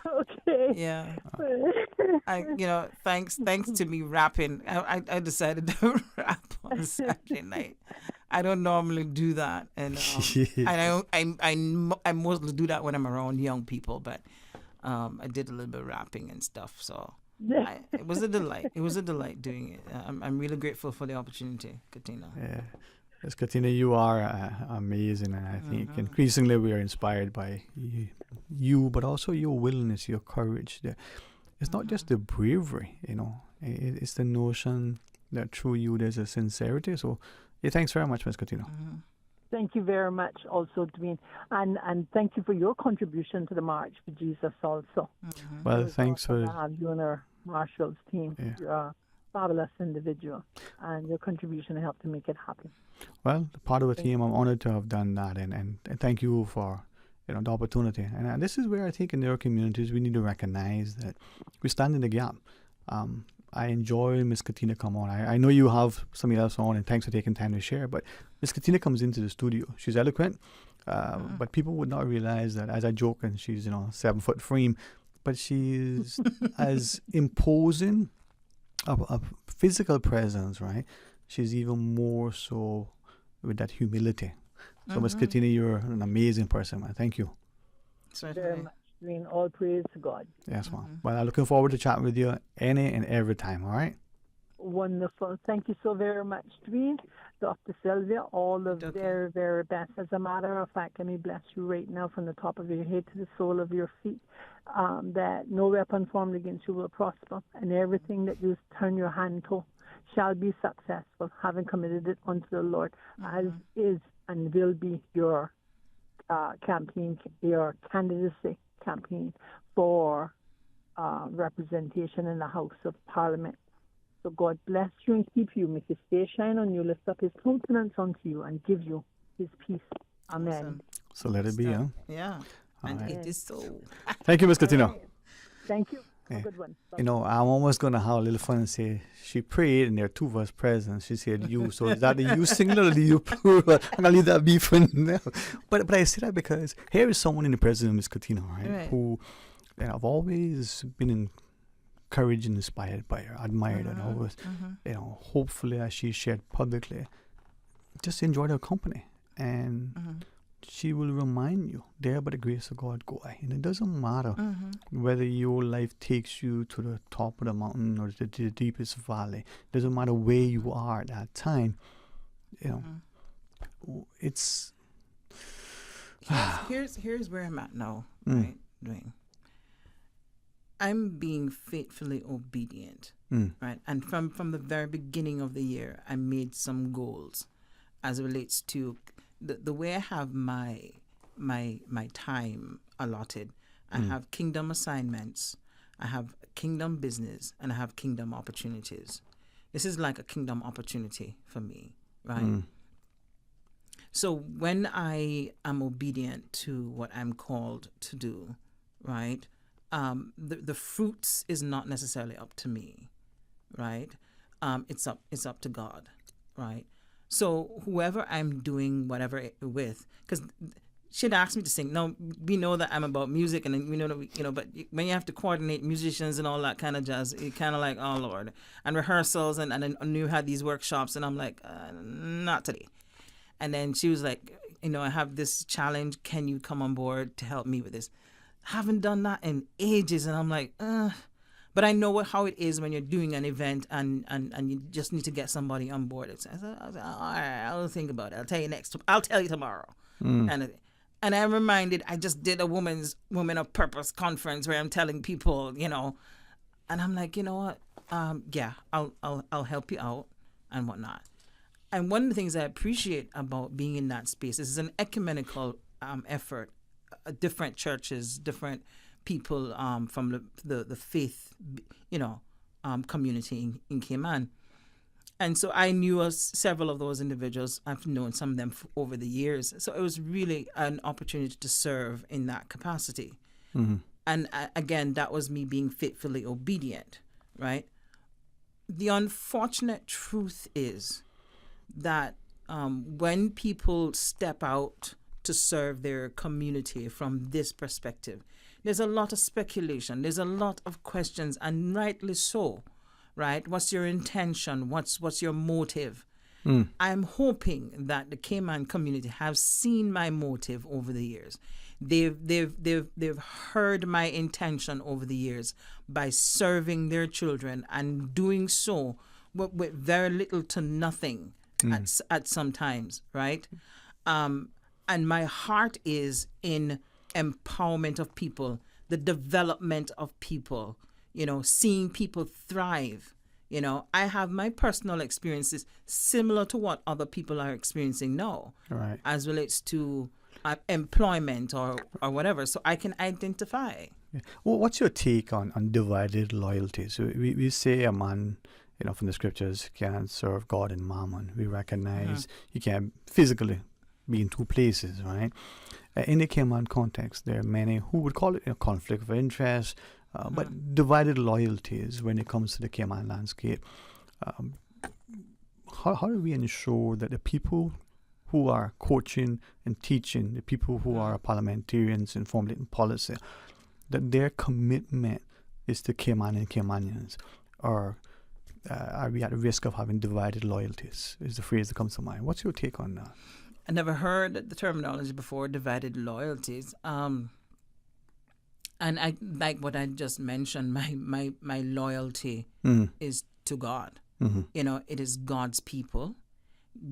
Okay. Yeah. Thanks to me rapping. I decided to rap on Saturday night. I don't normally do that, and I mostly do that when I'm around young people. But I did a little bit of rapping and stuff. So it was a delight. It was a delight doing it. I'm really grateful for the opportunity, Katina. Yeah. Yes, Katina, you are amazing, and I think increasingly we are inspired by you, but also your willingness, your courage. It's not just the bravery, it's the notion that through you there's a sincerity. So, thanks very much, Ms. Katina. Thank you very much also, Dwayne, and thank you for your contribution to the March for Jesus also. Well, thanks for to have you on our Marshall's team. Yeah. You're a fabulous individual, and your contribution helped to make it happen. Well, part of the team, I'm honored to have done that, and thank you for the opportunity. And this is where I think in our communities we need to recognize that we stand in the gap. I enjoy Miss Katina come on. I know you have somebody else on, and thanks for taking time to share. But Miss Katina comes into the studio. She's eloquent, but people would not realize that, as I joke, and she's 7-foot frame, but she's as imposing a physical presence, right? she's even more so with that humility. So, Ms. Katina, you're an amazing person, man. Thank you. Very much. Doing all praise to God. Yes, ma'am. Well, I'm looking forward to chatting with you any and every time, all right? Wonderful. Thank you so very much, Dwayne. Dr. Sylvia, all the very, very best. As a matter of fact, let me bless you right now from the top of your head to the sole of your feet, that no weapon formed against you will prosper, and everything that you turn your hand to shall be successful, having committed it unto the Lord, as is and will be your campaign, your candidacy campaign for representation in the House of Parliament. So God bless you and keep you, make his face shine on you, lift up his countenance unto you, and give you his peace. Amen. Awesome. So let it be, huh? Yeah. All And right. it is so. Thank you, Ms. Katina. Thank you. Yeah. A good one. You know, I'm almost going to have a little fun and say, she prayed and there are two of us present. She said you. So is that the you singular or the you plural? I'm going to leave that be for now. But I say that because here is someone in the presence of Ms. Katina, right? Who I've always been encouraged and inspired by her, admired her, and always, hopefully as she shared publicly, just enjoyed her company. And she will remind you, there by the grace of God go I. And it doesn't matter whether your life takes you to the top of the mountain or to the deepest valley. It doesn't matter where you are at that time. You know, it's... Here's where I'm at now, right, Dwayne? I'm being faithfully obedient, right? And from the very beginning of the year, I made some goals as it relates to the way I have my time allotted. I have kingdom assignments, I have kingdom business, and I have kingdom opportunities. This is like a kingdom opportunity for me, right? So when I am obedient to what I'm called to do, right, the fruits is not necessarily up to me, right? It's up to God, right? So whoever I'm doing whatever with, because she'd asked me to sing. Now we know that I'm about music, and we know that but when you have to coordinate musicians and all that kind of jazz, it kind of like, oh Lord, and rehearsals, and then you had these workshops, and I'm like, not today. And then she was like, I have this challenge. Can you come on board to help me with this? Haven't done that in ages, and I'm like, But I know how it is when you're doing an event and you just need to get somebody on board. I said, all right, I'll think about it. I'll tell you tomorrow. And I'm reminded, I just did a Women of Purpose conference where I'm telling people, and I'm like, you know what? I'll help you out and whatnot. And one of the things I appreciate about being in that space is it's an ecumenical effort. Different churches, different people from the faith, community in Cayman. And so I knew several of those individuals. I've known some of them over the years. So it was really an opportunity to serve in that capacity. And again, that was me being faithfully obedient, right? The unfortunate truth is that when people step out to serve their community from this perspective, there's a lot of speculation, there's a lot of questions, and rightly so, right? What's your intention? What's your motive? I'm hoping that the Cayman community have seen my motive over the years. They've heard my intention over the years by serving their children and doing so with very little to nothing at some times, right? And my heart is in empowerment of people, the development of people, seeing people thrive. I have my personal experiences similar to what other people are experiencing now, right, as relates to employment or whatever. So I can identify. Yeah. Well, what's your take on divided loyalties? So we say a man, from the scriptures, can serve God and mammon. We recognize he can physically be in two places, right? In the Cayman context, there are many who would call it a conflict of interest, but divided loyalties when it comes to the Cayman landscape. How do we ensure that the people who are coaching and teaching, the people who are parliamentarians and formulating policy, that their commitment is to Cayman and Caymanians, or are we at risk of having divided loyalties? Is the phrase that comes to mind. What's your take on that? I never heard the terminology before, divided loyalties. And I like what I just mentioned. My loyalty is to God. Mm-hmm. It is God's people.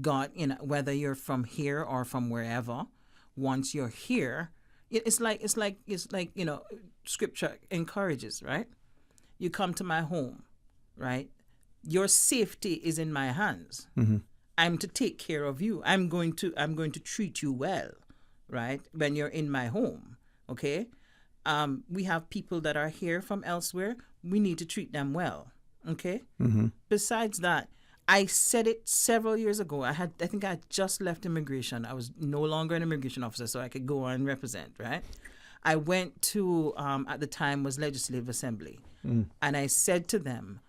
God, whether you're from here or from wherever, once you're here, it's like Scripture encourages, right? You come to my home, right? Your safety is in my hands. Mm-hmm. I'm to take care of you. I'm going to treat you well, right? When you're in my home, okay? We have people that are here from elsewhere. We need to treat them well, okay? Mm-hmm. Besides that, I said it several years ago. I think I had just left immigration. I was no longer an immigration officer, so I could go and represent, right? I went to, at the time, was Legislative Assembly. And I said to them,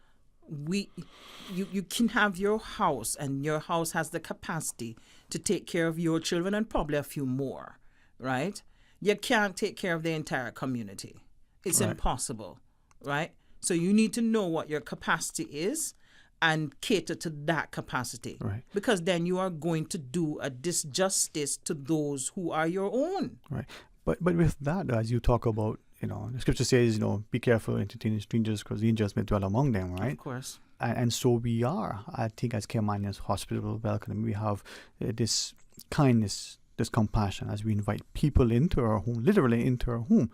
you can have your house, and your house has the capacity to take care of your children and probably a few more, right? You can't take care of the entire community. It's impossible, right? So you need to know what your capacity is and cater to that capacity. Right. Because then you are going to do a disjustice to those who are your own. Right. But with that, as you talk about, the scripture says, be careful entertaining strangers because the angels may dwell among them, right? Of course. And so we are. I think as Caymanians hospitable, welcoming, we have this kindness, this compassion as we invite people into our home, literally into our home.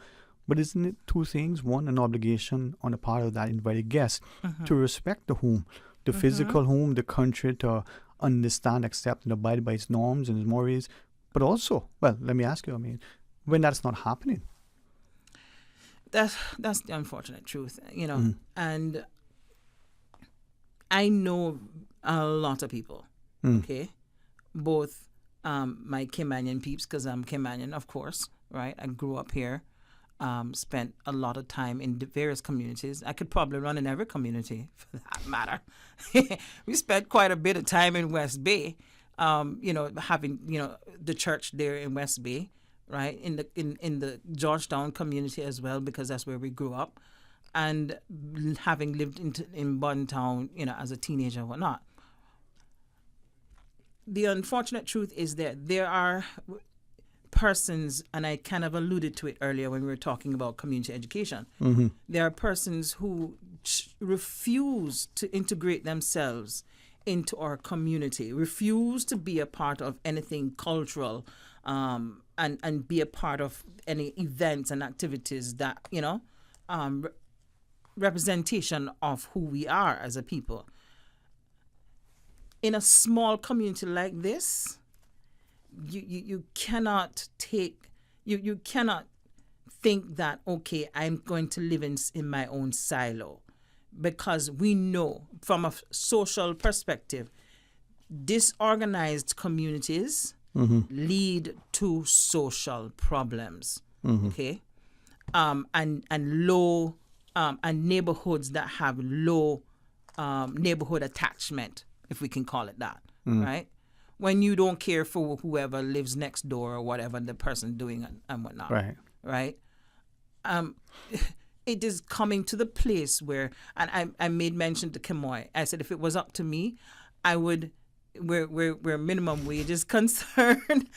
But isn't it two things? One, an obligation on the part of that invited guest to respect the home, the physical home, the country, to understand, accept, and abide by its norms and its mores. But also, well, let me ask you, when that's not happening. That's the unfortunate truth, and I know a lot of people, okay, both my Caymanian peeps, because I'm Caymanian, of course, right? I grew up here, spent a lot of time in the various communities. I could probably run in every community for that matter. We spent quite a bit of time in West Bay, having, the church there in West Bay, right? In the Georgetown community as well, because that's where we grew up. And having lived in Bontown, as a teenager and whatnot. The unfortunate truth is that there are persons, and I kind of alluded to it earlier when we were talking about community education. There are persons who refuse to integrate themselves into our community, refuse to be a part of anything cultural, and be a part of any events and activities that, representation of who we are as a people. In a small community like this, you cannot you cannot think that, okay, I'm going to live in my own silo, because we know from a social perspective, disorganized communities lead to social problems, okay, and low and neighborhoods that have low neighborhood attachment, if we can call it that, right? When you don't care for whoever lives next door or whatever the person doing and whatnot, right? It is coming to the place where, and I made mention to Kemoy, I said if it was up to me, I would, where minimum wage is concerned,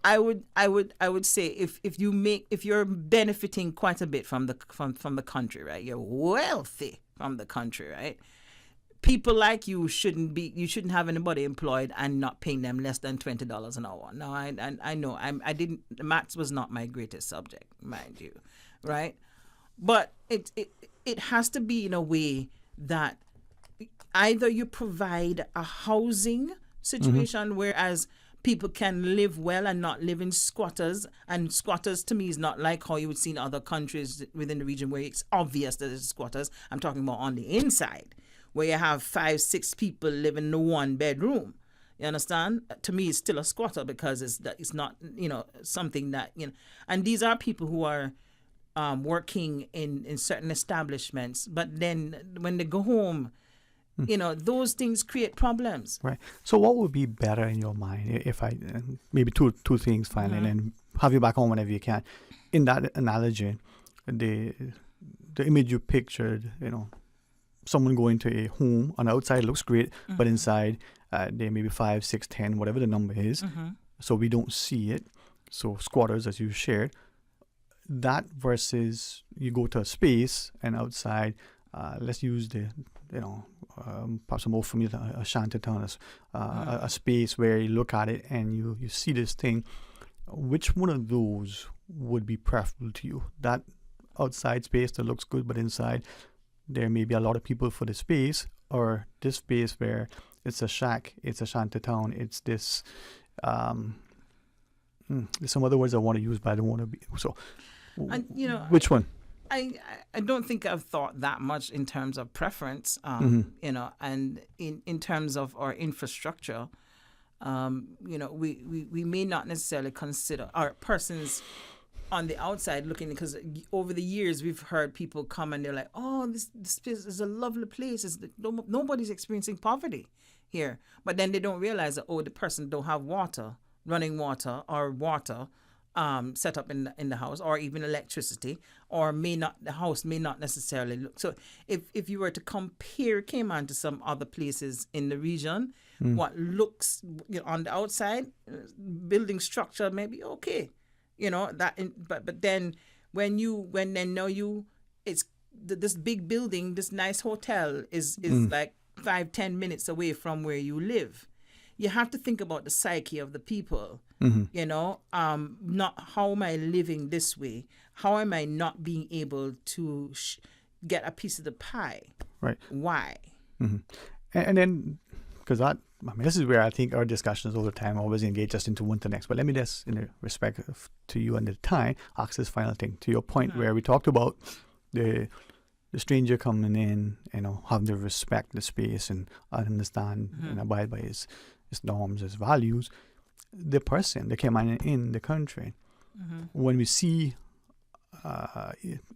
I would say if you're benefiting quite a bit from the country, right? You're wealthy from the country, right? People like you shouldn't have anybody employed and not paying them less than $20 an hour. No, I know maths was not my greatest subject, mind you, right? But it has to be in a way that either you provide a housing situation whereas people can live well and not live in squatters. And squatters to me is not like how you would see in other countries within the region where it's obvious that it's squatters. I'm talking about on the inside, where you have 5-6 people living in a 1-bedroom. You understand? To me, it's still a squatter because it's not, something that, and these are people who are working in certain establishments, but then when they go home, those things create problems. Right. So what would be better in your mind if I, maybe two things finally, and then have you back home whenever you can. In that analogy, the image you pictured, someone going to a home on the outside looks great, but inside there may be 5, 6, 10, whatever the number is. So we don't see it. So squatters, as you shared, that versus you go to a space and outside, let's use the, perhaps a more familiar, a shantytown, a space where you look at it and you see this thing. Which one of those would be preferable to you? That outside space that looks good, but inside there may be a lot of people for the space, or this space where it's a shack, it's a shantytown, it's this, there's some other words I want to use, but I don't want to be, so, and, which one? I don't think I've thought that much in terms of preference, and in terms of our infrastructure, we may not necessarily consider our persons on the outside looking, because over the years we've heard people come and they're like, oh, this place is a lovely place. Nobody's experiencing poverty here. But then they don't realize that, the person don't have water, running water or water set up in the house, or even electricity, or the house may not necessarily look. So if you were to compare Cayman to some other places in the region, what looks on the outside, building structure may be okay. But then it's this big building, this nice hotel is like 5-10 minutes away from where you live. You have to think about the psyche of the people. Not how am I living this way? How am I not being able to get a piece of the pie? Right. Why? And then, because this is where I think our discussions over time always engage us into one to next. But let me just, in the respect to you and the time, ask this final thing. To your point where we talked about the stranger coming in, having to respect the space and understand and abide by his norms, his values. The person that came in the country, when we see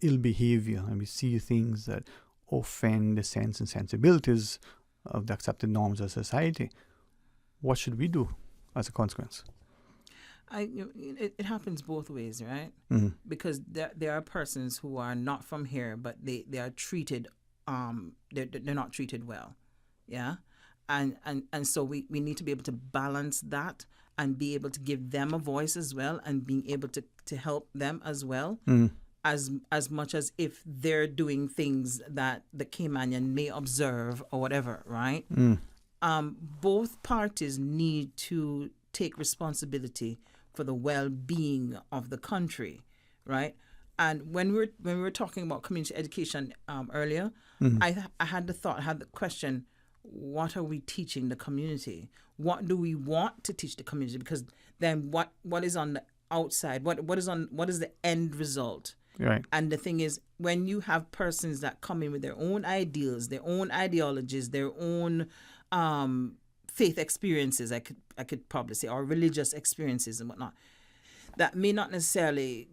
ill behavior and we see things that offend the sense and sensibilities of the accepted norms of society, what should we do as a consequence? It happens both ways, right? Because there are persons who are not from here, but they are treated, they're not treated well, yeah? And so we need to be able to balance that and be able to give them a voice as well, and being able to help them as well, as much as if they're doing things that the Caymanian may observe or whatever, right? Both parties need to take responsibility for the well-being of the country, right? And when we were talking about community education earlier, I had the question, what are we teaching the community? What do we want to teach the community? Because then what is on the outside? What is the end result? Right. And the thing is, when you have persons that come in with their own ideals, their own ideologies, their own faith experiences, I could probably say, or religious experiences and whatnot, that may not necessarily,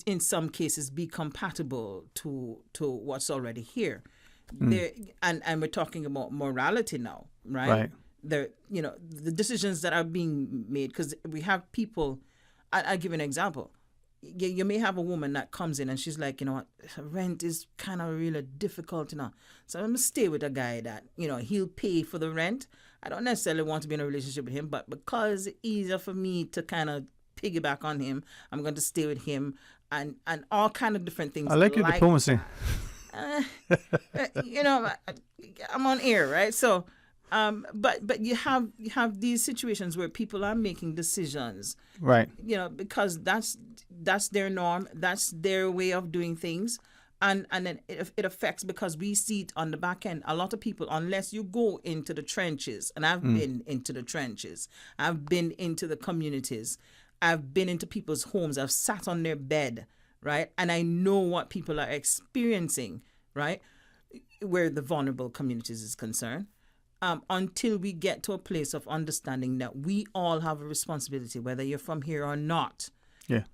in some cases, be compatible to what's already here. And we're talking about morality now, right? The decisions that are being made, because we have people. I'll give you an example. You may have a woman that comes in and she's like, rent is kind of really difficult, so I'm going to stay with a guy that, he'll pay for the rent. I don't necessarily want to be in a relationship with him, but because it's easier for me to kind of piggyback on him, I'm going to stay with him, and all kind of different things. I like your diplomacy. I'm on air, right? So, but you have these situations where people are making decisions, right? Because that's their norm, that's their way of doing things, and then it affects, because we see it on the back end. A lot of people, unless you go into the trenches, and I've been into the trenches, I've been into the communities, I've been into people's homes, I've sat on their bed, right? And I know what people are experiencing, right? Where the vulnerable communities is concerned. Until we get to a place of understanding that we all have a responsibility, whether you're from here or not,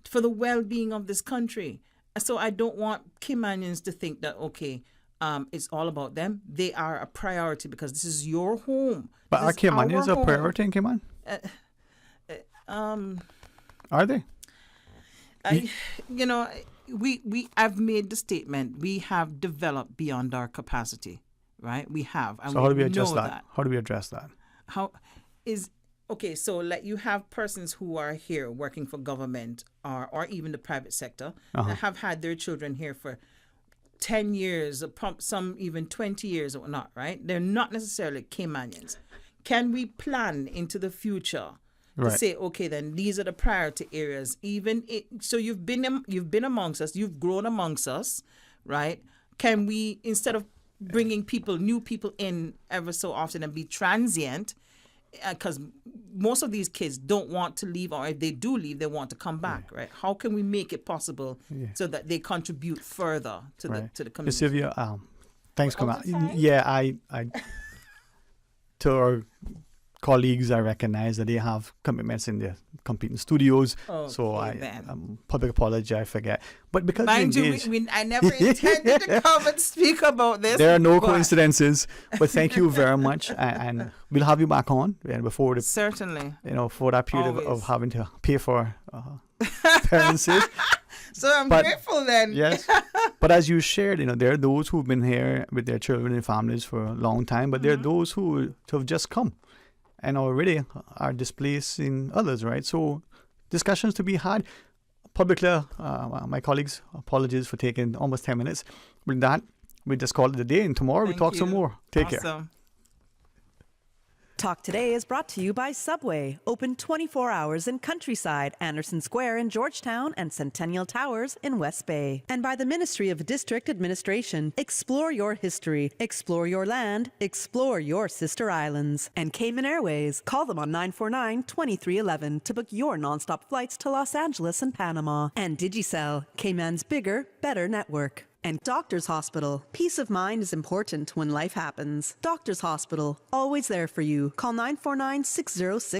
for the well-being of this country. So I don't want Caymanians to think that, it's all about them. They are a priority because this is your home. But are Caymanians a priority in Cayman? Are they? I've made the statement, we have developed beyond our capacity. right? We have. And So how do we know adjust that? How do we address that? Okay, so like you have persons who are here working for government or even the private sector that have had their children here for 10 years, some even 20 years or whatnot, right? They're not necessarily Caymanians. Can we plan into the future to say, okay, then these are the priority areas? So you've been amongst us, you've grown amongst us, right? Can we, instead of bringing new people in ever so often and be transient, because most of these kids don't want to leave, or if they do leave, they want to come back, right? How can we make it possible so that they contribute further to the community? Sylvia, thanks, Kamal. Yeah, I to our colleagues, I recognize that they have commitments in their competing studios. So public apology, I forget. But because mind you, I never intended to come and speak about this. There are no coincidences. But thank you very much, and we'll have you back on before the certainly for that period of having to pay for parents. So I'm grateful then. Yes. But as you shared, there are those who've been here with their children and families for a long time, but there are those who have just come and already are displacing others, right? So discussions to be had. Publicly, my colleagues, apologies for taking almost 10 minutes. With that, we just call it a day, and tomorrow we talk some more. Take care. Talk Today is brought to you by Subway, open 24 hours in Countryside, Anderson Square in Georgetown, and Centennial Towers in West Bay. And by the Ministry of District Administration. Explore your history, explore your land, explore your sister islands. And Cayman Airways. Call them on 949-2311 to book your nonstop flights to Los Angeles and Panama. And Digicel, Cayman's bigger, better network. And Doctors Hospital. Peace of mind is important when life happens. Doctors Hospital, always there for you. Call 949-606.